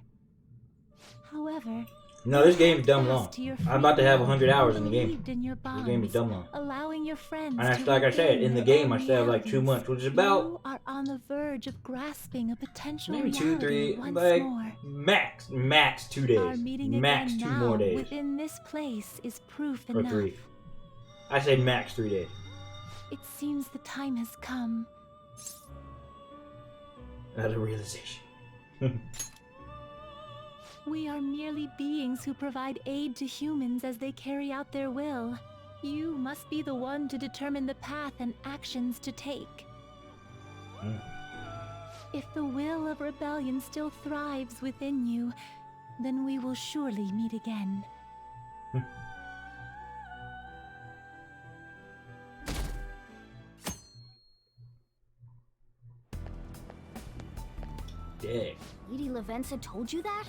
However, No, this game's dumb long. I'm about to have 100 hours in the game. in your This game is dumb long. allowing your friends And that's to like I said, regain in the their game I own still have like 2 realities. months, which is about You are on the verge of grasping a potential maybe 2, reality 3, once like more. max 2 Our days. meeting Max again 2 now more days. within this place is proof Or enough. 3. I say max 3 days. It seems the time has come. Out of realization. We are merely beings who provide aid to humans as they carry out their will. You must be the one to determine the path and actions to take. If the will of rebellion still thrives within you, then we will surely meet again. Yeah. Lady Lavenza told you that?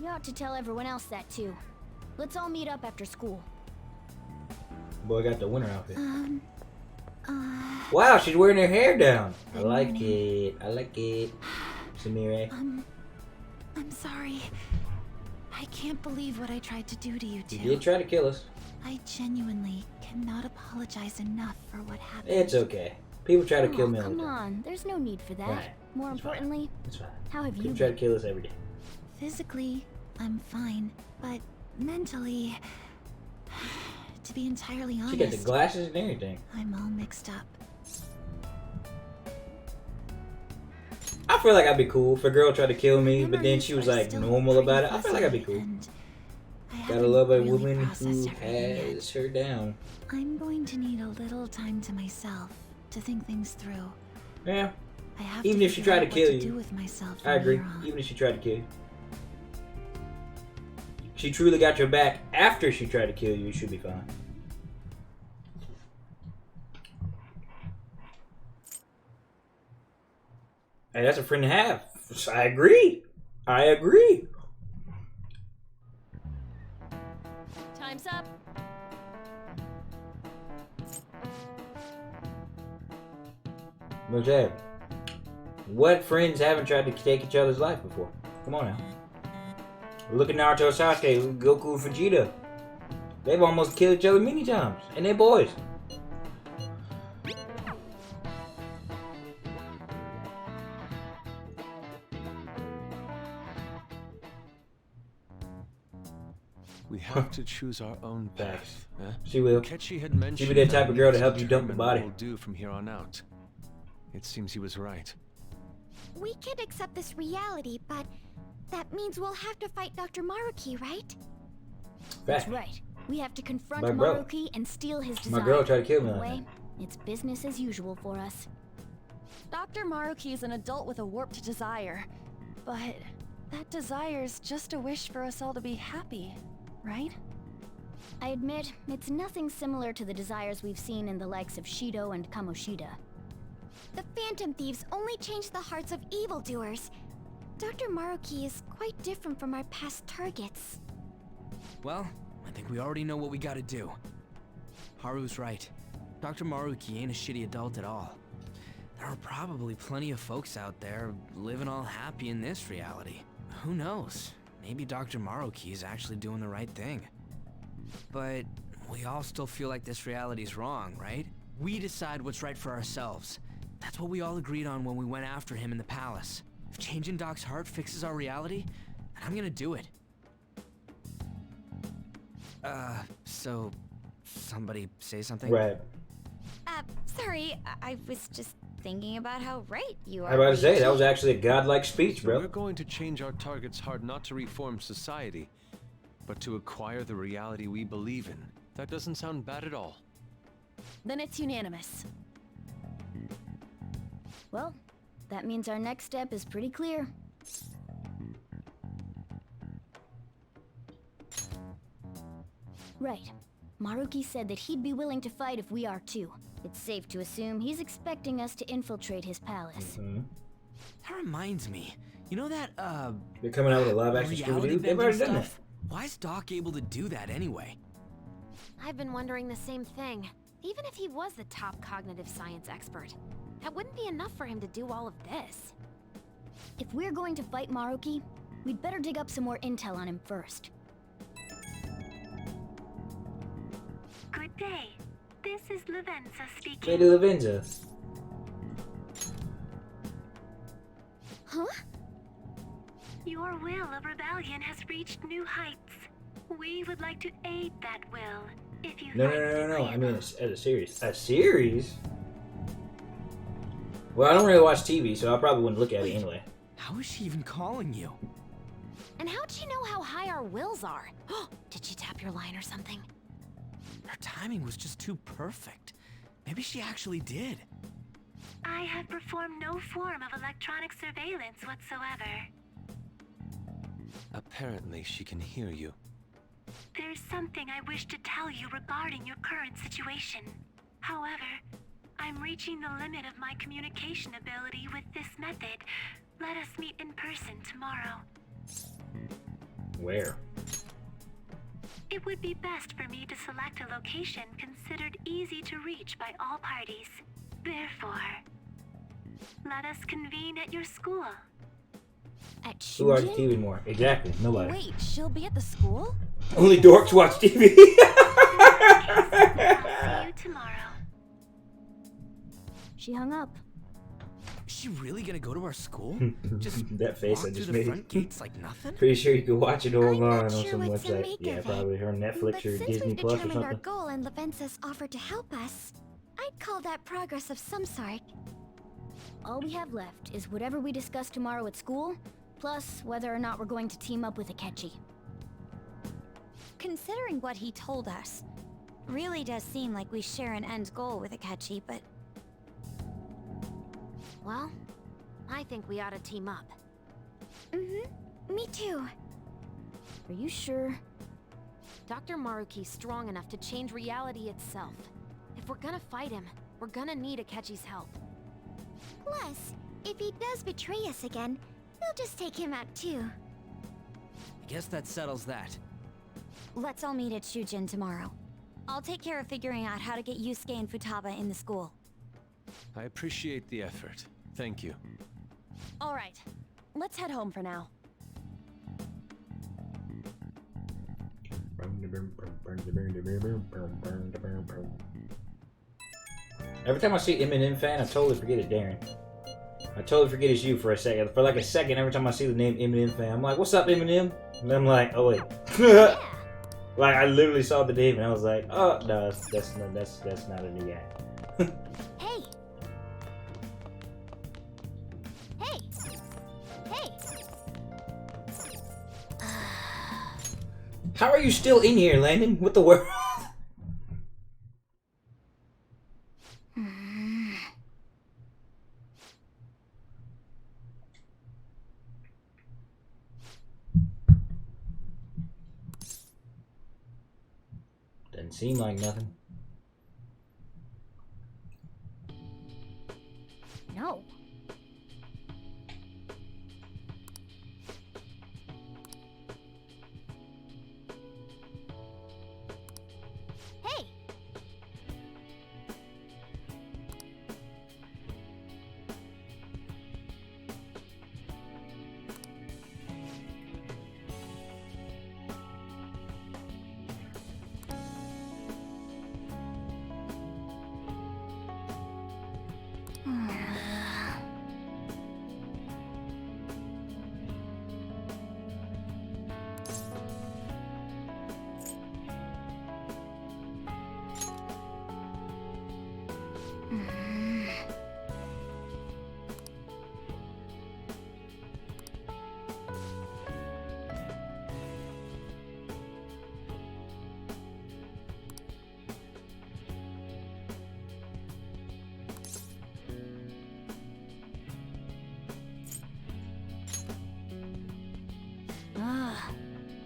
You ought to tell everyone else that too. Let's all meet up after school. Boy got the winter outfit. Wow, she's wearing her hair down. I like it. I like it. Samira. I'm sorry. I can't believe what I tried to do to you two. You did try to kill us. I genuinely cannot apologize enough for what happened. It's okay. People try to kill me all the Come time. on, there's no need for that. Right. More importantly, It's fine. how have you People try to been? kill us every day. Physically, I'm fine, but mentally, to be entirely honest, She got the glasses and everything. I'm all mixed up. I feel like I'd be cool if a girl tried to kill me, but then she was like normal about it. I feel like I'd be cool. Gotta love a woman who has her down. I'm going to need a little time to myself to think things through. Yeah. I have Even to if she figure tried to out kill what to you. do with myself I from agree. here on. Even if she tried to kill you. She truly got your back after she tried to kill you, you should be fine. Hey, that's a friend to have. I agree. I agree. Time's up. What's that? What friends haven't tried to take each other's life before? Come on now. Look at Naruto, Sasuke, Goku, and Vegeta. They've almost killed each other many times, and they're boys. We have to choose our own path. Eh? She will. Ketchy had mentioned She be that type we of girl need to help you dump the determine body. what we'll do from here on out. It seems he was right. We could accept this reality, but that means we'll have to fight Dr. Maruki, right? That's right. We have to confront My bro. Maruki and steal his My desire. girl tried to kill me last Anyway, night. it's business as usual for us. Dr. Maruki is an adult with a warped desire. But that desire's just a wish for us all to be happy, right? I admit, it's nothing similar to the desires we've seen in the likes of Shido and Kamoshida. The Phantom Thieves only change the hearts of evildoers. Dr. Maruki is quite different from our past targets. Well, I think we already know what we gotta do. Haru's right. Dr. Maruki ain't a shitty adult at all. There are probably plenty of folks out there living all happy in this reality. Who knows? Maybe Dr. Maruki is actually doing the right thing. But we all still feel like this reality's wrong, right? We decide what's right for ourselves. That's what we all agreed on when we went after him in the palace. If changing Doc's heart fixes our reality, then I'm gonna do it. So somebody say something? Right. Sorry, I was just thinking about how right you are. I was about to say, that was actually a godlike speech, We're bro. going to change our target's heart not to reform society, but to acquire the reality we believe in. That doesn't sound bad at all. Then it's unanimous. Well, that means our next step is pretty clear. Right. Maruki said that he'd be willing to fight if we are too. It's safe to assume he's expecting us to infiltrate his palace. That reminds me. You know that, They're coming out with a live action reality Scooby-Doo? They've bending already done that. stuff? Why is Doc able to do that anyway? I've been wondering the same thing. Even if he was the top cognitive science expert, that wouldn't be enough for him to do all of this. If we're going to fight Maruki, we'd better dig up some more intel on him first. Good day. This is Lavenza speaking. Lady Lavenza. Huh? Your will of rebellion has reached new heights. We would like to aid that will, if you No. I mean, as a series. A series? Well, I don't really watch TV, so I probably wouldn't look at it anyway. How is she even calling you? And how'd she know how high our wills are? Did she tap your line or something? Her timing was just too perfect. Maybe she actually did. I have performed no form of electronic surveillance whatsoever. Apparently, she can hear you. There's something I wish to tell you regarding your current situation. However, I'm reaching the limit of my communication ability with this method. Let us meet in person tomorrow. Where? It would be best for me to select a location considered easy to reach by all parties. Therefore, let us convene at your school. At Who watches Shujin? TV more? Exactly, nobody. Wait, she'll be at the school? Only dorks watch TV. I'll see you tomorrow. She hung up. Is she really gonna go to our school? Just That face walk I just through the made. front gates like nothing? Pretty sure you could watch it online on sure some what to website. make Yeah, of it. probably on Netflix But or since Disney we've Plus or determined our something. goal and Lavenza's offered to help us, I'd call that progress of some sort. All we have left is whatever we discuss tomorrow at school, plus whether or not we're going to team up with Akechi. Considering what he told us, really does seem like we share an end goal with Akechi, but Well, I think we ought to team up. Me too. Are you sure? Dr. Maruki's strong enough to change reality itself. If we're gonna fight him, we're gonna need Akechi's help. Plus, if he does betray us again, we'll just take him out too. I guess that settles that. let's all meet at Shujin tomorrow. I'll take care of figuring out how to get Yusuke and Futaba in the school. I appreciate the effort. Thank you. All right, let's head home for now. Every time I see Eminem fan, I totally forget it's Darren. I totally forget it's you for a second. For like a second, every time I see the name Eminem fan, I'm like, "What's up, Eminem?" And I'm like, "Oh wait." Like I literally saw the name and I was like, "Oh no, that's not a new guy." Hey! Hey! Hey! How are you still in here, Landon? What the world? Doesn't seem like nothing. No. Hey!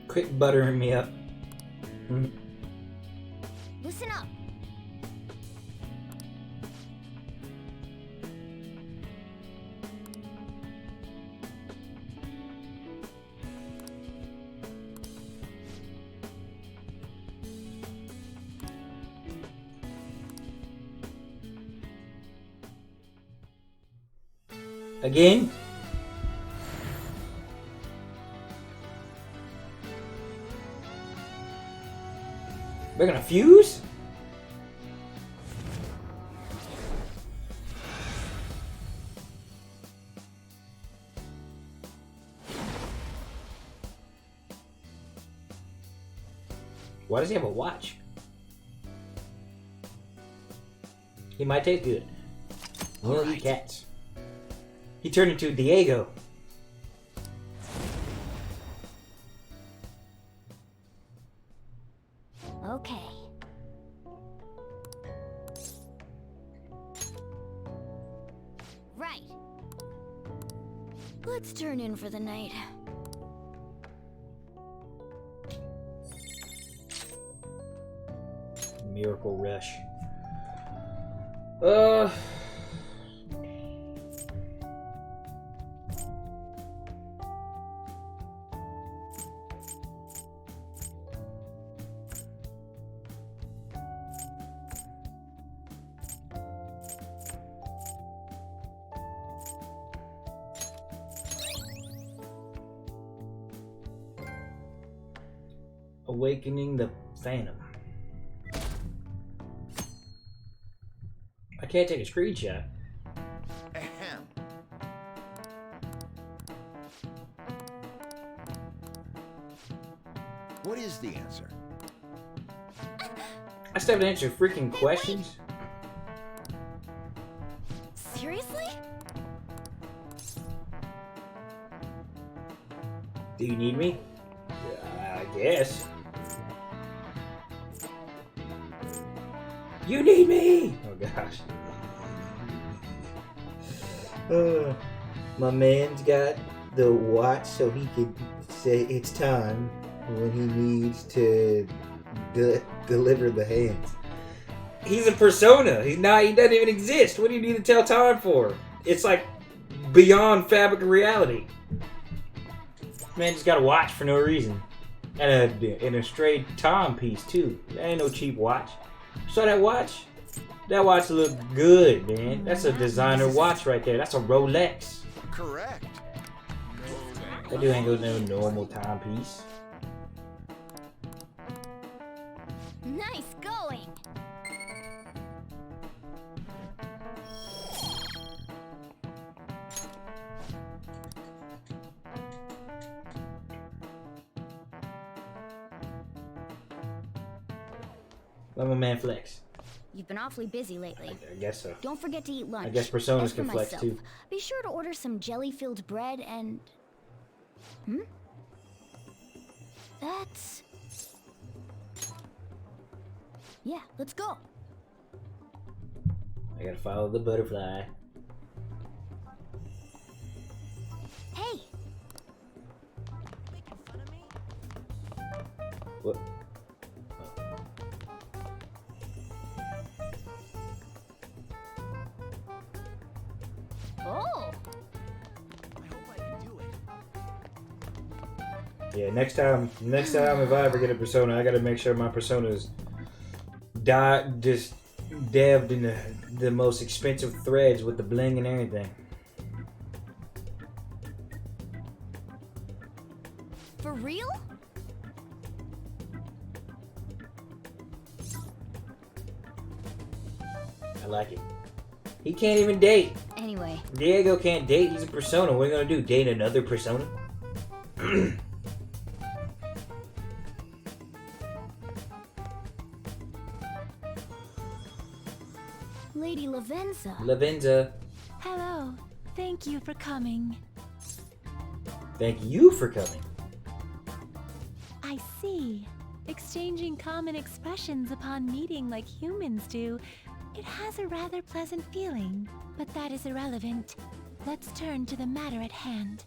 Quit buttering me up. Listen up. Again? We're gonna fuse? Why does he have a watch? He might taste good. We'll eat cats. He turned into Diego. Okay. Right. Let's turn in for the night. Miracle Rush. Awakening the Phantom. I can't take a screenshot. Ahem. What is the answer? I still haven't answered freaking questions. Seriously? Do you need me? I guess. You need me! Oh gosh. My man's got the watch so he could say it's time when he needs to deliver the hands. He's a persona. He doesn't even exist. What do you need to tell time for? It's like beyond fabric of reality. Man just got a watch for no reason. And a straight timepiece too. That ain't no cheap watch. So that watch? That watch look good, man. That's a designer watch right there. That's a Rolex. Correct. That dude ain't got no normal timepiece. Nice going. Let my man flex. You've been awfully busy lately. I guess so. Don't forget to eat lunch. I guess personas As for can flex myself, too. Be sure to order some jelly-filled bread and... That's... Yeah, let's go. I gotta follow the butterfly. Hey! What? Oh! Yeah, next time if I ever get a persona, I gotta make sure my persona's just dabbed in the most expensive threads with the bling and everything. For real? I like it. He can't even date. Anyway. Diego can't date. He's a persona. What are you gonna do? Date another persona? Lady Lavenza. Lavenza. Hello. Thank you for coming. Thank you for coming. I see. Exchanging common expressions upon meeting like humans do, it has a rather pleasant feeling. But that is irrelevant. Let's turn to the matter at hand.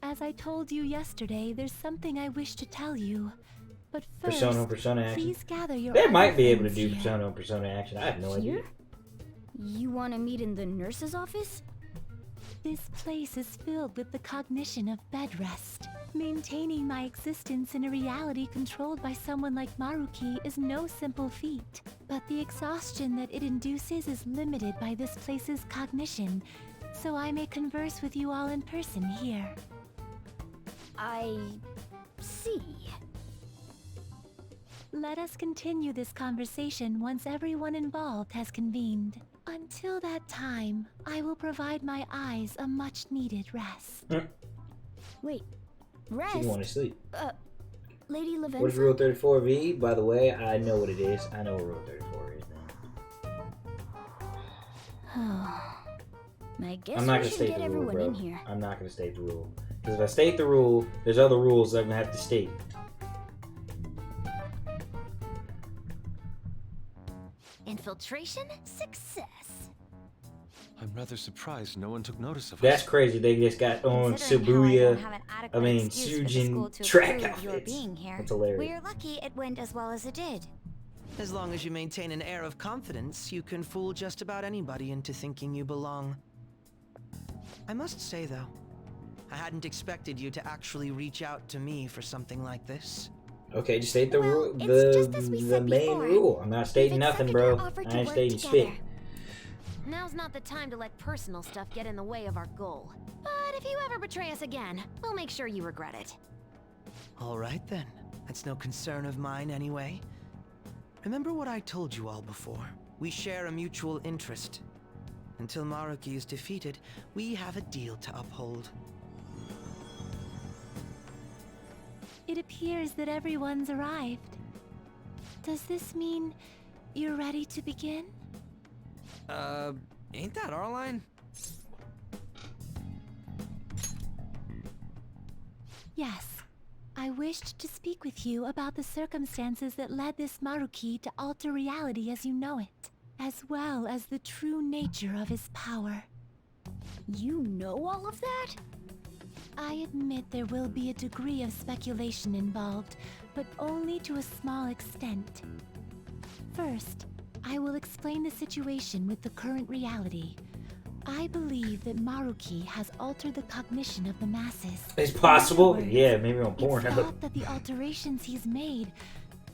As I told you yesterday, there's something I wish to tell you. But first, Persona action. please gather your They other might be able to friends do here. Persona action. I have no idea. Here? You want to meet in the nurse's office? This place is filled with the cognition of bed rest. Maintaining my existence in a reality controlled by someone like Maruki is no simple feat. But the exhaustion that it induces is limited by this place's cognition, so I may converse with you all in person here. I see. Let us continue this conversation once everyone involved has convened. Until that time, I will provide my eyes a much-needed rest. Wait, rest? She want to sleep. Lady Lavenza? What is Rule 34V? By the way, I know what it is. I know what Rule 34 is now. I guess I'm not we gonna should state get the rule, everyone bro. in here. I'm not gonna state the rule. Because if I state the rule, there's other rules I'm gonna have to state. Infiltration success. I'm rather surprised no one took notice of That's us. crazy. They just got on Considering how I don't Shibuya. have an I adequate mean, excuse for the school Sujin to track approve your outfits. being here. That's hilarious. We're lucky it went as well as it did. As long as you maintain an air of confidence, you can fool just about anybody into thinking you belong. I must say, though, I hadn't expected you to actually reach out to me for something like this. Okay, just state the rule. just as we The said main before. rule. I'm not stating nothing, bro. offer to I ain't work stating together. spit. Now's not the time to let personal stuff get in the way of our goal. But if you ever betray us again, we'll make sure you regret it. All right, then. That's no concern of mine, anyway. Remember what I told you all before. We share a mutual interest. Until Maruki is defeated, we have a deal to uphold. It appears that everyone's arrived. Does this mean you're ready to begin? Ain't that our line? Yes. I wished to speak with you about the circumstances that led this Maruki to alter reality as you know it, as well as the true nature of his power. You know all of that? I admit there will be a degree of speculation involved, but only to a small extent. First, I will explain the situation with the current reality. I believe that Maruki has altered the cognition of the masses. It's possible? In other words, Yeah, maybe on it's Pornhub. thought that the alterations he's made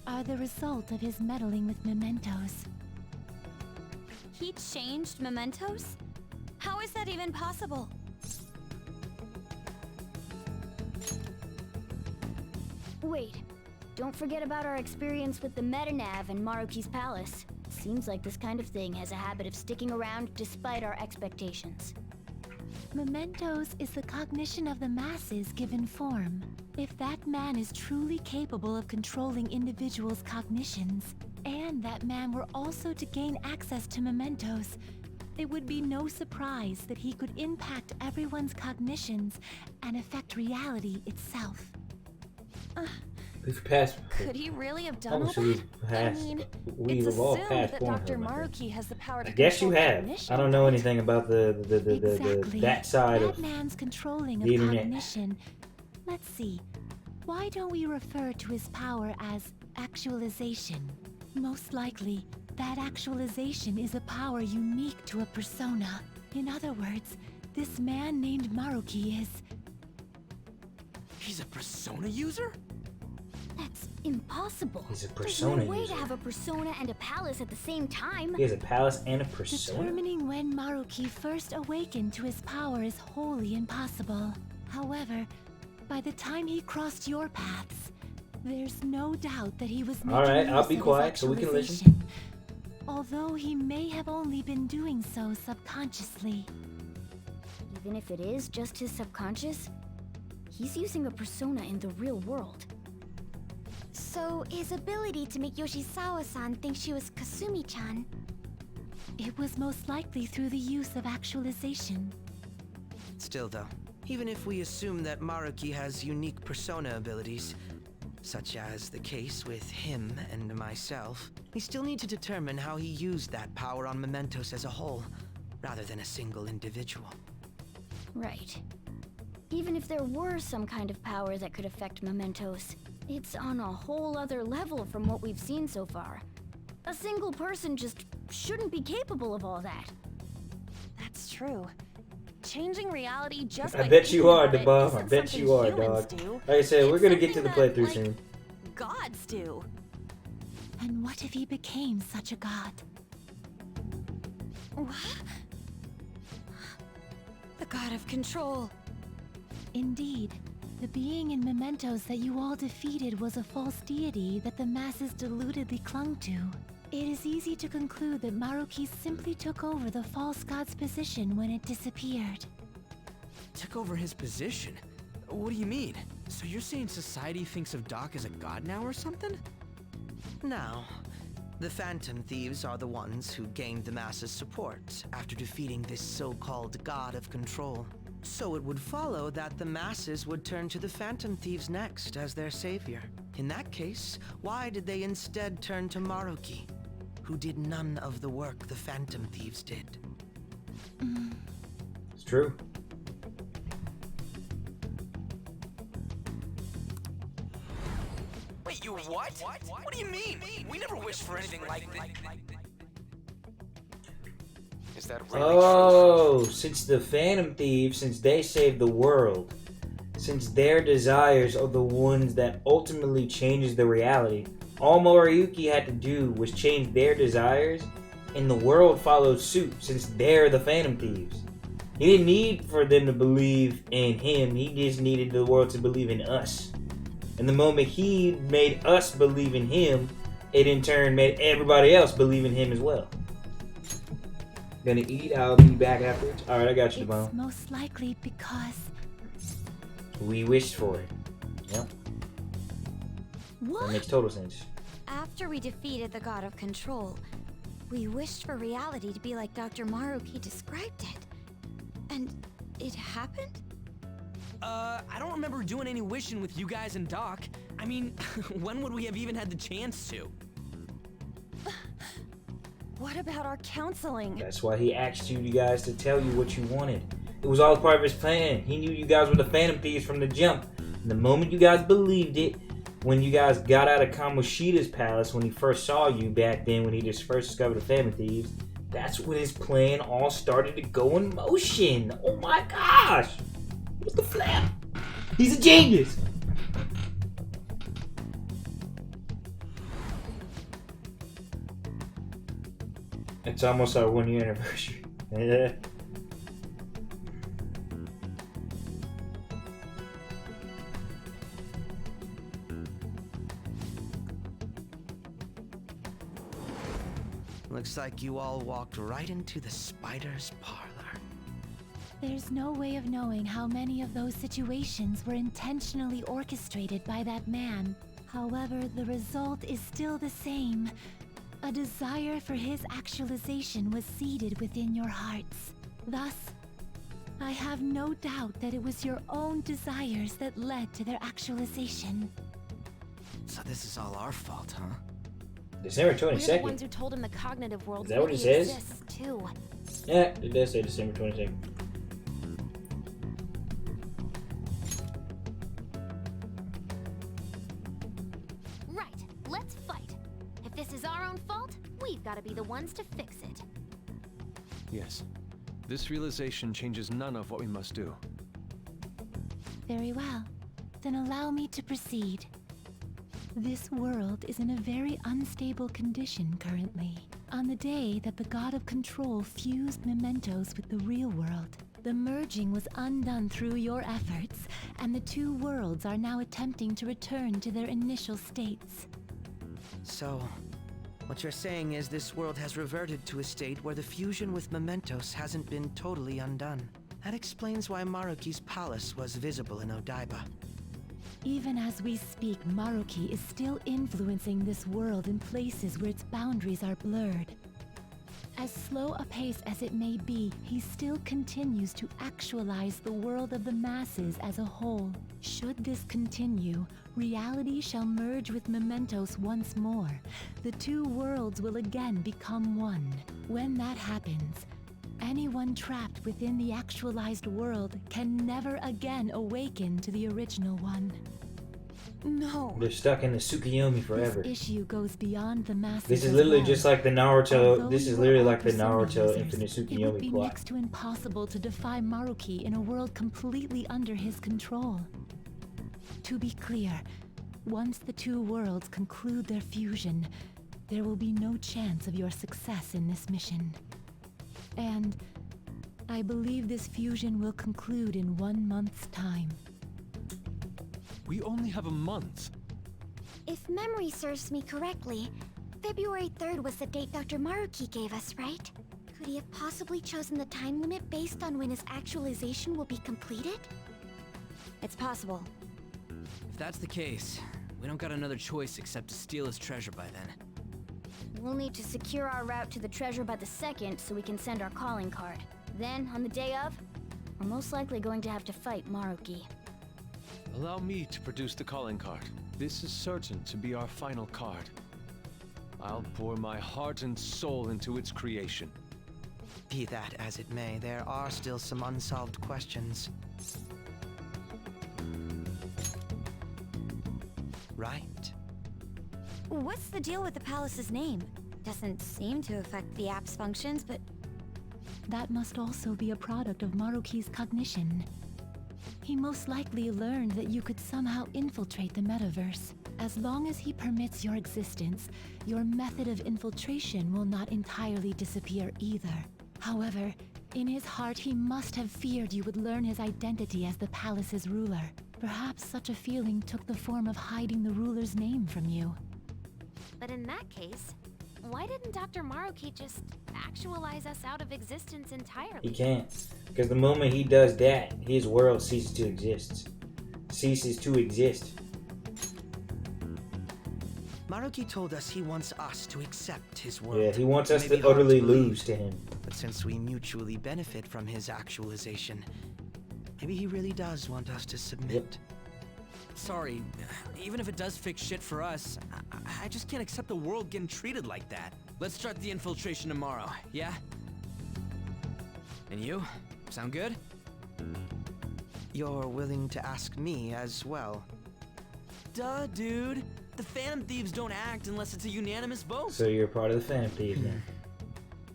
are the result of his meddling with mementos. He changed mementos? How is that even possible? Wait, don't forget about our experience with the Metanav and Maruki's palace. Seems like this kind of thing has a habit of sticking around despite our expectations. Mementos is the cognition of the masses given form. If that man is truly capable of controlling individuals' cognitions, and that man were also to gain access to mementos, it would be no surprise that he could impact everyone's cognitions and affect reality itself. We've passed. Could he really have done all Almost that? we've passed. It's We've all assumed passed that Dr. Pornhub. I think. Maruki has the power to I guess you control have. cognition. I don't know anything about the Exactly. that side that of man's controlling the of internet. cognition. Let's see. Why don't we refer to his power as actualization? Most likely, that actualization is a power unique to a persona. In other words, this man named Maruki is... He's a persona user? That's impossible. He's a There's persona no way user. to have a persona and a palace at the same time. He has a palace and a persona. Determining when Maruki first awakened to his power is wholly impossible. However, by the time he crossed your paths, there's no doubt that he was making Alright, use I'll be of his quiet so we can listen. actualization. Although he may have only been doing so subconsciously. Even if it is just his subconscious, he's using a persona in the real world. So, his ability to make Yoshizawa-san think she was Kasumi-chan. It was most likely through the use of actualization. Still, though, even if we assume that Maruki has unique persona abilities, such as the case with him and myself, we still need to determine how he used that power on mementos as a whole, rather than a single individual. Right. Even if there were some kind of power that could affect mementos, It's on a whole other level from what we've seen so far. A single person just shouldn't be capable of all that. That's true. Changing reality just I by bet you thinking are, about it DeBuff. I isn't bet something you are, humans dog. do. Like I said, we're It's gonna get to the something that, playthrough like, soon. gods do. And what if he became such a god? What? The god of control. Indeed, the being in Mementos that you all defeated was a false deity that the masses deludedly clung to. It is easy to conclude that Maruki simply took over the false god's position when it disappeared. Took over his position? What do you mean? So you're saying society thinks of Doc as a god now or something? Now, the Phantom Thieves are the ones who gained the masses' support after defeating this so-called god of control. So it would follow that the masses would turn to the Phantom Thieves next as their savior. In that case, why did they instead turn to Maruki, who did none of the work the Phantom Thieves did? It's true. Wait, you what? What do you mean? We never wished for anything like this. Is that really Oh, since the Phantom Thieves, since they saved the world, since their desires are the ones that ultimately changes the reality, all Moriyuki had to do was change their desires, and the world followed suit since they're the Phantom Thieves. He didn't need for them to believe in him, he just needed the world to believe in us. And the moment he made us believe in him, it in turn made everybody else believe in him as well. Gonna eat, I'll be back afterwards. Alright, I got you, It's Devon. most likely because We wished for it. Yep. What? That makes total sense. After we defeated the god of control, we wished for reality to be like Dr. Maruki described it. And it happened? I don't remember doing any wishing with you guys and Doc. I mean, when would we have even had the chance to? What about our counseling? That's why he asked you guys to tell you what you wanted. It was all part of his plan. He knew you guys were the Phantom Thieves from the jump. And the moment you guys believed it, when you guys got out of Kamoshida's palace, when he first saw you back then, when he just first discovered the Phantom Thieves, that's when his plan all started to go in motion. Oh my gosh! What the flap? He's a genius! It's almost our 1 year anniversary. Yeah. Looks like you all walked right into the spider's parlor. there's no way of knowing how many of those situations were intentionally orchestrated by that man. However, the result is still the same. A desire for his actualization was seeded within your hearts. Thus, I have no doubt that it was your own desires that led to their actualization. So this is all our fault, huh? December We're the 22nd. ones who told him the cognitive world Is that what really it says? exists too. Yeah, it does say December 22nd. Right, let's fight. If this is our own fault, we've got to be the ones to fix it. Yes. This realization changes none of what we must do. Very well. Then allow me to proceed. This world is in a very unstable condition currently. On the day that the God of Control fused Mementos with the real world, the merging was undone through your efforts, and the two worlds are now attempting to return to their initial states. So, what you're saying is this world has reverted to a state where the fusion with Mementos hasn't been totally undone. That explains why Maruki's palace was visible in Odaiba. Even as we speak, Maruki is still influencing this world in places where its boundaries are blurred. As slow a pace as it may be, he still continues to actualize the world of the masses as a whole. Should this continue, reality shall merge with Mementos once more. The two worlds will again become one. When that happens, anyone trapped within the actualized world can never again awaken to the original one. No. They're stuck in the Tsukuyomi forever. This issue goes beyond the masses. This is as literally well. just like the Naruto. Although This is you are literally all like the Persona Naruto users, Infinite it would Tsukuyomi be plot. next to impossible to defy Maruki in a world completely under his control. To be clear, once the two worlds conclude their fusion, there will be no chance of your success in this mission. And I believe this fusion will conclude in 1 month's time. We only have a month. If memory serves me correctly, February 3rd was the date Dr. Maruki gave us, right? Could he have possibly chosen the time limit based on when his actualization will be completed? It's possible. If that's the case, we don't got another choice except to steal his treasure by then. We'll need to secure our route to the treasure by the 2nd so we can send our calling card. Then, on the day of, we're most likely going to have to fight Maruki. Allow me to produce the calling card. This is certain to be our final card. I'll pour my heart and soul into its creation. Be that as it may, there are still some unsolved questions. Right. What's the deal with the palace's name? Doesn't seem to affect the app's functions, but... That must also be a product of Maruki's cognition. He most likely learned that you could somehow infiltrate the metaverse. As long as he permits your existence, your method of infiltration will not entirely disappear either. However, in his heart he must have feared you would learn his identity as the palace's ruler. Perhaps such a feeling took the form of hiding the ruler's name from you. But in that case, why didn't Dr. Maruki just actualize us out of existence entirely? He can't. Because the moment he does that, his world ceases to exist. Ceases to exist. Maruki told us he wants us to accept his world. Yeah, he wants us It may to be hard utterly believe, lose to him. But since we mutually benefit from his actualization, maybe he really does want us to submit. Sorry, even if it does fix shit for us, I just can't accept the world getting treated like that. Let's start the infiltration tomorrow, yeah? And you? Sound good? You're willing to ask me as well. Duh, dude. The Phantom Thieves don't act unless it's a unanimous vote. So you're part of the Phantom Thieves now.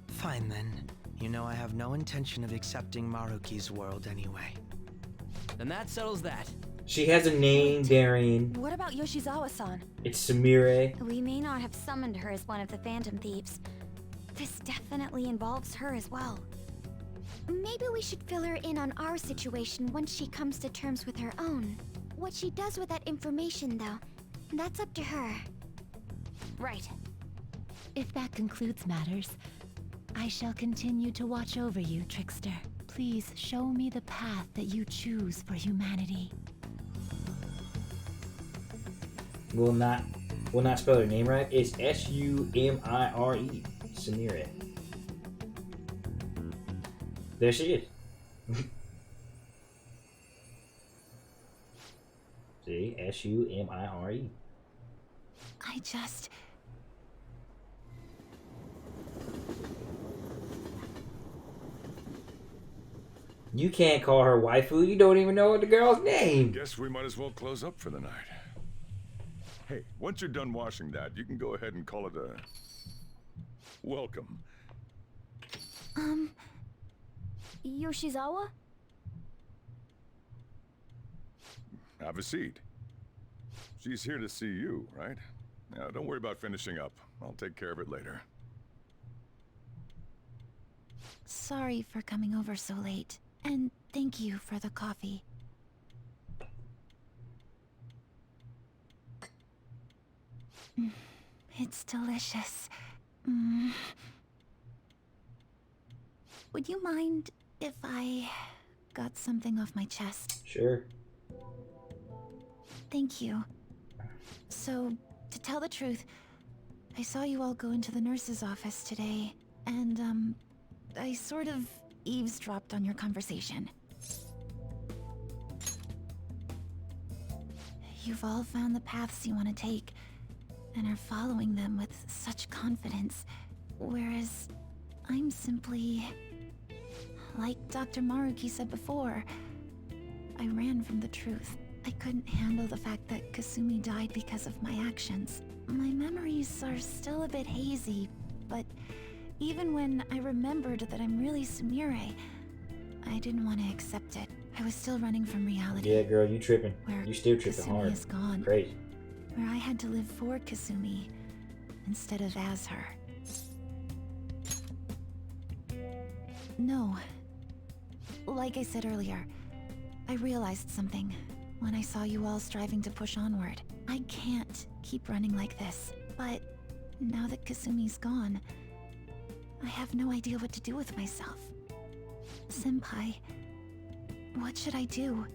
Fine then. You know I have no intention of accepting Maruki's world anyway. Then that settles that. She has a name, Darian. What about Yoshizawa-san? It's Samire. We may not have summoned her as one of the Phantom Thieves. This definitely involves her as well. Maybe we should fill her in on our situation once she comes to terms with her own. What she does with that information, though, that's up to her. Right. If that concludes matters, I shall continue to watch over you, Trickster. Please show me the path that you choose for humanity. Will not spell her name right. It's Sumire. Samire. There she is. See, Sumire. I just... You can't call her waifu. You don't even know what the girl's name. Guess we might as well close up for the night. Hey, once you're done washing that, you can go ahead and call it a welcome. Yoshizawa? Have a seat. She's here to see you, right? Now, don't worry about finishing up. I'll take care of it later. Sorry for coming over so late. And thank you for the coffee. It's delicious. Would you mind if I got something off my chest? Sure. Thank you. So, to tell the truth, I saw you all go into the nurse's office today, and, I sort of eavesdropped on your conversation. You've all found the paths you want to take, and are following them with such confidence, whereas I'm simply... Like Dr. Maruki said before, I ran from the truth. I couldn't handle the fact that Kasumi died because of my actions. My memories are still a bit hazy, but even when I remembered that I'm really Sumire, I didn't want to accept it. I was still running from reality. Yeah, girl, you tripping. Where You still tripping Kasumi hard. is gone. Crazy. Where I had to live for Kasumi instead of as her. No. Like I said earlier, I realized something when I saw you all striving to push onward. I can't keep running like this, but now that Kasumi's gone, I have no idea what to do with myself. Senpai, what should I do?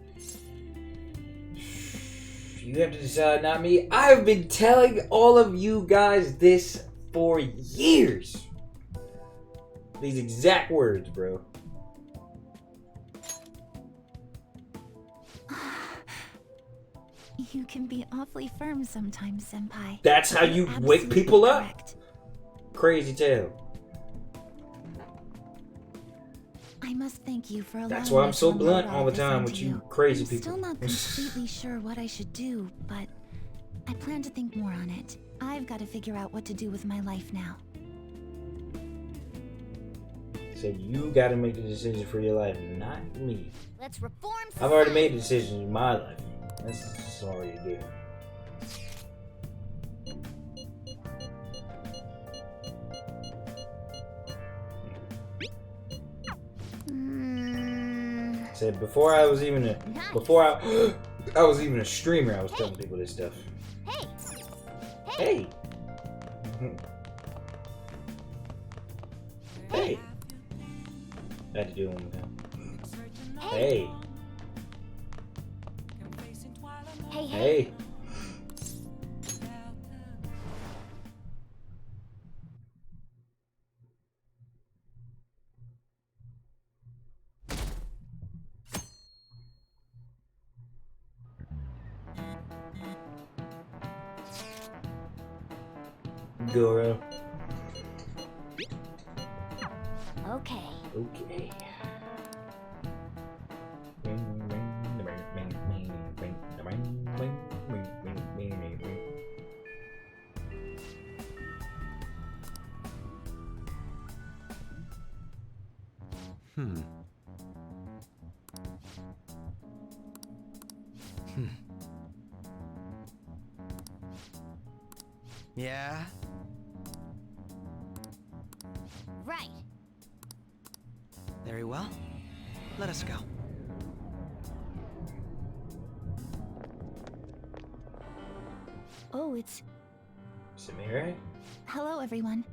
You have to decide, not me. I've been telling all of you guys this for years. These exact words, bro. You can be awfully firm sometimes, Senpai. That's how you You're wake absolutely people up? correct. Crazy tale. I must thank you for allowing That's why I'm me so to blunt unload all the this time onto with you crazy people. Still not completely sure what I should do, but I plan to think more on it. I've got to figure out what to do with my life now. So you gotta make the decision for your life, not me. Let's reform I've already made the decision in my life. That's already there. Said before I was even I was even a streamer, I was telling people this stuff. Hey. Hey. I had to do it one more time. Hey. Hey. Goro. Okay. Okay. Yeah? Right. Very well. Let us go. Oh, it's... Sumire? Hello, everyone.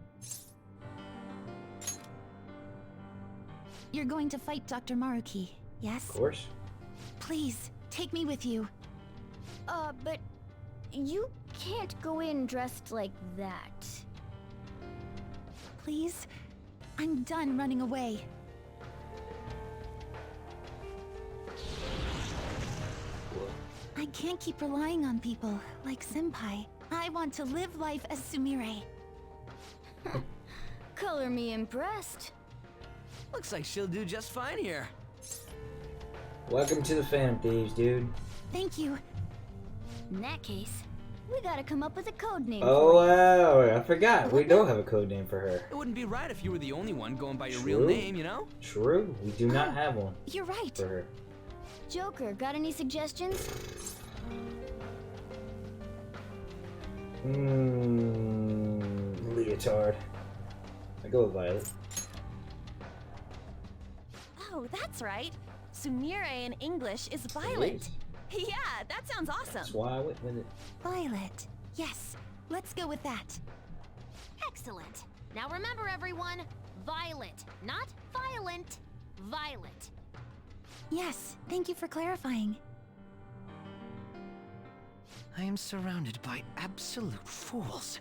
You're going to fight Dr. Maruki, yes? Of course. Please, take me with you. But you can't go in dressed like that. Please? I'm done running away. I can't keep relying on people like Senpai. I want to live life as Sumire. Color me impressed. Looks like she'll do just fine here. Welcome to the Phantom Thieves, dude. Thank you. In that case, we gotta come up with a code name Oh for you. wow, I forgot. We don't have a code name for her. It wouldn't be right if you were the only one going by your True. real name, you know? True, we do not have one You're right. for her. Joker, got any suggestions? Leotard. I go with Violet. Oh, that's right. Sumire in English is Violet. Yeah, that sounds awesome. That's why I went with it. Violet. Yes, let's go with that. Excellent. Now remember, everyone, Violet, not violent. Violet. Yes, thank you for clarifying. I am surrounded by absolute fools.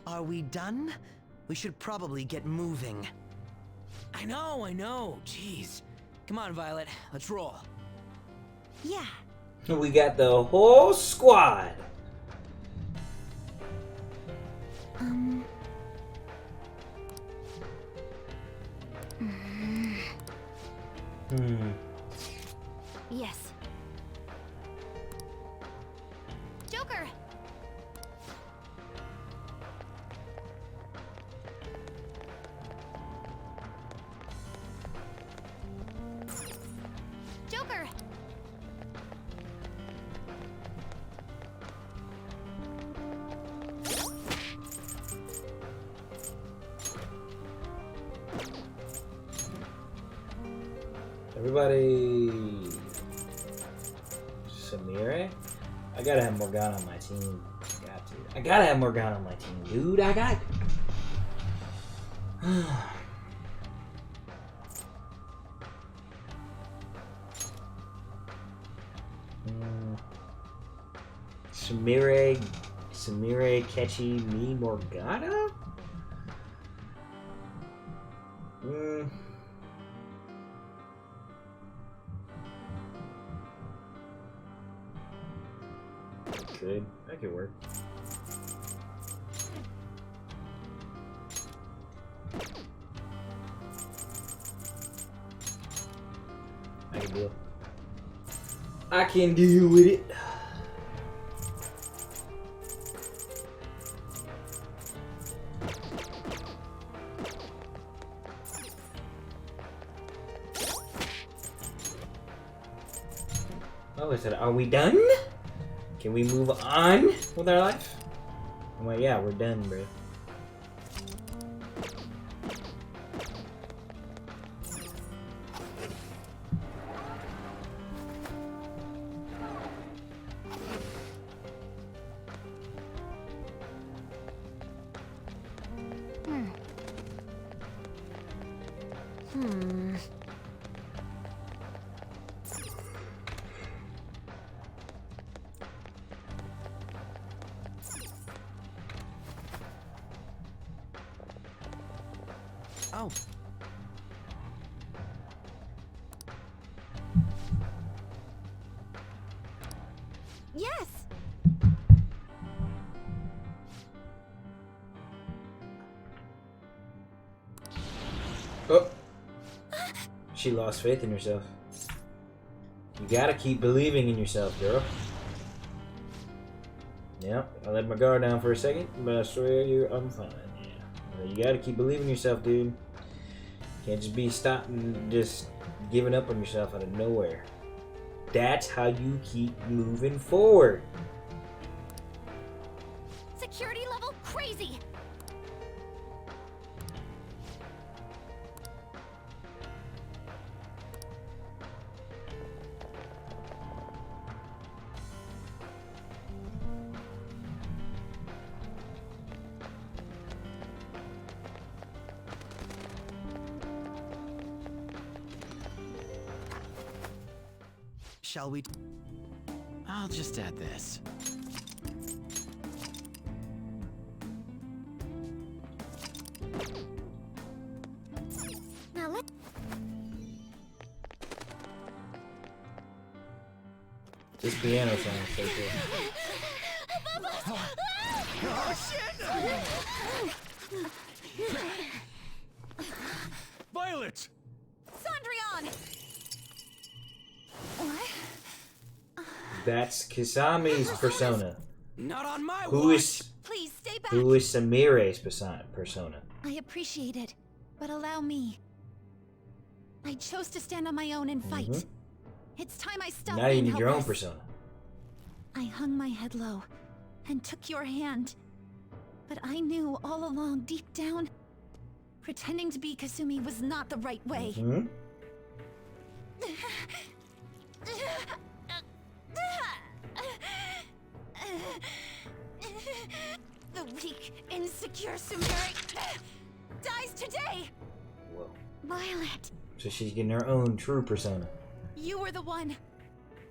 Are we done? We should probably get moving. I know. Jeez. Come on, Violet. Let's roll. Yeah. We got the whole squad. Yes. Everybody. Samire? I gotta have Morgana on my team. I gotta have Morgana on my team, dude. I got. Samire, Catchy, me, Morgana? That could work. I can deal with it. Oh, is it? Are we done? Can we move on with our life? I'm like, yeah, we're done, bro. Oh. Yes! Oh. She lost faith in herself. You gotta keep believing in yourself, girl. Yep, I let my guard down for a second, but I swear you, I'm fine. Yeah, you gotta keep believing in yourself, dude. Can't just be stopping, just giving up on yourself out of nowhere. That's how you keep moving forward. Security level crazy. Shall we? I'll just add this. Now let. This piano sounds so cool. Oh shit! Violet! Cendrillon! That's Kisami's persona. Not on my watch. Please stay back. Who is Samire's persona? I appreciate it, but allow me. I chose to stand on my own and fight. It's time I stopped Now you being need your own helpless. persona. I hung my head low and took your hand. But I knew all along, deep down, pretending to be Kasumi was not the right way. The weak, insecure Sumire dies today! Whoa. Violet, So she's getting her own true persona. you were the one.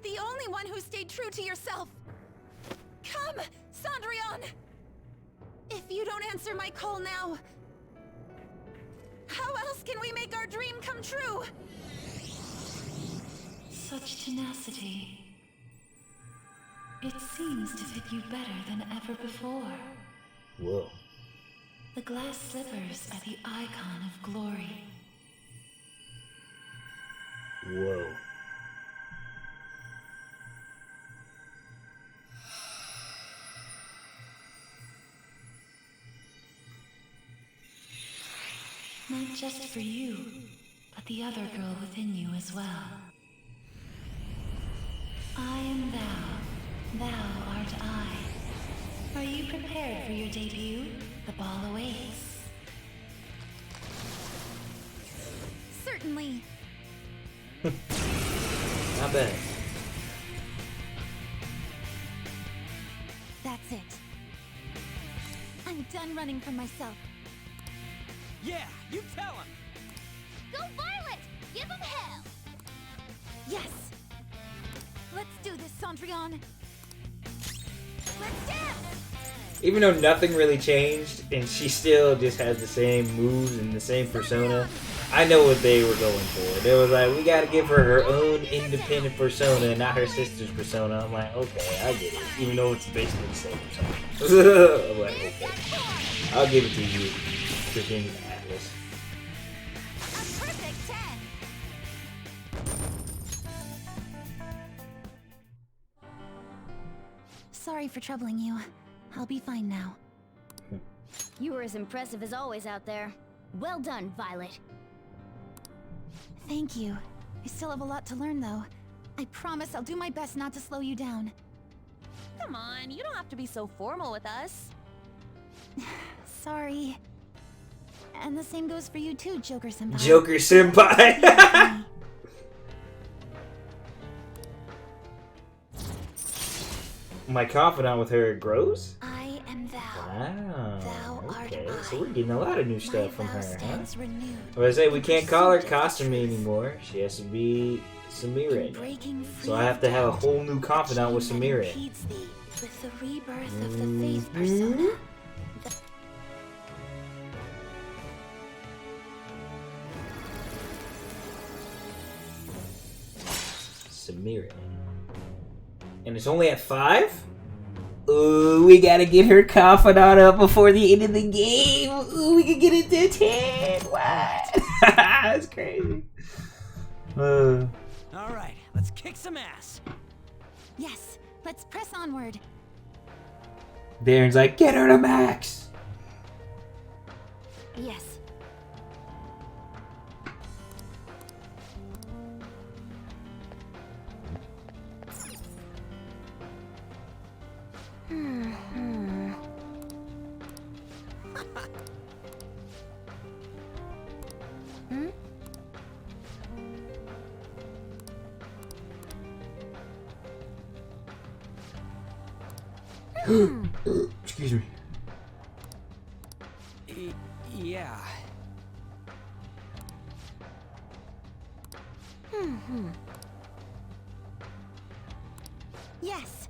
The only one who stayed true to yourself. Come, Cendrillon! If you don't answer my call now, how else can we make our dream come true? Such tenacity. It seems to fit you better than ever before. Whoa. The glass slivers are the icon of glory. Whoa. Not just for you, but the other girl within you as well. I am thou, thou art I. Are you prepared for your debut? The ball awaits. Certainly. Not bad. That's it. I'm done running from myself. Yeah, you tell him. Go Violet! Give him hell! Yes! Let's do this, Cendrillon! Let's dance! Even though nothing really changed, and she still just has the same moves and the same persona, I know what they were going for. They were like, we gotta give her her own independent persona, not her sister's persona. I'm like, okay, I get it. Even though it's basically the same persona. I'm like, okay. I'll give it to you, freaking Atlas. A perfect 10! Sorry for troubling you. I'll be fine now. You were as impressive as always out there. Well done, Violet. Thank you. I still have a lot to learn, though. I promise I'll do my best not to slow you down. Come on, you don't have to be so formal with us. Sorry. And the same goes for you too, Joker Senpai. Joker Senpai! My confidant with her grows? I am thou. Wow. Thou Okay, art so we're getting a lot of new stuff from her, huh? stands renewed. Well, I say we can't call her Kasumi anymore. She has to be Samira now. So I have to have a whole new confidant with Samira. Impedes thee with the rebirth of the faith persona. Samira. And it's only at 5? Ooh, we gotta get her confidant up before the end of the game. Ooh, we can get it to 10. What? That's crazy. Alright, let's kick some ass. Yes, let's press onward. Darren's like, get her to max. Yes. Excuse me. Yeah. Yes.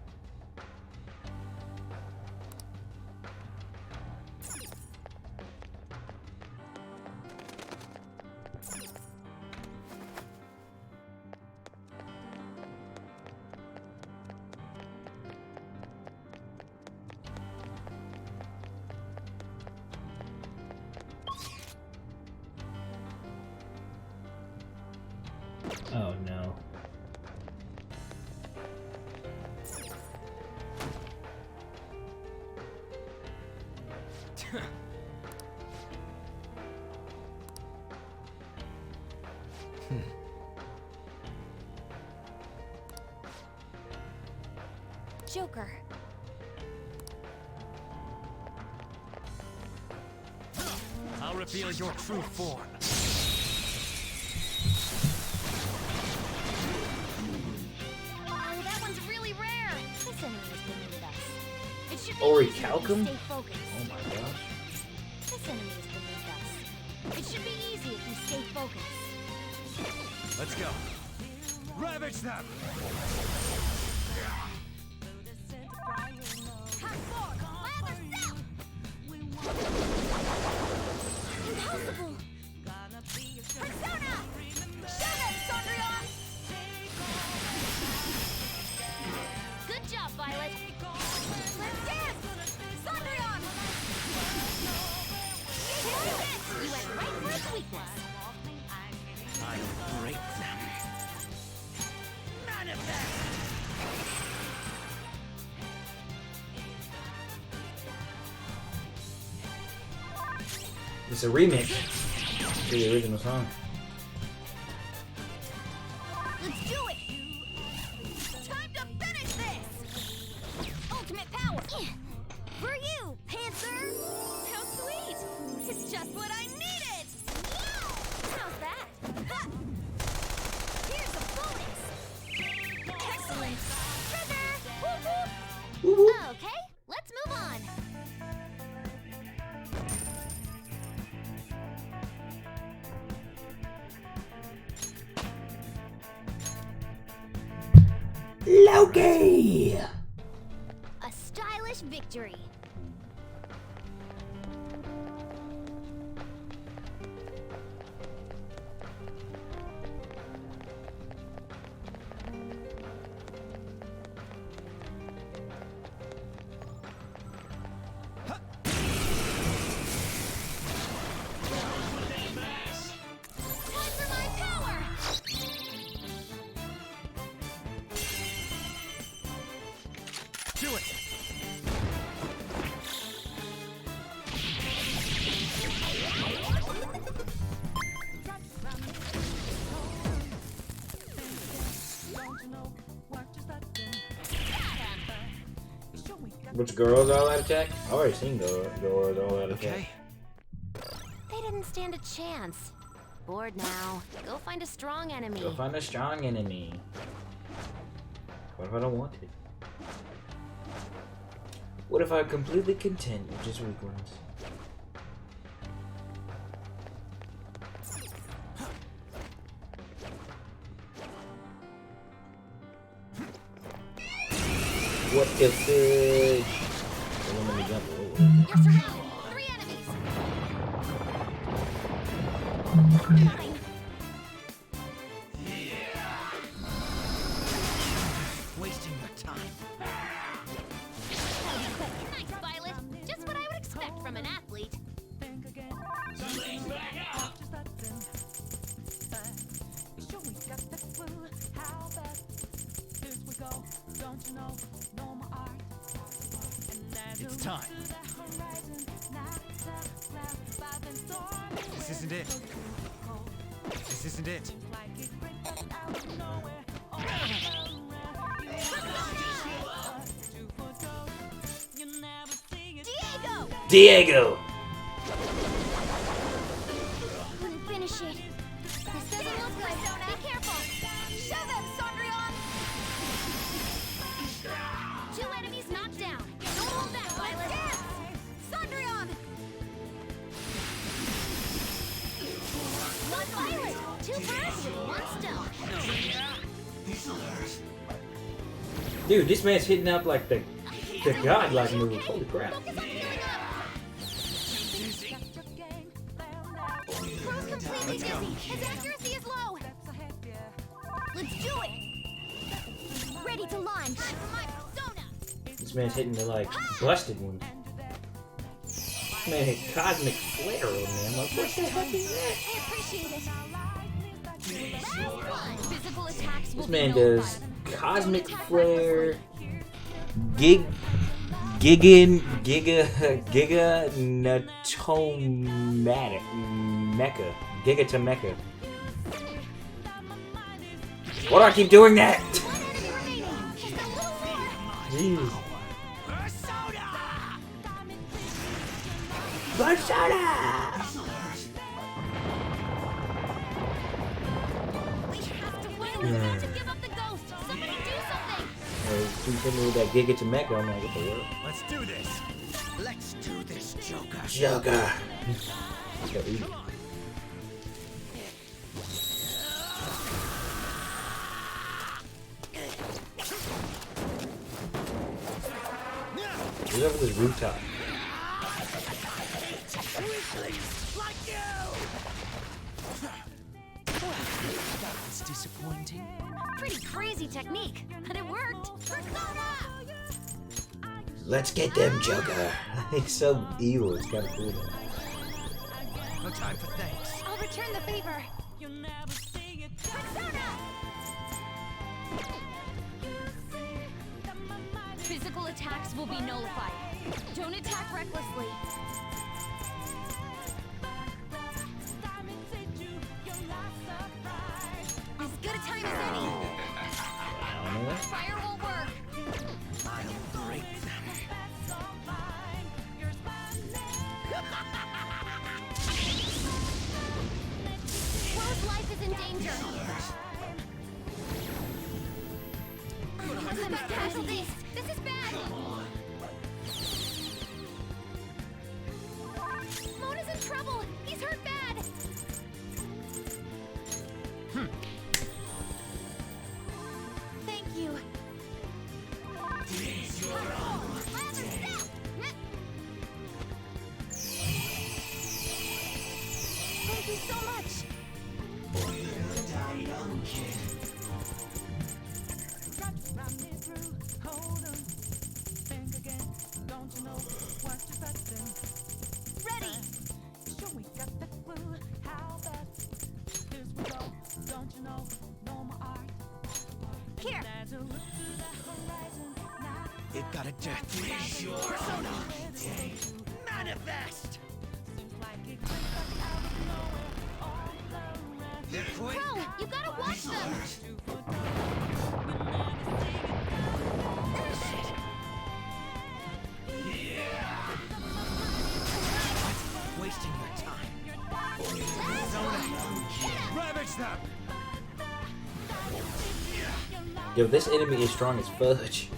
Oh no. Joker. I'll reveal your true form. Oh, that one's really rare. This enemy is beneath us. It should be Ori easy if we Calcum? stay focused. Oh my gosh. This enemy is beneath us. It should be easy if we stay focused. Let's go. Ravage them! Impossible! Persona! Show them, Cendrillon! Good job, Violet. Let's dance! Cendrillon! You went right for its weakness. I'll break them. It's a remix to the original song. Let's do it! Time to finish this! Ultimate power! For you, Panther! How sweet! It's just what I needed! How's that? Ha! Here's Loki! A stylish victory. Do it! Which girls all out attack? I already seen girls all out attack. They didn't stand a chance. Bored now. Go find a strong enemy. Go find a strong enemy. What if I don't want it? What if I'm completely content with just weak ones? What if the... Don't let me jump. You're surrounded. 3 enemies. Fine. Wasting your time. Nice, Violet. Just what I would expect from an athlete. It's time. This isn't it. This isn't it. Diego! Couldn't finish it. This doesn't look good. Be careful. Show them, Sondrion. 2 enemies knocked down. Don't hold back, Violet. Sondrion. 1 Violet. 2 birds with 1 stone. Dude, this man's hitting up like the godlike move. Holy crap. Crow's completely dizzy. His accuracy is low. Let's do it. Ready to launch. My persona. This man's hitting the like busted one. Man hit cosmic flare on man. Like, what the heck is that? I appreciate it. Physical attacks will This man be does cosmic flare, gigatomatic mecha, gigatomecha. Why do I keep doing that? Jeez. Persona! Keep hitting me with that Giga Temeka. I'm like, what the world? Let's do this. Let's do this, Joker. Joker. Let's go eat. Who's over this rooftop? That's disappointing. Pretty crazy technique, but it worked. Persona! Let's get them, Joker. He's so evil. It's kind of cool. No time for thanks. I'll return the favor. Physical attacks will be nullified. Don't attack recklessly. As good a time as any. Fire will work. I'll break them. Crow's life is in danger. I'm a casualty. This is bad. Mona's in trouble. He's hurt bad. Thank you. Ready! Here! It got a death wish. Persona! Manifest! They're quick. Crow, you gotta watch them! Wasting your time. Persona! Ravage them! Yo, this enemy is strong as fudge.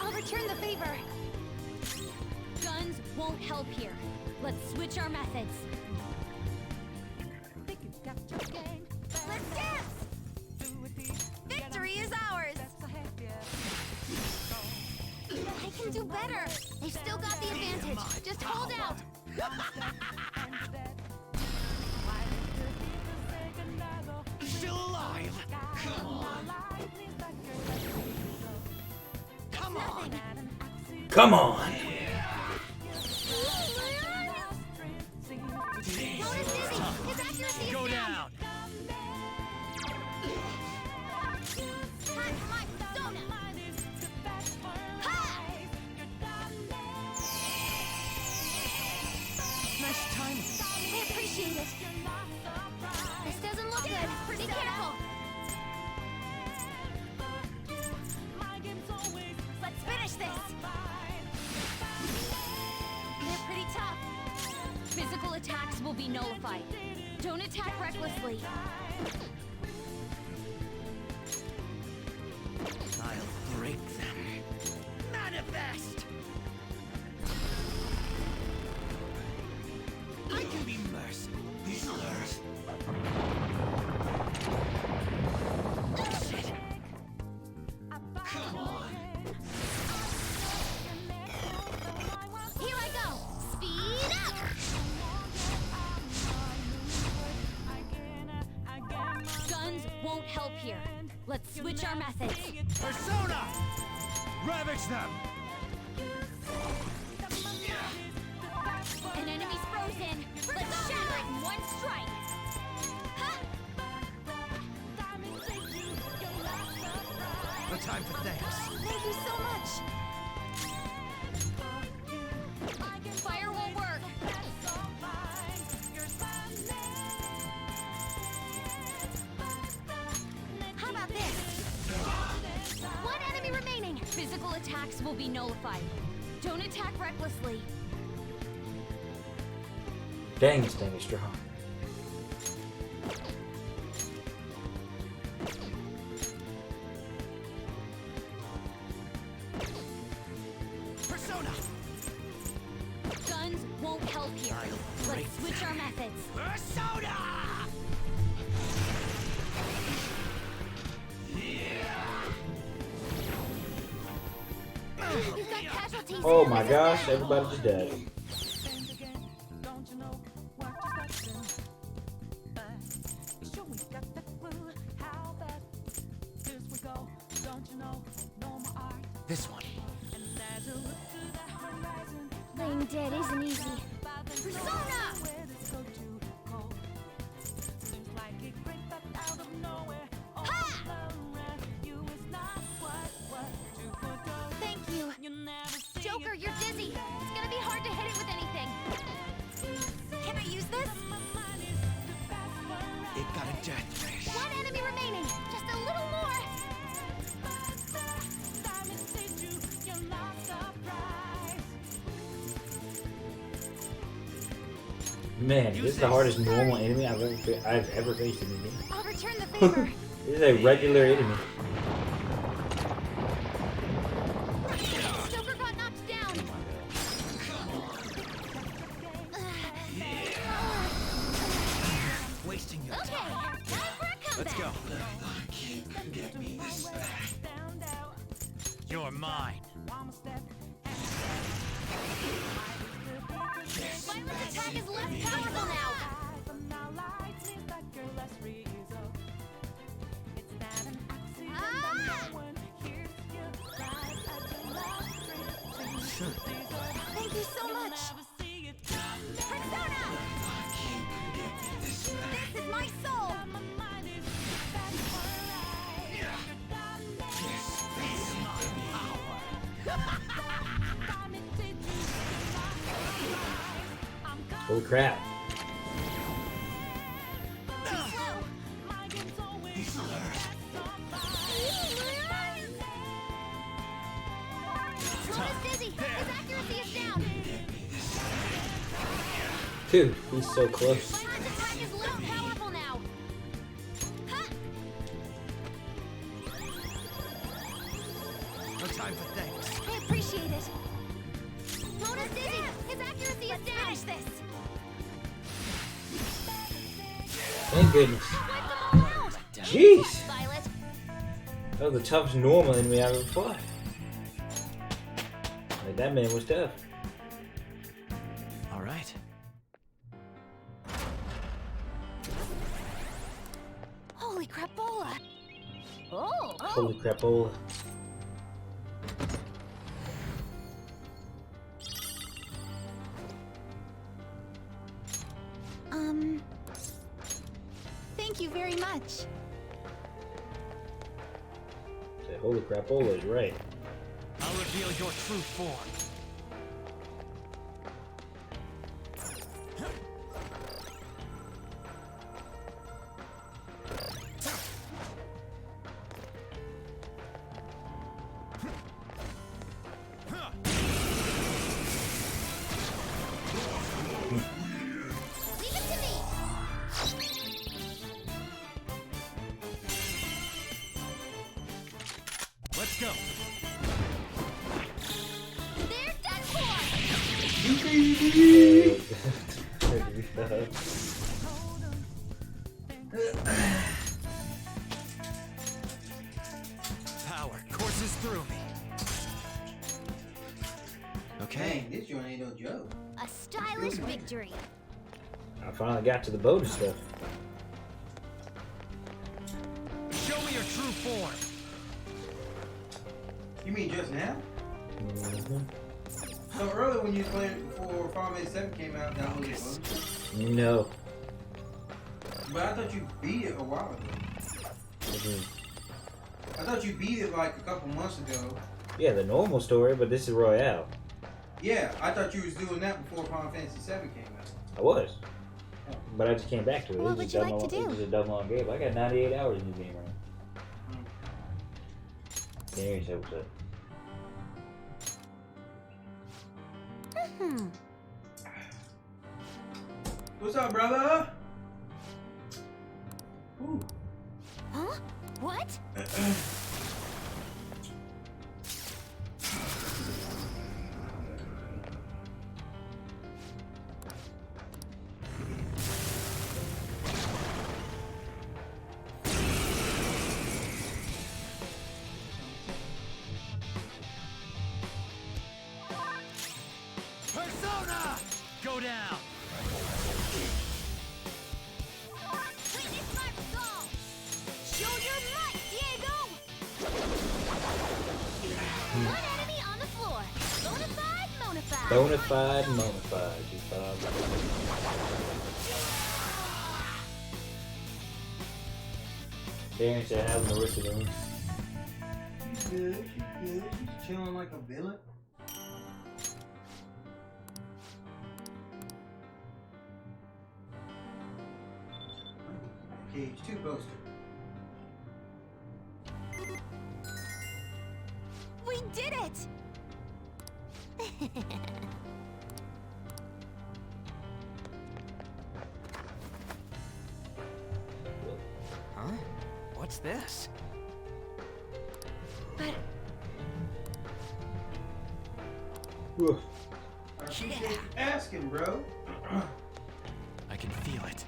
I'll return the favor. Guns won't help here. Let's switch our methods. Let's dance! Victory is ours! I can do better! They've still got the advantage. Just hold out! Still alive! Come on! Come on! Come on! Go down! Time for my persona! Nice timing. I appreciate it. This doesn't look good. Be careful. Let's finish this. They're pretty tough. Physical attacks will be nullified. Don't attack recklessly. I'll break them. Manifest! I can be merciless. Shit. Come on. Here I go. Speed up. Guns won't help here. Let's switch our methods. Persona! Ravage them! An enemy's frozen. Let's shatter it in one strike. No time for thanks. Thank you so much. Fire won't work. How about this? One enemy remaining. Physical attacks will be nullified. Don't attack recklessly. Dang, this thing is strong. Persona! Guns won't help here. Let's switch our methods. Persona! You've got casualties. Oh my gosh, everybody just died. This one. Playing dead isn't easy. Persona! Thank you. Joker, you're dizzy. It's gonna be hard to hit it with anything. Can I use this? It got a death wish. One enemy remaining. Just a little more. Man, this is the hardest normal enemy I've ever faced in a game. I'll return the favor. This is a regular enemy. Joker got knocked down. Wasting your Okay, time. time for a comeback. Let's go. Get me this back. You're mine. Violent attack is less powerful now. Thank you so much. Persona! This is my soul! Holy crap. Dude, he's so close. No time for thanks. I appreciate it. Lotus Dizzy, his accuracy is down. Finish this. Thank goodness. Jeez. That was the toughest normal enemy I've ever fought. Like, that man was tough. All right. Holy crapola! Oh! Holy crapola. Thank you very much. Say, holy crapola is right. I'll reveal your true form. Let's go. They're done for! Power courses through me. Okay. This joint ain't no joke. A stylish victory. I finally got to the bonus stuff. Show me your true form. You mean just now? Mm-hmm. So earlier when you was playing before Final Fantasy 7 came out, that was it, wasn't it? No. But I thought you beat it a while ago. I thought you beat it like a couple months ago. Yeah, the normal story, but this is Royale. Yeah, I thought you was doing that before Final Fantasy 7 came out. I was. But I just came back to it. What would you like to do? It was a dumb long game. I got 98 hours in the game right now. There you what's up. What's up, brother? Ooh. Huh? What? Persona! Go down! Witness my resolve! Show your might, Diego! One enemy on the floor. Bonafide, Monafide. Bonafide, Monafide. You found Darren said, how's Marissa doing? She's good, she's good. She's chilling like a villain. Cage 2 poster. We did it! Huh? What's this? But I appreciate you asking, bro. I can feel it.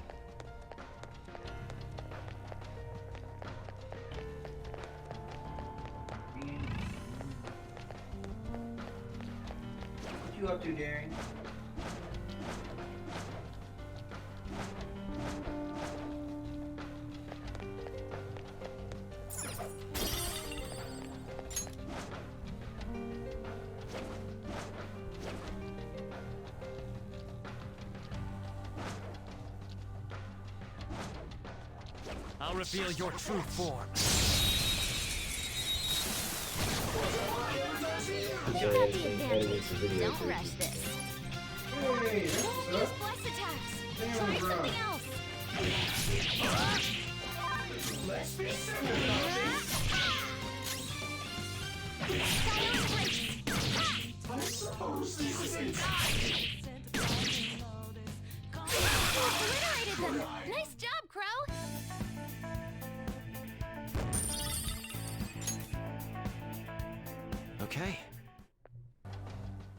What you up to, Darren? I'll reveal your true form. You got the advantage. Don't rush this. Hey, Use that's bless attacks. Damn, Try bro. something else. Let's be simple about this. I suppose this is it. Obliterated them. Nice job, Crow. Okay.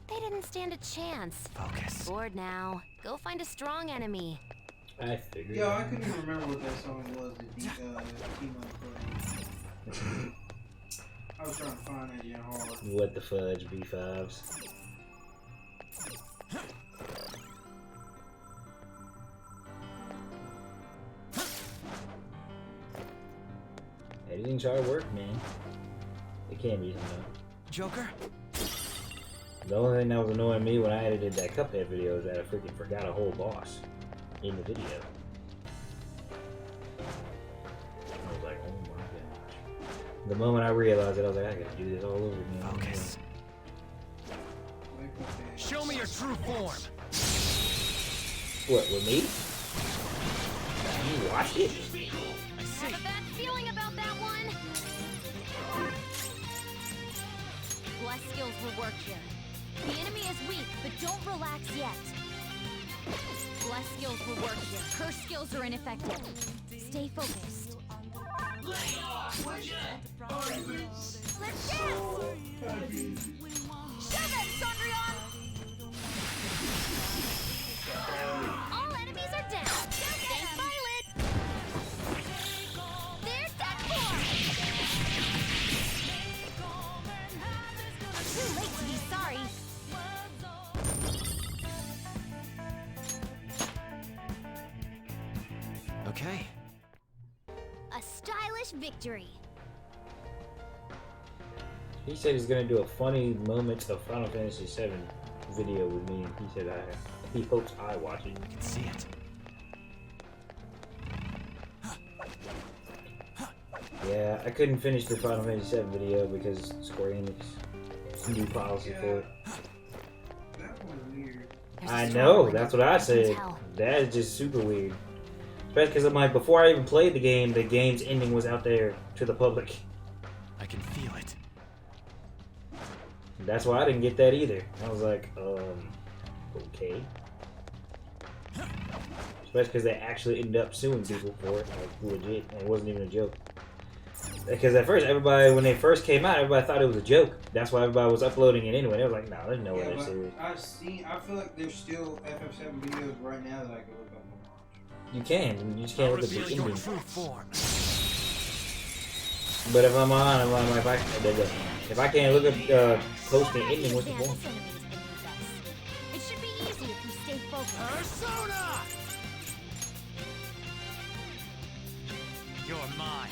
They didn't stand a chance. Focus. Bored now. Go find a strong enemy. I figured. Yo, I couldn't even remember what that song was. The Team Pro. I was trying to find that yet hard. What the fudge, B5s? Editing hard work, man. It can be sometimes. Joker? The only thing that was annoying me when I edited that Cuphead video is that I freaking forgot a whole boss in the video. I was like, oh my gosh. The moment I realized it, I was like, I gotta do this all over again. Focus. Show me your true form. What, with me? You watched it? Have a bad feeling about that one. Bless skills will work here. The enemy is weak, but don't relax yet. Bless skills will work here. Curse skills are ineffective. Stay focused. Let's dance! Shove it, Sondrion! All enemies are down. Thanks, Violet! There's that form! Too late to be sorry. Okay. A stylish victory. He said he's gonna do a funny moments of Final Fantasy VII video with me, and he said he hopes I watch it. I can see it. Yeah, I couldn't finish the Final Fantasy VII video because Square Enix new policy for it. That was weird. I know, that's what I said. That is just super weird. Especially because I'm like, before I even played the game's ending was out there to the public. I can feel it. That's why I didn't get that either. I was like, okay. Especially because they actually ended up suing people for it, like legit, and it wasn't even a joke. Because at first, everybody, when they first came out, everybody thought it was a joke. That's why everybody was uploading it anyway. They were like, no, there's no way they're serious. I feel like there's still FF7 videos right now that I can look up and watch. You can, you just can't look at the ending. Form. But if I'm on, I'm like, if I can't look up close to the ending, what's the point? It should be easy if you stay focused. Persona! You're mine.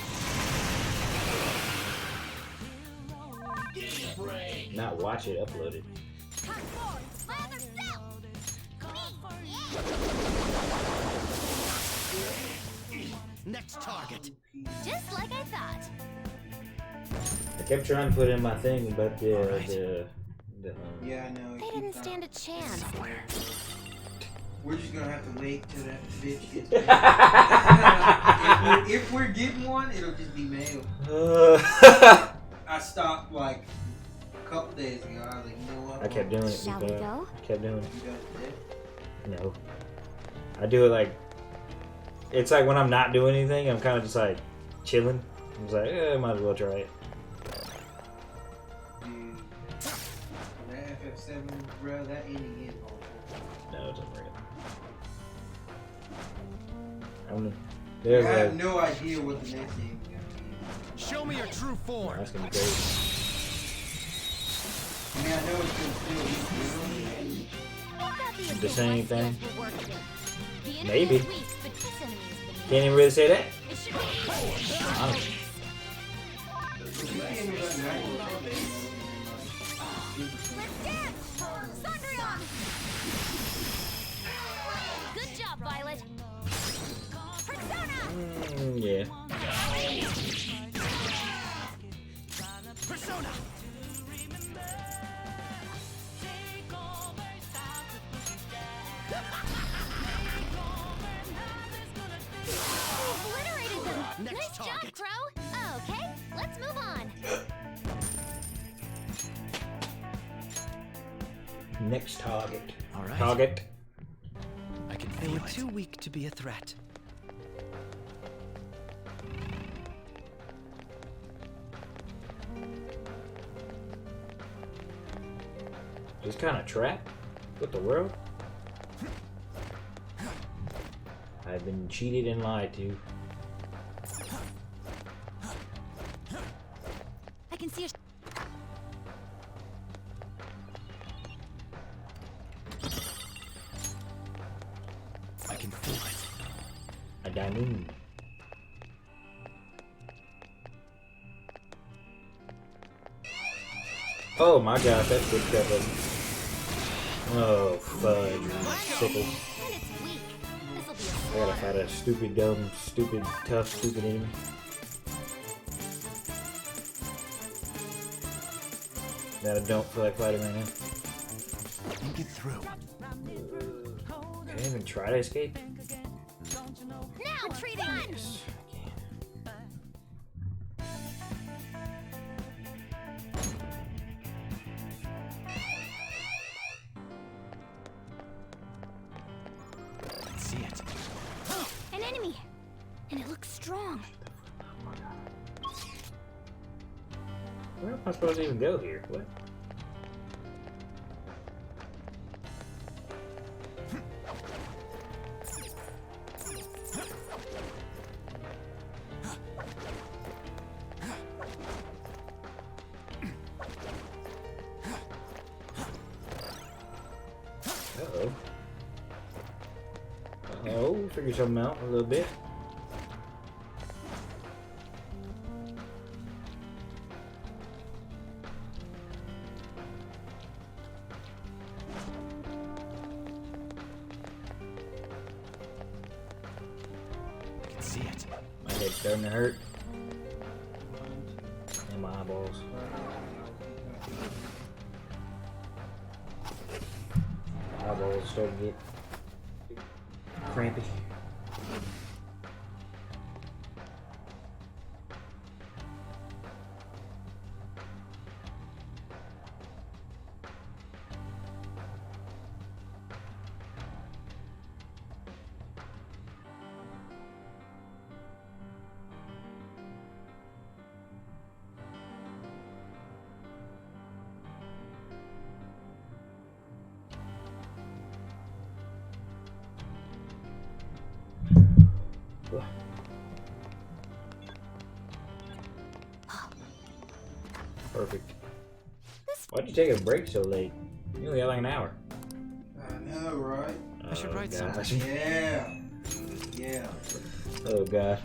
Not watch it, upload it. Next target. Just like I thought. I kept trying to put in my thing about Yeah, I know. They didn't stand a chance. We're just gonna have to wait till that bitch gets mailed. if we're getting one, it'll just be mailed. I stopped like a couple days ago. I was like, you know what? I kept doing it. Shall we go? Kept doing it. You got it? No. I do it like, it's like when I'm not doing anything, I'm kind of just like chilling. I'm just like, might as well try it. Dude, that FF7, bro, that ending is awful. No, it's unreal. I have no idea what the next game is gonna be. Show me your true form. That's gonna be great. I mean, I know it's gonna still The same thing. Maybe. Can't even really say that. Honestly. Good job, Violet. Persona! Yeah. Let's move on. Next target. All right. Target. I can feel They were too weak to be a threat. Just kind of trapped. What the world? I've been cheated and lied to. I can see a... I can feel it. A diamond. Oh my gosh, that's good stuff. Oh, fudge. Sickle. I gotta fight a stupid, dumb, stupid, tough, stupid enemy. That I don't feel like fighting right now. You get through. Can I even try to escape? Now, treating. Yes. See it. An enemy, and it looks strong. Where am I supposed to even go here? What? Uh-oh. Uh-oh, we'll figure something out a little bit. I can see it. My head's starting to hurt. And my eyeballs. My eyeballs starting to get crampy. Perfect. Why'd you take a break so late? You only got like an hour. I know, right? I should write gosh. something. Yeah. Yeah. Oh gosh,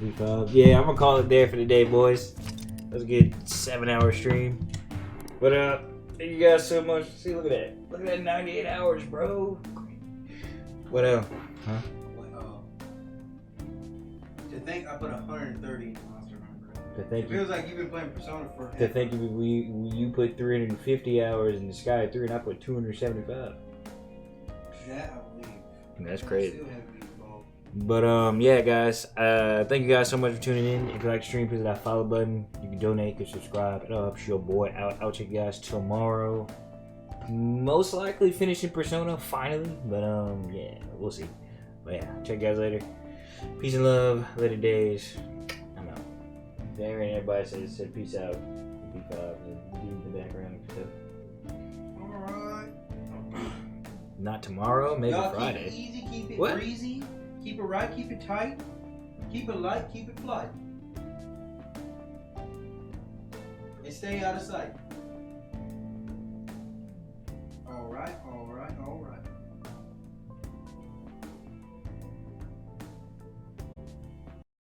yeah, I'm gonna call it there for the day, boys. That was a good 7-hour stream. But thank you guys so much. See, look at that. Look at that 98 hours, bro. What else? Huh? To think I put 130 in Monster Hunter. To think It feels like you've been playing Persona for. To think you put 350 hours in the Sky 3 and I put 275. That I believe. That's crazy. Still have to be involved. But yeah, guys. Thank you guys so much for tuning in. If you like the stream, please hit that follow button. You can donate, you can subscribe. It helps your boy out. I'll check you guys tomorrow. Most likely finishing Persona finally, but yeah, we'll see. But yeah, check you guys later. Peace and love. Later days. I'm out. There and everybody said peace out. Peace out. In the background and stuff. Alright. Not tomorrow, maybe Y'all Friday. keep it easy, keep it What? breezy, keep it right, keep it tight, keep it light, keep it flight. And stay out of sight. Alright, alright, alright.